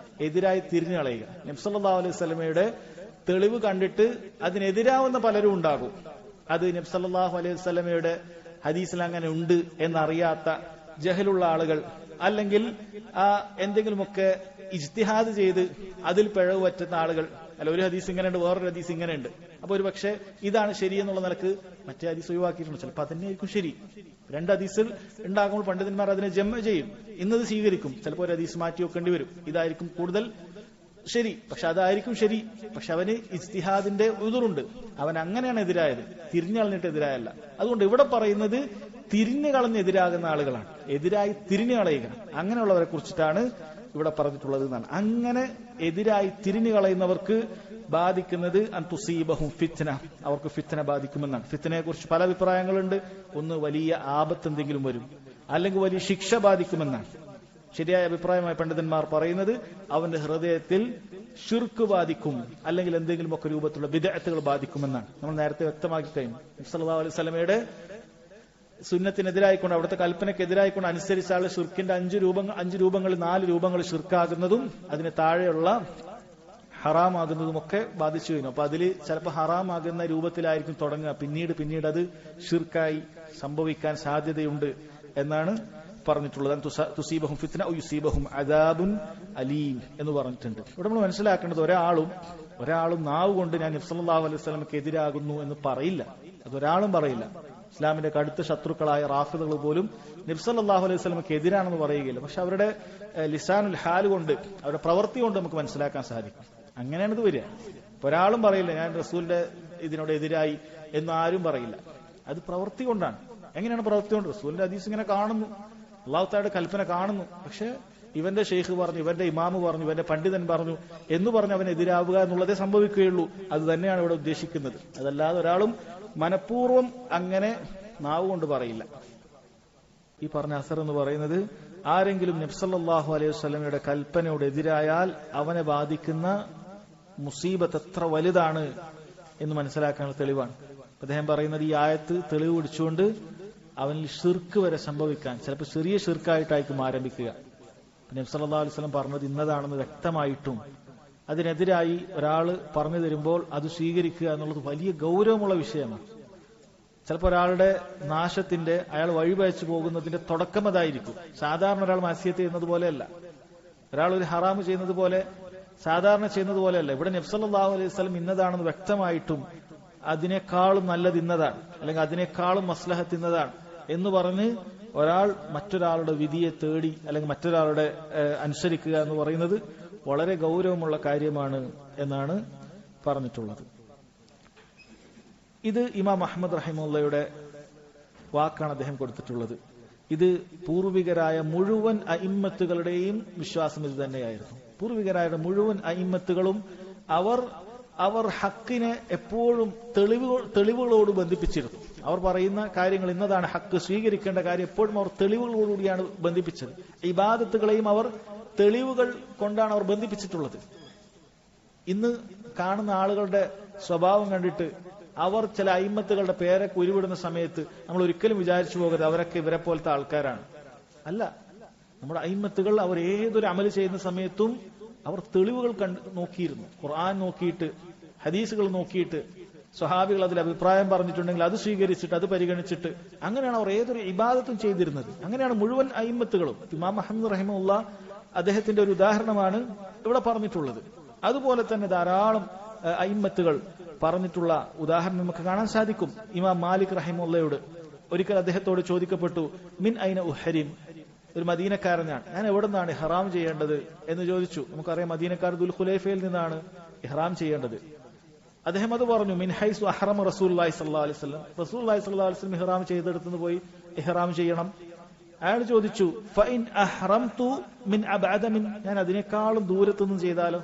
എതിരായി തിരിഞ്ഞു കളയുക. നബി സല്ലല്ലാഹു അലൈഹി വസല്ലമയുടെ തെളിവ് കണ്ടിട്ട് അതിനെതിരാവുന്ന പലരും ഉണ്ടാകും. അത് നബി സല്ലല്ലാഹു അലൈഹി വസല്ലമയുടെ ഹദീസിൽ അങ്ങനെ ഉണ്ട് എന്നറിയാത്ത ജഹലുള്ള ആളുകൾ, അല്ലെങ്കിൽ എന്തെങ്കിലുമൊക്കെ ഇജ്തിഹാദ് ചെയ്ത് അതിൽ പിഴവ് പറ്റുന്ന ആളുകൾ. അല്ല, ഒരു ഹദീസ് ഇങ്ങനെയുണ്ട്, വേറൊരു ഹദീസ് ഇങ്ങനെയുണ്ട്, അപ്പൊ ഒരു പക്ഷെ ഇതാണ് ശരി എന്നുള്ള നിലക്ക് മറ്റേ ഹദീസ് ഒഴിവാക്കിയിട്ടുണ്ട്. ചിലപ്പോൾ അതന്നെയായിരിക്കും ശരി. രണ്ട് ഹദീസിൽ ഉണ്ടാകുമ്പോൾ പണ്ഡിതന്മാർ അതിനെ ജമ ചെയ്യും, ഇന്നത് സ്വീകരിക്കും. ചിലപ്പോൾ ഒരു ഹദീസ് മാറ്റി വെക്കേണ്ടി വരും, ഇതായിരിക്കും കൂടുതൽ ശരി, പക്ഷെ അതായിരിക്കും ശരി. പക്ഷെ അവന് ഇജ്തിഹാദിന്റെ ഉദുറുണ്ട്, അവൻ അങ്ങനെയാണ് എതിരായത്, തിരിഞ്ഞു കളഞ്ഞിട്ട് എതിരായല്ല. അതുകൊണ്ട് ഇവിടെ പറയുന്നത് തിരിഞ്ഞു കളഞ്ഞ് എതിരാകുന്ന ആളുകളാണ്, എതിരായി തിരിഞ്ഞു കളയുക, അങ്ങനെയുള്ളവരെ കുറിച്ചിട്ടാണ് ഇവിടെ പറഞ്ഞിട്ടുള്ളത് എന്നാണ്. അങ്ങനെ എതിരായി തിരിഞ്ഞു കളയുന്നവർക്ക് ബാധിക്കുന്നത് അൻ തുസീബഹും ഫിത്ന, അവർക്ക് ഫിത്ന ബാധിക്കുമെന്നാണ്. ഫിത്നയെ കുറിച്ച് പല അഭിപ്രായങ്ങളുണ്ട്. ഒന്ന്, വലിയ ആപത്ത് എന്തെങ്കിലും വരും, അല്ലെങ്കിൽ വലിയ ശിക്ഷ ബാധിക്കുമെന്നാണ്. ശരിയായ അഭിപ്രായമായ പണ്ഡിതന്മാർ പറയുന്നത് അവന്റെ ഹൃദയത്തിൽ ശിർക്ക് ബാധിക്കും, അല്ലെങ്കിൽ എന്തെങ്കിലുമൊക്കെ രൂപത്തിലുള്ള ബിദ്അത്തുകൾ ബാധിക്കുമെന്നാണ്. നമ്മൾ നേരത്തെ വ്യക്തമാക്കി കഴിഞ്ഞു. നബി സല്ലല്ലാഹു അലൈഹി വസല്ലമയുടെ സുന്നത്തിനെതിരായിക്കൊണ്ട്, അവിടുത്തെ കൽപ്പനയ്ക്കെതിരായിക്കൊണ്ട് അനുസരിച്ച ആൾ ഷിർക്കിന്റെ 5 രൂപങ്ങളിൽ 4 രൂപങ്ങൾ ഷിർക്കാകുന്നതും അതിന് താഴെയുള്ള ഹറാമാകുന്നതുമൊക്കെ ബാധിച്ചു കഴിഞ്ഞു. അപ്പൊ അതിൽ ചിലപ്പോൾ ഹറാമാകുന്ന രൂപത്തിലായിരിക്കും തുടങ്ങുക, പിന്നീട് അത് ഷിർക്കായി സംഭവിക്കാൻ സാധ്യതയുണ്ട് എന്നാണ് പറഞ്ഞിട്ടുള്ളത്. തുസീബഹും ഫിത്ന ഔ യുസീബഹും അദാബുൻ അലീം എന്ന് പറഞ്ഞിട്ടുണ്ട്. ഇവിടെ നമ്മൾ മനസ്സിലാക്കേണ്ടത്, ഒരാളും നാവ് കൊണ്ട് ഞാൻ നബി സല്ലല്ലാഹു അലൈഹി വസല്ലമക്ക് എതിരാകുന്നു എന്ന് പറയില്ല. അതൊരാളും പറയില്ല. ഇസ്ലാമിന്റെ കടുത്ത ശത്രുക്കളായ റാഫിദുകൾ പോലും നബി സല്ലല്ലാഹു അലൈഹി വസല്ലമക്ക് എതിരാണെന്ന് പറയുകയില്ല. പക്ഷെ അവരുടെ ലിസാനുൽ ഹാൽ കൊണ്ട്, അവരുടെ പ്രവൃത്തി കൊണ്ട് നമുക്ക് മനസ്സിലാക്കാൻ സാധിക്കും. അങ്ങനെയാണ് ഇത് വരിക. ഒരാളും പറയില്ല ഞാൻ റസൂലിന്റെ ഇതിനോട് എതിരായി എന്ന് ആരും പറയില്ല. അത് പ്രവൃത്തി കൊണ്ടാണ്. എങ്ങനെയാണ് പ്രവൃത്തി കൊണ്ട്? റസൂലിന്റെ ഹദീസ് ഇങ്ങനെ കാണുന്നു, അല്ലാഹു തആലയുടെ കൽപ്പന കാണുന്നു. പക്ഷെ ഇവന്റെ ഷെയ്ഖ് പറഞ്ഞു, ഇവന്റെ ഇമാമ് പറഞ്ഞു, ഇവന്റെ പണ്ഡിതൻ പറഞ്ഞു എന്ന് പറഞ്ഞ് അവൻ എതിരാവുക എന്നുള്ളതേ സംഭവിക്കുകയുള്ളൂ. അത് തന്നെയാണ് ഇവിടെ ഉദ്ദേശിക്കുന്നത്. അതല്ലാതെ ഒരാളും മനഃപൂർവ്വം അങ്ങനെ നാവ് കൊണ്ട് പറയില്ല. ഈ പറഞ്ഞ അസർ എന്ന് പറയുന്നത്, ആരെങ്കിലും നബി സല്ലല്ലാഹു അലൈഹി വസല്ലമയുടെ കൽപ്പനയോട് എതിരായാൽ അവനെ ബാധിക്കുന്ന മുസീബത്ത് എത്ര വലുതാണ് എന്ന് മനസ്സിലാക്കാനുള്ള തെളിവാണ്. അദ്ദേഹം പറയുന്നത്, ഈ ആയത്ത് തെളിവ് പിടിച്ചുകൊണ്ട് അവനിൽ ഷിർക്ക് വരെ സംഭവിക്കാൻ, ചിലപ്പോൾ ചെറിയ ഷിർക്കായിട്ടായിരിക്കും ആരംഭിക്കുക. നബി സല്ലല്ലാഹു അലൈഹി വസല്ലം പറഞ്ഞത് ഇന്നതാണെന്ന് വ്യക്തമായിട്ടും അതിനെതിരായി ഒരാൾ പറഞ്ഞു തരുമ്പോൾ അത് സ്വീകരിക്കുക എന്നുള്ളത് വലിയ ഗൗരവമുള്ള വിഷയമാണ്. ചിലപ്പോൾ ഒരാളുടെ നാശത്തിന്റെ, അയാൾ വഴിപയച്ചു പോകുന്നതിന്റെ തുടക്കം അതായിരിക്കും. സാധാരണ ഒരാൾ മഅസിയത്ത് ചെയ്യുന്നത് പോലെയല്ല, ഒരാൾ ഒരു ഹറാമ് ചെയ്യുന്നത് പോലെ സാധാരണ ചെയ്യുന്നത് പോലെയല്ല. ഇവിടെ നബി സല്ലല്ലാഹു അലൈഹി വസല്ലം ഇന്നതാണെന്ന് വ്യക്തമായിട്ടും അതിനേക്കാളും നല്ലത് ഇന്നതാണ്, അല്ലെങ്കിൽ അതിനേക്കാളും മസ്ലഹത്ത് ഇന്നതാണ് എന്ന് പറഞ്ഞ് ഒരാൾ മറ്റൊരാളുടെ വിധിയെ തേടി അല്ലെങ്കിൽ മറ്റൊരാളുടെ അനുസരിക്കുക എന്ന് പറയുന്നത് വളരെ ഗൗരവമുള്ള കാര്യമാണ് എന്നാണ് പറഞ്ഞിട്ടുള്ളത്. ഇത് ഇമാം അഹ്മദ് റഹിമഹുള്ളയുടെ വാക്കാണ് അദ്ദേഹം കൊടുത്തിട്ടുള്ളത്. ഇത് പൂർവികരായ മുഴുവൻ അഇമ്മത്തുകളുടെയും വിശ്വാസം ഇത് തന്നെയായിരുന്നു. പൂർവികരായ മുഴുവൻ അഇമ്മത്തുകളും അവർ ഹക്കിനെ എപ്പോഴും തെളിവുകളോട് ബന്ധിപ്പിച്ചിരുന്നു. അവർ പറയുന്ന കാര്യങ്ങൾ ഇന്നതാണ് ഹക്ക്, സ്വീകരിക്കേണ്ട കാര്യം എപ്പോഴും അവർ തെളിവുകളോടുകൂടിയാണ് ബന്ധിപ്പിച്ചത്. ഇബാദത്തുകളെയും അവർ തെളിവുകൾ കൊണ്ടാണ് അവർ ബന്ധിപ്പിച്ചിട്ടുള്ളത്. ഇന്ന് കാണുന്ന ആളുകളുടെ സ്വഭാവം കണ്ടിട്ട് അവർ ചില അയിമ്മത്തുകളുടെ പേരൊക്കെ ഉരുവിടുന്ന സമയത്ത് നമ്മൾ ഒരിക്കലും വിചാരിച്ചു പോകരുത് അവരൊക്കെ ഇവരെ പോലത്തെ ആൾക്കാരാണ്. അല്ല, നമ്മുടെ അയിമ്മത്തുകൾ അവർ ഏതൊരു അമല് ചെയ്യുന്ന സമയത്തും അവർ തെളിവുകൾ നോക്കിയിരുന്നു. ഖുർആൻ നോക്കിയിട്ട്, ഹദീസുകൾ നോക്കിയിട്ട്, സ്വഹാബികൾ അതിൽ അഭിപ്രായം പറഞ്ഞിട്ടുണ്ടെങ്കിൽ അത് സ്വീകരിച്ചിട്ട്, അത് പരിഗണിച്ചിട്ട്, അങ്ങനെയാണ് അവർ ഏതൊരു ഇബാദത്തും ചെയ്തിരുന്നത്. അങ്ങനെയാണ് മുഴുവൻ അയിമ്മത്തുകളും. ഇമാം അഹ്മദ് റഹിമഹുള്ള അദ്ദേഹത്തിന്റെ ഒരു ഉദാഹരണമാണ് ഇവിടെ പറഞ്ഞിട്ടുള്ളത്. അതുപോലെ തന്നെ ധാരാളം അയിമ്മത്തുകൾ പറഞ്ഞിട്ടുള്ള ഉദാഹരണം നമുക്ക് കാണാൻ സാധിക്കും. ഇമാം മാലിക് റഹിമഹുള്ളയോട് ഒരിക്കൽ അദ്ദേഹത്തോട് ചോദിക്കപ്പെട്ടു, മിൻ ഐന ഉഹരിം, ഒരു മദീനക്കാരനാണ്, ഞാൻ എവിടെ നിന്നാണ് ഇഹ്റാം ചെയ്യേണ്ടത് എന്ന് ചോദിച്ചു. നമുക്കറിയാം മദീനക്കാർ ദുൽഖുലൈഫയിൽ നിന്നാണ് ഇഹ്റാം ചെയ്യേണ്ടത്. അദ്ദേഹം അത് പറഞ്ഞു, മിൻ ഹൈസു അഹ്റമ റസൂലുള്ളാഹി സ്വല്ലല്ലാഹു അലൈഹി വസല്ലം, റസൂലുള്ളാഹി സ്വല്ലല്ലാഹു അലൈഹി വസല്ലം ഇഹ്റാം ചെയ്തെടുത്തുനിന്ന് പോയി ഇഹ്റാം ചെയ്യണം. അയാൾ ചോദിച്ചു, ഫഇൻ അഹ്റംതു മിൻ അബ്അദ മിൻ, ഞാൻ അതിനേക്കാളും ദൂരത്തുനിന്ന് ചെയ്താലോ?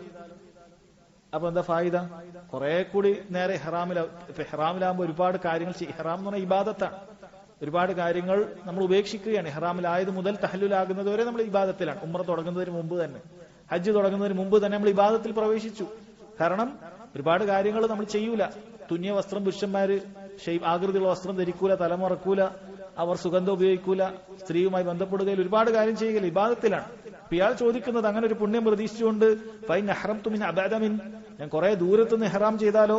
അപ്പൊ എന്താ ഫായിദ? കുറെ കൂടി നേരെ ഇഹ്റാമിലാകുമ്പോൾ ഒരുപാട് കാര്യങ്ങൾ ഇഹ്റാം എന്ന് പറഞ്ഞാൽ ഇബാദത്താണ്. ഒരുപാട് കാര്യങ്ങൾ നമ്മൾ ഉപേക്ഷിക്കുകയാണ്. ഇഹ്റാമിലായത് മുതൽ തഹല്ലുലാകുന്നത് വരെ നമ്മൾ ഇബാദത്തിലാണ്. ഉംറ തുടങ്ങുന്നതിന് മുമ്പ് തന്നെ, ഹജ്ജ് തുടങ്ങുന്നതിന് മുമ്പ് തന്നെ നമ്മൾ ഇബാദത്തിൽ പ്രവേശിച്ചു. കാരണം ഒരുപാട് കാര്യങ്ങൾ നമ്മൾ ചെയ്യൂല. തുന്നിയ വസ്ത്രം പുരുഷന്മാര് ആകൃതിയുള്ള വസ്ത്രം ധരിക്കൂല, തലമുറക്കൂല, അവർ സുഗന്ധം ഉപയോഗിക്കൂല, സ്ത്രീയുമായി ബന്ധപ്പെടുകയിൽ ഒരുപാട് കാര്യം ചെയ്യുകയില്ല, ഇബാദത്തിലാണ്. അപ്പൊ ഇയാൾ ചോദിക്കുന്നത് അങ്ങനെ ഒരു പുണ്യം പ്രതീക്ഷിച്ചുകൊണ്ട്, ഫൈൻ അഹ്റംതു മിൻ അബഅദ മിൻ, ഞാൻ കുറെ ദൂരത്തുനിന്ന് ഇഹ്റാം ചെയ്താലോ?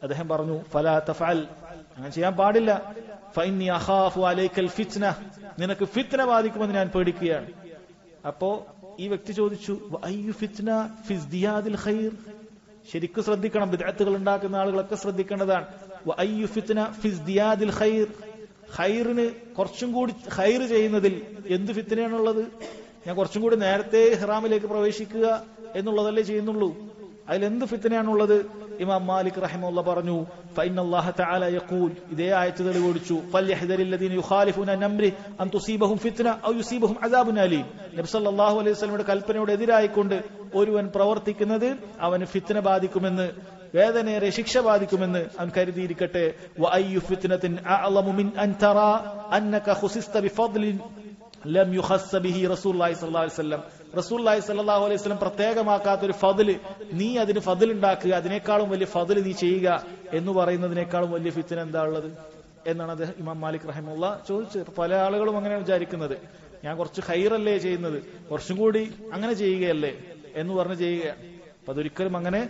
അദ്ദേഹം പറഞ്ഞു, ഫലാ തഫഅൽ, അങ്ങനെ ചെയ്യാൻ പാടില്ല. ഫഇന്നി അഖാഫു അലൈക്കൽ ഫിത്ന, നിനക്ക് ഫിത്ന ബാധിക്കുമെന്ന് ഞാൻ പേടിക്കുകയാണ്. അപ്പോ ഈ വ്യക്തി ചോദിച്ചു, വഅയ്യു ഫിത്ന ഫി ഇസ്ദിയാദിൽ ഖൈർ, ശരിക്കും ശ്രദ്ധിക്കണം, ബിദ്അത്തുകൾ ഉണ്ടാക്കുന്ന ആളുകളൊക്കെ ശ്രദ്ധിക്കേണ്ടതാണ്. വഅയ്യു ഫിത്ന ഫി ഇസ്ദിയാദിൽ ഖൈർ, ഖൈറിന് കുറച്ചും കൂടി ഖൈർ ചെയ്യുന്നതിൽ എന്ത് ഫിത്നയാണുള്ളത്? ഞാൻ കുറച്ചും കൂടി നേരത്തെ ഇഹ്റാമിലേക്ക് പ്രവേശിക്കുക എന്നുള്ളതല്ലേ ചെയ്യുന്നുള്ളൂ, അതിലെന്ത് ഫിത്നയാണുള്ളത് ഇമാം മാലിക് റഹിമഹുല്ലാഹ് പറഞ്ഞു ഫഇന്നല്ലാഹ തആല യഖൂൽ, ഇതേ ആയത്ത് തെളിവൊഴിച്ചു, ഫൽയഹ്ദരില്ലദീന യുഖാലിഫൂന അൻ അംരി അൻ തുസീബഹും ഫിത്ന ഔ യുസീബഹും അദാബുൻ അലീം. നബി സല്ലല്ലാഹു അലൈഹി വസല്ലമയുടെ കൽപ്പനയോട് എതിരായിക്കൊണ്ട് ഒരുവൻ പ്രവർത്തിക്കുന്നത് അവന് ഫിത്ന ബാധിക്കുമെന്ന്, വേദനയേറെ ശിക്ഷ ബാധിക്കുമെന്ന് അവൻ കരുതിയിരിക്കട്ടെ. വഅയ്യു ഫിത്നത്തിൻ അഅളമു മിൻ അൻ തറാ അന്നക ഖുസിസ്ത ബിഫദ്ലിൻ ലം യുഖസ്സ ബിഹി റസൂലുള്ളാഹി സ്വല്ലല്ലാഹു അലൈഹി വസല്ലം. റസൂലുള്ളാഹി സ്വല്ലല്ലാഹു അലൈഹി വസല്ലം പ്രത്യേകമാക്കാത്ത ഒരു ഫദ്ല് നീ അതിന് ഫദ്ൽ ഉണ്ടാക്കുക, അതിനേക്കാളും വലിയ ഫദ്ൽ നീ ചെയ്യുക എന്ന് പറയുന്നതിനേക്കാളും വലിയ ഫിത്ന എന്താ ഉള്ളത് എന്നാണ് അദ്ദേഹം ഇമാം മാലിക് റഹിമഹുല്ലാഹ് ചോദിച്ചത്. പല ആളുകളും അങ്ങനെയാണ് വിചാരിക്കുന്നത്, ഞാൻ കുറച്ച് ഖൈറല്ലേ ചെയ്യുന്നത്, കുറച്ചും കൂടി അങ്ങനെ ചെയ്യുകയല്ലേ എന്ന് പറഞ്ഞ് ചെയ്യുകയാണ്. അപ്പൊ അതൊരിക്കലും അങ്ങനെ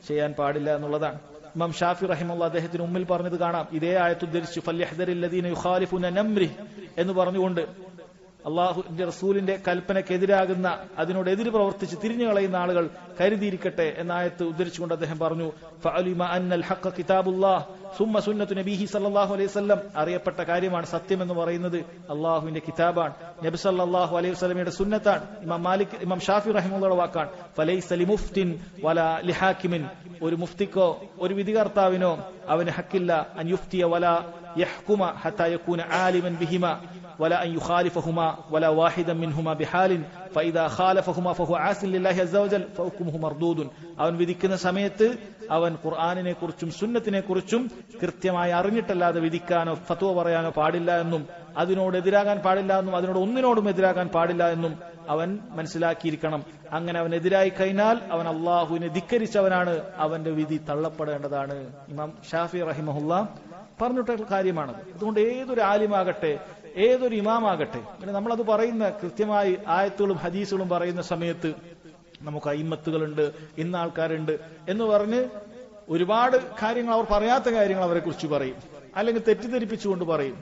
ചെയ്യാൻ പാടില്ല എന്നുള്ളതാണ്. ഇമാം ഷാഫി റഹിമഹുല്ലാഹ് അദ്ദേഹത്തിന് ഉമ്മിൽ പറഞ്ഞത് കാണാം, ഇതേ ആയത്ത് ഉദ്ധരിച്ചു ഫൽയഹ്ദരില്ലദീന യുഖാലിഫൂന അൻ അംരി എന്ന് പറഞ്ഞുകൊണ്ട് അള്ളാഹുവിന്റെ റസൂലിന്റെ കൽപ്പനക്കെതിരാകുന്ന, അതിനോട് എതിര് പ്രവർത്തിച്ച് തിരിഞ്ഞു കളയുന്ന ആളുകൾ കരുതിയിരിക്കട്ടെ എന്ന ആയത്ത് ഉദ്ധരിച്ചുകൊണ്ട് അദ്ദേഹം പറഞ്ഞു ഫഅലിമ അന്നൽ ഹഖ്ഖ കിതാബുല്ലാഹ് സുമ്മ സുന്നത്തു നബിഹി സല്ലല്ലാഹു അലൈഹി വസല്ലം. അറിയപ്പെട്ട കാര്യമാണ്, സത്യം എന്ന് പറയുന്നത് അള്ളാഹുവിന്റെ കിതാബാണ്, നബി സല്ലല്ലാഹു അലൈഹി വസല്ലമയുടെ സുന്നത്താണ്. ഇമാം ഷാഫി റഹിമഹുള്ളാഹുടെ വാക്കാണ് ഫലൈസ ലിമുഫ്തിൻ വലാ ലിഹാകിമിൻ. ഒരു മുഫ്തിക്കോ ഒരു വിധികർത്താവിനോ അവന് ഹക്കില്ല അൻ യുഫ്തിയ വലാ യഹ്കുമ ഹത്താ യകൂന ആലിമൻ ബിഹിമാ ولا أن يخالفهما ولا واحدا منهما بحال فإذا خالفهما فهو عاص لله عز وجل فحكمه مردود. അവൻ വിധിക്കുന്ന സമയത്ത് അവൻ ഖുർആനിനെ കുറിച്ചും സുന്നത്തിനെ കുറിച്ചും കൃത്യമായി അറിഞ്ഞിട്ടല്ലാതെ വിധിക്കാനോ ഫത്വ പറയാനോ പാടില്ല എന്നും അതിനോട് എതിരാകാൻ പാടില്ല എന്നും അതിനോട് ഒന്നിനോടും എതിരാകാൻ പാടില്ല എന്നും അവൻ മനസ്സിലാക്കിയിരിക്കണം. അങ്ങനെ അവൻ എതിരായി കഴിഞ്ഞാൽ അവൻ അള്ളാഹുവിനെ ധിക്കരിച്ചവനാണ്, അവന്റെ വിധി തള്ളപ്പെടേണ്ടതാണ്. ഇമാം ഷാഫി റഹിമഹുല്ലാഹ് പറഞ്ഞിട്ടുള്ള കാര്യമാണത്. അതുകൊണ്ട് ഏതൊരു ആലിമാകട്ടെ ഏതൊരു ഇമാമാകട്ടെ, പിന്നെ നമ്മളത് പറയുന്ന കൃത്യമായി ആയത്തുകളും ഹദീസുകളും പറയുന്ന സമയത്ത് നമുക്ക് അയിമ്മത്തുകളുണ്ട്, ഇന്ന ആൾക്കാരുണ്ട് എന്ന് പറഞ്ഞ് ഒരുപാട് കാര്യങ്ങൾ അവർ പറയാത്ത കാര്യങ്ങൾ അവരെ കുറിച്ച് പറയും, അല്ലെങ്കിൽ തെറ്റിദ്ധരിപ്പിച്ചുകൊണ്ട് പറയും.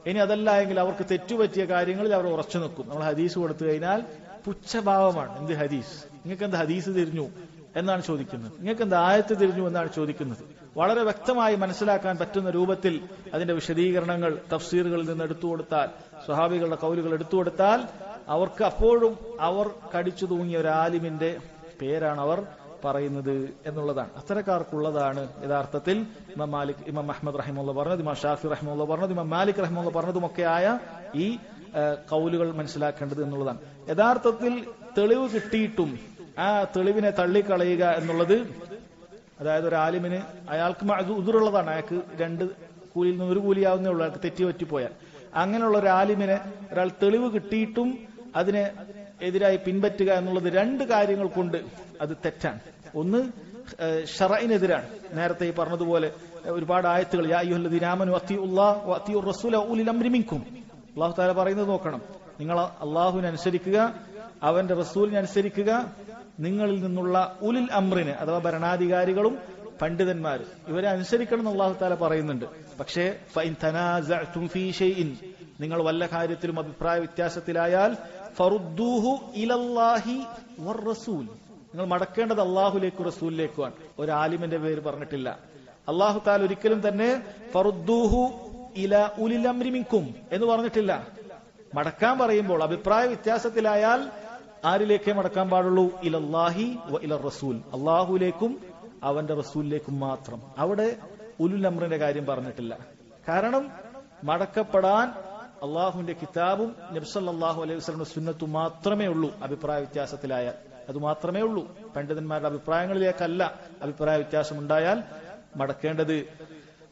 ഇനി അതല്ല എങ്കിൽ അവർക്ക് തെറ്റുപറ്റിയ കാര്യങ്ങളിൽ അവർ ഉറച്ചു നിൽക്കും. നമ്മൾ ഹദീസ് കൊടുത്തു കഴിഞ്ഞാൽ പുച്ഛഭാവമാണ്. എന്ത് ഹദീസ്, നിങ്ങൾക്ക് എന്ത് ഹദീസ് തിരിഞ്ഞു എന്നാണ് ചോദിക്കുന്നത്, നിങ്ങൾക്ക് എന്ത് ആയത്ത് തിരിഞ്ഞു എന്നാണ് ചോദിക്കുന്നത്. വളരെ വ്യക്തമായി മനസ്സിലാക്കാൻ പറ്റുന്ന രൂപത്തിൽ അതിന്റെ വിശദീകരണങ്ങൾ തഫ്സീറുകളിൽ നിന്ന് എടുത്തുകൊടുത്താൽ, സ്വഹാബികളുടെ കൗലുകൾ എടുത്തുകൊടുത്താൽ അവർക്ക് അപ്പോഴും അവർ കടിച്ചു തൂങ്ങിയ ഒരു ആലിമിന്റെ പേരാണ് അവർ പറയുന്നത് എന്നുള്ളതാണ്. അത്തരക്കാർക്കുള്ളതാണ് യഥാർത്ഥത്തിൽ ഇമാം മാലിക്, ഇമാം അഹ്മദ് റഹിമഹുല്ലാഹ് പറഞ്ഞത്, ഇമാം ഷാഫി റഹിമഹുല്ലാഹ് പറഞ്ഞത്, ഇമാം മാലിക് റഹിമഹുല്ലാഹ് പറഞ്ഞതുമൊക്കെ ആയ ഈ കൗലുകൾ മനസ്സിലാക്കേണ്ടത് എന്നുള്ളതാണ്. യഥാർത്ഥത്തിൽ തെളിവ് കിട്ടിയിട്ടും ആ തെളിവിനെ തള്ളിക്കളയുക എന്നുള്ളത്, അതായത് ഒരു ആലിമിന് അയാൾക്ക് ഉദുറുള്ളതാണ്, അയാൾക്ക് 2 കൂലിയിൽ നിന്ന് 1 കൂലിയാവുന്നേ ഉള്ളൂ, അയാൾക്ക് തെറ്റിപ്പോയാൽ. അങ്ങനെയുള്ള ഒരു ആലിമിനെ ഒരാൾ തെളിവ് കിട്ടിയിട്ടും അതിനെ എതിരായി പിൻപറ്റുക എന്നുള്ളത് 2 കാര്യങ്ങൾ കൊണ്ട് അത് തെറ്റാണ്. ഒന്ന് ശറഇനെതിരാണ്. നേരത്തെ ഈ പറഞ്ഞതുപോലെ ഒരുപാട് ആയത്തുകൾ യാ അയ്യുഹല്ലദീന ആമനു അത്തിഉല്ലാഹ വഅത്തിഉർ റസൂല ഉലിൽ അംരി മിൻകും. അല്ലാഹു തആല പറയുന്നത് നോക്കണം, നിങ്ങൾ അല്ലാഹുവിനെ അനുസരിക്കുക, അവന്റെ റസൂലിനെ അനുസരിക്കുക, നിങ്ങളിൽ നിന്നുള്ള ഉലിൽ അംറിന് അഥവാ ഭരണാധികാരികളും പണ്ഡിതന്മാർ ഇവരെ അനുസരിക്കണം എന്ന് അല്ലാഹു തആല പറയുന്നുണ്ട്. പക്ഷേ ഫഇൻ തനാസഅതും ഫീ ഷൈഇൻ, നിങ്ങൾ വല്ല കാര്യത്തിലും അഭിപ്രായ വ്യത്യാസത്തിലായാൽ ഫറുദ്ദൂഹു ഇലല്ലാഹി വറസൂൽ, നിങ്ങൾ മടക്കേണ്ടത് അല്ലാഹുവിലേക്കും റസൂലിലേക്കുമാണ്. ഒരു ആലിമിന്റെ പേര് പറഞ്ഞിട്ടില്ല. അല്ലാഹു തആല ഒരിക്കലും തന്നെ ഫറുദ്ദൂഹു ഇലാ ഉലിൽ അംരി മിൻകും എന്ന് പറഞ്ഞിട്ടില്ല. മടക്കാൻ പറയുമ്പോൾ അഭിപ്രായ വ്യത്യാസത്തിലായാൽ ആരിലേക്കേ മടക്കാൻ പാടുള്ളൂ? ഇലല്ലാഹി വ ഇലർ റസൂൽ, അല്ലാഹുവിലേക്കും അവന്റെ റസൂലിലേക്കും മാത്രം. അവിടെ ഉലുൽ അംറിന്റെ കാര്യം പറഞ്ഞിട്ടില്ല. കാരണം മടക്കപ്പെടാൻ അള്ളാഹുവിന്റെ കിതാബും നബി സല്ലല്ലാഹു അലൈഹി വസല്ലമയുടെ സുന്നത്തും മാത്രമേ ഉള്ളൂ. അഭിപ്രായ വ്യത്യാസത്തിലായാൽ അത് മാത്രമേ ഉള്ളൂ. പണ്ഡിതന്മാരുടെ അഭിപ്രായങ്ങളിലേക്കല്ല അഭിപ്രായ വ്യത്യാസം ഉണ്ടായാൽ മടക്കേണ്ടത്.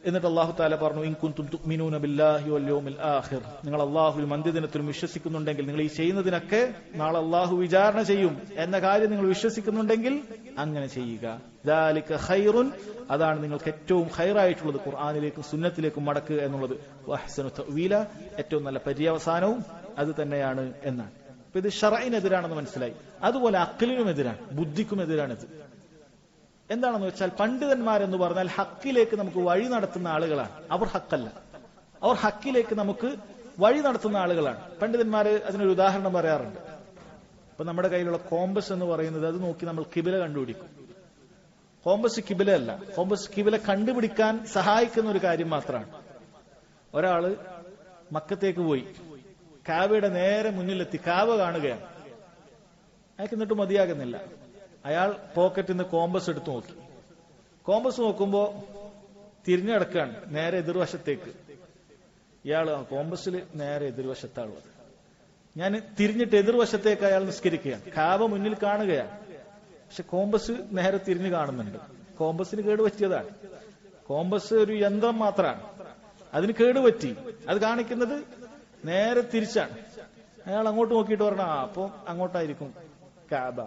എന്നിട്ട് അല്ലാഹു തആല പറഞ്ഞു, ഇൻ കുൻതും തുഅ്മിനൂന ബില്ലാഹി വൽ യൗമിൽ ആഖിർ, നിങ്ങൾ അല്ലാഹുവിലും അന്ത്യദിനത്തിലും വിശ്വസിക്കുന്നുണ്ടെങ്കിൽ, നിങ്ങൾ ഈ ചെയ്യുന്നതിനൊക്കെ നാളെ അല്ലാഹു വിചാരണ ചെയ്യും എന്ന കാര്യം നിങ്ങൾ വിശ്വസിക്കുന്നുണ്ടെങ്കിൽ അങ്ങനെ ചെയ്യുക. ദാലിക ഖൈറുൻ, അതാണ് നിങ്ങൾക്ക് ഏറ്റവും ഖൈറായിട്ടുള്ളത്, ഖുർആനിലേക്കും സുന്നത്തിലേക്കും മടക്കുക എന്നുള്ളത്. വഅഹ്സനു തഅ്വീല, ഏറ്റവും നല്ല പര്യവസാനവും അത് തന്നെയാണ് എന്നാണ്. അപ്പൊ ഇത് ശറഇനെതിരാണെന്ന് മനസ്സിലായി. അതുപോലെ അഖ്ലിനുമെതിരാണ്, ബുദ്ധിക്കുമെതിരാണിത്. എന്താണെന്ന് വെച്ചാൽ പണ്ഡിതന്മാരെന്ന് പറഞ്ഞാൽ ഹക്കിലേക്ക് നമുക്ക് വഴി നടത്തുന്ന ആളുകളാണ്. അവർ ഹക്കല്ല, അവർ ഹക്കിലേക്ക് നമുക്ക് വഴി നടത്തുന്ന ആളുകളാണ്. പണ്ഡിതന്മാര് അതിനൊരു ഉദാഹരണം പറയാറുണ്ട്. ഇപ്പൊ നമ്മുടെ കയ്യിലുള്ള കോമ്പസ് എന്ന് പറയുന്നത്, അത് നോക്കി നമ്മൾ കിബില കണ്ടുപിടിക്കും. കോമ്പസ് കിബില അല്ല, കോമ്പസ് കിബില കണ്ടുപിടിക്കാൻ സഹായിക്കുന്ന ഒരു കാര്യം മാത്രമാണ്. ഒരാള് മക്കത്തേക്ക് പോയി, കാബയുടെ നേരെ മുന്നിലെത്തി, കാബ കാണുകയാണ്. അയാൾക്ക് എന്നിട്ട് മതിയാകുന്നില്ല. അയാൾ പോക്കറ്റിൽ നിന്ന് കോമ്പസ് എടുത്തു നോക്കി. കോമ്പസ് നോക്കുമ്പോ തിരിഞ്ഞു കിടക്കുകയാണ് നേരെ എതിർവശത്തേക്ക്. ഇയാള് കോമ്പസിൽ നേരെ എതിർവശത്താണുള്ളത്. ഞാൻ തിരിഞ്ഞിട്ട് എതിർവശത്തേക്ക് അയാൾ നിസ്കരിക്കുകയാണ്. കാബ മുന്നിൽ കാണുകയാണ്. പക്ഷെ കോമ്പസ് നേരെ തിരിഞ്ഞു കാണുന്നുണ്ട്. കോമ്പസിന് കേടുപറ്റിയതാണ്. കോമ്പസ് ഒരു യന്ത്രം മാത്രമാണ്, അതിന് കേടുപറ്റി. അത് കാണിക്കുന്നത് നേരെ തിരിച്ചാണ്. അയാൾ അങ്ങോട്ട് നോക്കിയിട്ട് പറഞ്ഞ അപ്പൊ അങ്ങോട്ടായിരിക്കും കാബ,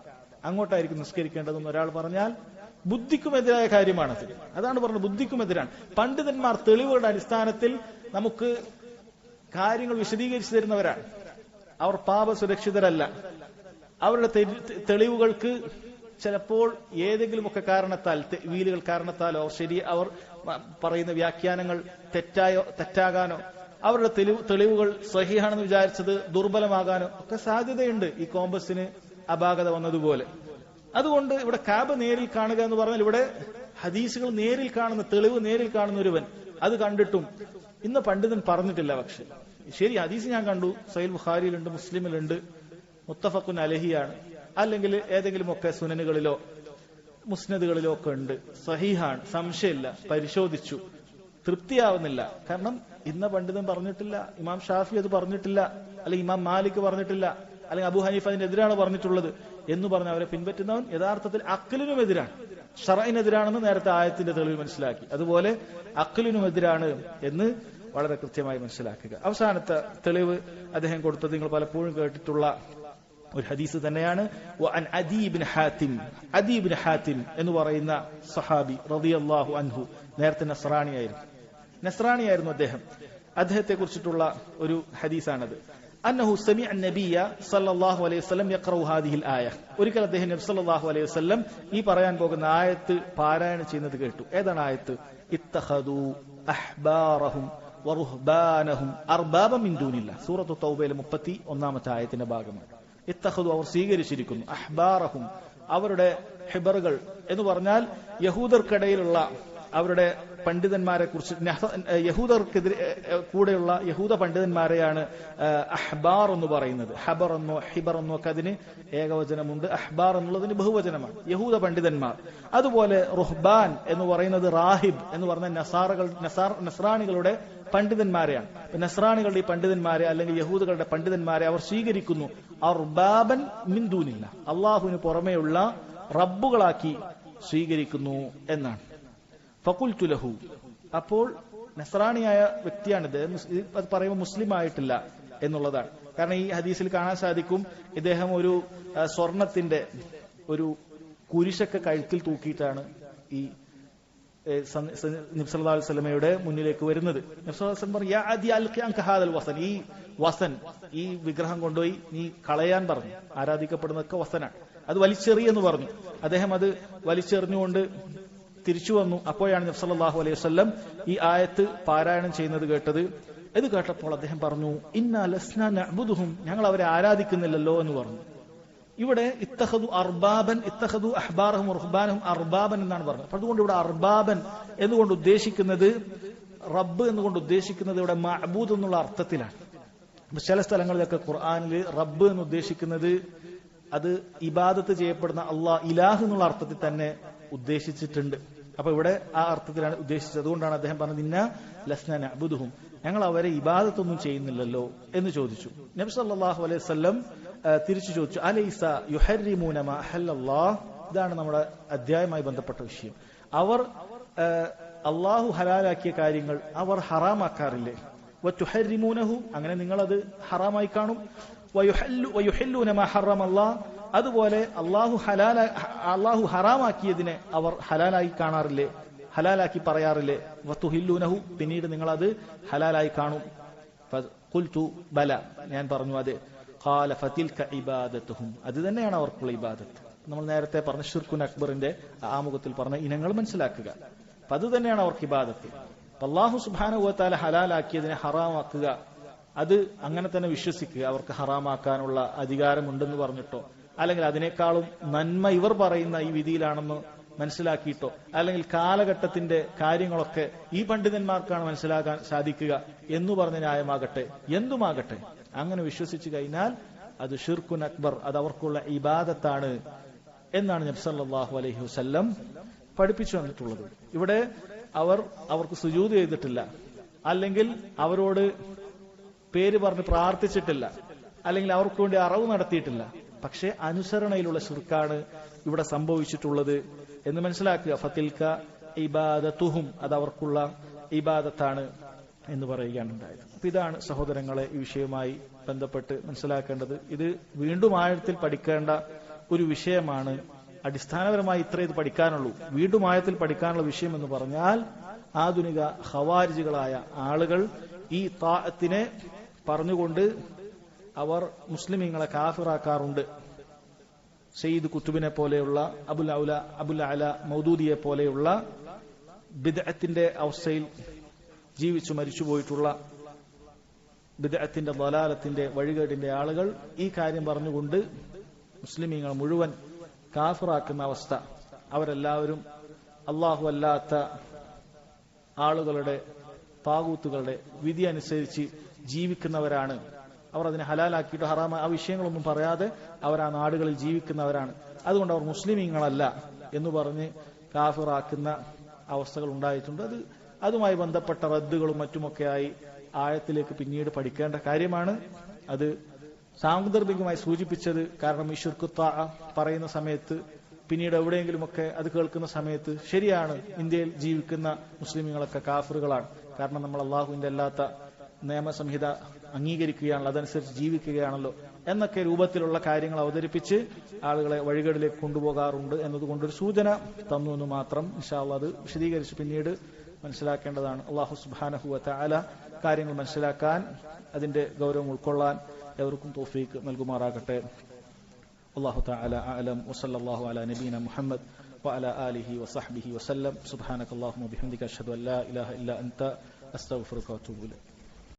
അങ്ങോട്ടായിരിക്കും നിസ്കരിക്കേണ്ടതെന്ന് ഒരാൾ പറഞ്ഞാൽ ബുദ്ധിക്കുമെതിരായ കാര്യമാണത്. അതാണ് പറഞ്ഞത്, ബുദ്ധിക്കുമെതിരാണ്. പണ്ഡിതന്മാർ തെളിവുകളുടെ അടിസ്ഥാനത്തിൽ നമുക്ക് കാര്യങ്ങൾ വിശദീകരിച്ചു തരുന്നവരാണ്. അവർ പാപസുരക്ഷിതരല്ല. അവരുടെ തെളിവുകൾക്ക് ചിലപ്പോൾ ഏതെങ്കിലുമൊക്കെ കാരണത്താൽ, വീലുകൾ കാരണത്താലോ ശരി, അവർ പറയുന്ന വ്യാഖ്യാനങ്ങൾ തെറ്റാകാനോ, അവരുടെ തെളിവുകൾ സഹിഹാണെന്ന് വിചാരിച്ചത് ദുർബലമാകാനോ ഒക്കെ സാധ്യതയുണ്ട്. ഈ കോമ്പസിന് അപാകത വന്നതുപോലെ. അതുകൊണ്ട് ഇവിടെ കാബ നേരിൽ കാണുക എന്ന് പറഞ്ഞാൽ ഇവിടെ ഹദീസുകൾ നേരിൽ കാണുന്ന, തെളിവ് നേരിൽ കാണുന്ന ഒരുവൻ അത് കണ്ടിട്ടും ഇന്ന് പണ്ഡിതൻ പറഞ്ഞിട്ടില്ല. പക്ഷെ ശരി, ഹദീസ് ഞാൻ കണ്ടു, സഹീഹ് ബുഖാരിയിലുണ്ട്, മുസ്ലിമിലുണ്ട്, മുത്തഫഖുൻ അലഹിയാണ്, അല്ലെങ്കിൽ ഏതെങ്കിലുമൊക്കെ സുനനുകളിലോ മുസ്നദുകളിലോ ഒക്കെ ഉണ്ട്, സഹീഹാണ്, സംശയമില്ല, പരിശോധിച്ചു, തൃപ്തിയാവുന്നില്ല. കാരണം ഇന്ന പണ്ഡിതൻ പറഞ്ഞിട്ടില്ല, ഇമാം ഷാഫി അത് പറഞ്ഞിട്ടില്ല, അല്ലെങ്കിൽ ഇമാം മാലിക് പറഞ്ഞിട്ടില്ല, അല്ലെങ്കിൽ അബൂ ഹനീഫ അതിനെതിരാണ് പറഞ്ഞിട്ടുള്ളത് എന്ന് പറഞ്ഞ് അവരെ പിൻപറ്റുന്നവൻ യഥാർത്ഥത്തിൽ അഖ്ലിനുമെതിരാണ്, ശറഇനെതിരാണെന്ന് നേരത്തെ ആയത്തിന്റെ തെളിവ് മനസ്സിലാക്കി. അതുപോലെ അഖ്ലിനുമെതിരാണ് എന്ന് വളരെ കൃത്യമായി മനസ്സിലാക്കുക. അവസാനത്തെ തെളിവ് അദ്ദേഹം കൊടുത്തത് നിങ്ങൾ പലപ്പോഴും കേട്ടിട്ടുള്ള ഒരു ഹദീസ് തന്നെയാണ്. അദീ ഇബ്നു ഹാത്തിം എന്ന് പറയുന്ന സഹാബി റളിയല്ലാഹു അൻഹു നേരത്തെ നസ്രാണിയായിരുന്നു അദ്ദേഹം. അദ്ദേഹത്തെ കുറിച്ചിട്ടുള്ള ഒരു ഹദീസാണത്. അന്നഹു സമിഅ നബിയ സല്ലല്ലാഹു അലൈഹി വസല്ലം യഖറഉ ഹാദിഹിൽ ആയ. ഒരിക്കൽ അദ്ദേഹം നബി സല്ലല്ലാഹു അലൈഹി വസല്ലം ഈ പറയാൻ പോകുന്ന ആയത്ത് പാരായണം ചെയ്യുന്നത് കേട്ടു. ഏതാണ് ആയത്ത്? ഇത്തഖദു അഹ്ബാറഹും വറുഹ്ബാനഹും അർബാബ മിൻ ദൂനില്ലാഹ്. സൂറത്തു തൗബയിലെ 31-ാമത്തെ ആയത്തിന്റെ ഭാഗമാണ്. ഇത്തഖദു, അവർ സ്വീകരിച്ചിരിക്കുന്നു, അഹ്ബാറഹും, അവരുടെ ഹിബറുകൾ എന്ന് പറഞ്ഞാൽ യഹൂദർക്കിടയിലുള്ള അവരുടെ പണ്ഡിതന്മാരെ കുറിച്ച്, യഹൂദർക്കെതിരെ കൂടെയുള്ള യഹൂദ പണ്ഡിതന്മാരെയാണ് അഹ്ബാർ എന്ന് പറയുന്നത്. ഹബർ എന്നോ ഹിബർ എന്നോ ഒക്കെ അതിന് ഏകവചനമുണ്ട്, അഹ്ബാർ എന്നുള്ളതിന് ബഹുവചനമാണ്, യഹൂദ പണ്ഡിതന്മാർ. അതുപോലെ റുഹ്ബാൻ എന്ന് പറയുന്നത് റാഹിബ് എന്ന് പറഞ്ഞ നസ്രാണികളുടെ പണ്ഡിതന്മാരെയാണ്. നസ്രാണികളുടെ ഈ പണ്ഡിതന്മാരെ അല്ലെങ്കിൽ യഹൂദകളുടെ പണ്ഡിതന്മാരെ അവർ സ്വീകരിക്കുന്നു അർബാബൻ മിൻ ദൂനില്ല, അള്ളാഹുവിന് പുറമെയുള്ള റബ്ബുകളാക്കി സ്വീകരിക്കുന്നു എന്നാണ്. ഫഖുൽതു ലഹു, അപ്പോൾ നസ്രാണിയായ വ്യക്തിയാണിത്, അത് പറയുമ്പോൾ മുസ്ലിം ആയിട്ടില്ല എന്നുള്ളതാണ്. കാരണം ഈ ഹദീസിൽ കാണാൻ സാധിക്കും, ഇദ്ദേഹം ഒരു സ്വർണത്തിന്റെ ഒരു കുരിശൊക്കെ കഴുത്തിൽ തൂക്കിയിട്ടാണ് ഈ നബി സല്ലല്ലാഹു അലൈഹി വസല്ലമയുടെ മുന്നിലേക്ക് വരുന്നത്. നബി സല്ലല്ലാഹു അലൈഹി വസല്ലം പറഞ്ഞു, യാ അദി അൽഖി അൻക ഹാദൽ വസൻ, ഈ വസൻ, ഈ വിഗ്രഹം കൊണ്ടുപോയി നീ കളയാൻ പറഞ്ഞു. ആരാധിക്കപ്പെടുന്നതൊക്കെ വസനാണ്, അത് വലിച്ചെറിയെന്ന് പറഞ്ഞു. അദ്ദേഹം അത് വലിച്ചെറിഞ്ഞുകൊണ്ട് തിരിച്ചു വന്നു. അപ്പോഴാണ് നബി സല്ലല്ലാഹു അലൈഹി വസല്ലം ഈ ആയത്ത് പാരായണം ചെയ്യുന്നത് കേട്ടത്. ഇത് കേട്ടപ്പോൾ അദ്ദേഹം പറഞ്ഞു, ഇന്നാ ലസ്നാ നഅ്ബുദുഹും, ഞങ്ങൾ അവരെ ആരാധിക്കുന്നില്ലല്ലോ എന്ന് പറഞ്ഞു. ഇവിടെ ഇത്തഖദു അർബാബൻ, ഇത്തഖദു അഹ്ബാറഹും റുഹ്ബാനഹും അർബാബൻ എന്നാണ് പറഞ്ഞത്. അപ്പോൾ അതുകൊണ്ട് ഇവിടെ അർബാബൻ എന്നുകൊണ്ട് ഉദ്ദേശിക്കുന്നത്, റബ്ബ് എന്നുകൊണ്ട് ഉദ്ദേശിക്കുന്നത് ഇവിടെ മഅബൂദ് എന്നുള്ള അർത്ഥത്തിലാണ്. ചില സ്ഥലങ്ങളിലൊക്കെ ഖുർആനിൽ റബ്ബ് എന്ന് ഉദ്ദേശിക്കുന്നത് അത് ഇബാദത്ത് ചെയ്യപ്പെടുന്ന അള്ളാഹ്, ഇലാഹ് എന്നുള്ള അർത്ഥത്തിൽ തന്നെ ഉദ്ദേശിച്ചിട്ടുണ്ട്. അപ്പൊ ഇവിടെ ആ അർത്ഥത്തിലാണ് ഉദ്ദേശിച്ചത്. അതുകൊണ്ടാണ് അദ്ദേഹം പറഞ്ഞത്, ഇന്ന ലസ്നാ നഅ്ബുദുഹും, ഞങ്ങൾ അവരെ ഇബാദത്തൊന്നും ചെയ്യുന്നില്ലല്ലോ എന്ന് ചോദിച്ചു. നബി സല്ലല്ലാഹു അലൈഹി വസല്ലം തിരിച്ചു ചോദിച്ചു, അലൈസ യുഹർരിമൂന മാ അഹല്ലല്ലാഹ്. ഇതാണ് നമ്മുടെ അധ്യായവുമായി ബന്ധപ്പെട്ട വിഷയം. അവർ അള്ളാഹു ഹലാലാക്കിയ കാര്യങ്ങൾ അവർ ഹറാമാക്കാറില്ലേ? വതുഹർരിമൂനഹു, അങ്ങനെ നിങ്ങളത് ഹറാമായി കാണും. വയുഹല്ലൂന മാ ഹറമല്ലാഹ്, അതുപോലെ അള്ളാഹു ഹറാമാക്കിയതിനെ അവർ ഹലാലായി കാണാറില്ലേ, ഹലാലാക്കി പറയാറില്ലേ? വതുഹില്ലൂനഹു, പിന്നീട് നിങ്ങളത് ഹലാലായി കാണും. ഖുൽതു ബല, ഞാൻ പറഞ്ഞു അതെ. ഖാല ഫതിൽക ഇബാദത്തുഹും, അത് തന്നെയാണ് അവർക്കുള്ള ഇബാദത്ത്. നമ്മൾ നേരത്തെ പറഞ്ഞ ശിർക്കുൻ അക്ബറിന്റെ ആമുഖത്തിൽ പറഞ്ഞ ഇനങ്ങൾ മനസ്സിലാക്കുക. അപ്പൊ അത് തന്നെയാണ് അവർക്ക് ഇബാദത്ത്. അല്ലാഹു സുബ്ഹാനഹു വ തആല ഹലാലാക്കിയതിനെ ഹറാമാക്കുക, അത് അങ്ങനെ തന്നെ വിശ്വസിക്കുക. അവർക്ക് ഹറാമാക്കാനുള്ള അധികാരമുണ്ടെന്ന് പറഞ്ഞിട്ടോ, അല്ലെങ്കിൽ അതിനേക്കാളും നന്മ ഇവർ പറയുന്ന ഈ വിധിയിലാണെന്ന് മനസ്സിലാക്കിയിട്ടോ, അല്ലെങ്കിൽ കാലഘട്ടത്തിന്റെ കാര്യങ്ങളൊക്കെ ഈ പണ്ഡിതന്മാർക്കാണ് മനസ്സിലാക്കാൻ സാധിക്കുക എന്ന് പറഞ്ഞ ന്യായമാകട്ടെ, എന്തുമാകട്ടെ, അങ്ങനെ വിശ്വസിച്ചു കഴിഞ്ഞാൽ അത് ഷിർക്കുൻ അക്ബർ, അത് അവർക്കുള്ള ഇബാദത്താണ് എന്നാണ് നബി സല്ലല്ലാഹു അലൈഹി വസല്ലം പഠിപ്പിച്ചു വന്നിട്ടുള്ളത്. ഇവിടെ അവർക്ക് സുജൂദ് ചെയ്തിട്ടില്ല, അല്ലെങ്കിൽ അവരോട് പേര് പറഞ്ഞ് പ്രാർത്ഥിച്ചിട്ടില്ല, അല്ലെങ്കിൽ അവർക്ക് വേണ്ടി അറവ് നടത്തിയിട്ടില്ല. പക്ഷെ അനുസരണയിലുള്ള ശിർക്കാണ് ഇവിടെ സംഭവിച്ചിട്ടുള്ളത് എന്ന് മനസ്സിലാക്കുക. ഫതിൽക ഇബാദത്തുഹും, അത് അവർക്കുള്ള ഇബാദത്താണ് എന്ന് പറയുകയാണ് ഉണ്ടായത്. അപ്പൊ ഇതാണ് സഹോദരങ്ങളെ ഈ വിഷയവുമായി ബന്ധപ്പെട്ട് മനസ്സിലാക്കേണ്ടത്. ഇത് വീണ്ടും ആഴത്തിൽ പഠിക്കേണ്ട ഒരു വിഷയമാണ്. അടിസ്ഥാനപരമായി ഇത്ര ഇത് പഠിക്കാനുള്ളൂ. വീണ്ടും ആഴത്തിൽ പഠിക്കാനുള്ള വിഷയം എന്ന് പറഞ്ഞാൽ ആധുനിക ഖവാരിജികളായ ആളുകൾ ഈ താഅത്തിനെ പറഞ്ഞുകൊണ്ട് അവർ മുസ്ലിമീങ്ങളെ കാഫിറാക്കാറുണ്ട്. സയ്യിദ് കുത്തുബിനെ പോലെയുള്ള അബുൽ അല മൗദൂദിയെ പോലെയുള്ള ബിദ്അത്തിന്റെ അവസ്ഥയിൽ ജീവിച്ചു മരിച്ചുപോയിട്ടുള്ള ബിദ്അത്തിന്റെ ദലാലത്തിന്റെ വഴികേടിന്റെ ആളുകൾ ഈ കാര്യം പറഞ്ഞുകൊണ്ട് മുസ്ലിമീങ്ങൾ മുഴുവൻ കാഫിറാക്കുന്ന അവസ്ഥ. അവരെല്ലാവരും അല്ലാഹു അല്ലാത്ത ആളുകളുടെ താഗൂത്തുകളുടെ വിധി അനുസരിച്ച് ജീവിക്കുന്നവരാണ്. അവർ അതിനെ ഹലാലാക്കിയിട്ട് ഹറാമ ആ വിഷയങ്ങളൊന്നും പറയാതെ അവർ ആ നാടുകളിൽ ജീവിക്കുന്നവരാണ്. അതുകൊണ്ട് അവർ മുസ്ലിമീങ്ങളല്ല എന്ന് പറഞ്ഞ് കാഫിറാക്കുന്ന അവസ്ഥകൾ ഉണ്ടായിട്ടുണ്ട്. അതുമായി ബന്ധപ്പെട്ട റദ്ദുകളും മറ്റുമൊക്കെയായി ആഴത്തിലേക്ക് പിന്നീട് പഠിക്കേണ്ട കാര്യമാണ്. അത് സാന്ദർഭികമായി സൂചിപ്പിച്ചത് കാരണം ഈ ശിർക്ക് പറയുന്ന സമയത്ത് പിന്നീട് എവിടെയെങ്കിലുമൊക്കെ അത് കേൾക്കുന്ന സമയത്ത് ശരിയാണ്, ഇന്ത്യയിൽ ജീവിക്കുന്ന മുസ്ലിമീങ്ങളൊക്കെ കാഫിറുകളാണ്, കാരണം നമ്മൾ അള്ളാഹുവിന്റെ അല്ലാത്ത നിയമസംഹിത അംഗീകരിക്കുകയാണല്ലോ, അതനുസരിച്ച് ജീവിക്കുകയാണല്ലോ എന്നൊക്കെ രൂപത്തിലുള്ള കാര്യങ്ങൾ അവതരിപ്പിച്ച് ആളുകളെ വഴികേടിലേക്ക് കൊണ്ടുപോകാറുണ്ട് എന്നതുകൊണ്ടൊരു സൂചന തന്നു എന്ന് മാത്രം. ഇൻഷാ അല്ലാഹ് അത് വിശദീകരിച്ച് പിന്നീട് മനസ്സിലാക്കേണ്ടതാണ്. അല്ലാഹു സുബ്ഹാനഹു വ തആല കാര്യങ്ങൾ മനസ്സിലാക്കാൻ അതിന്റെ ഗൗരവം ഉൾക്കൊള്ളാൻ എവർക്കും തൗഫീഖ് നൽകുമാറാകട്ടെ. അല്ലാഹു തആല അഅലം. വസല്ലല്ലാഹു അലാ നബീന മുഹമ്മദ് വഅലാ ആലിഹി വസഹ്ബിഹി വസല്ലം. സുബ്ഹാനകല്ലാഹുമ്മ വബിഹംദിക അഷ്ഹദു അൻ ലാ ഇലാഹ ഇല്ലാ അൻത അസ്തഗ്ഫിറുക വഅതൂബു ഇലൈക്.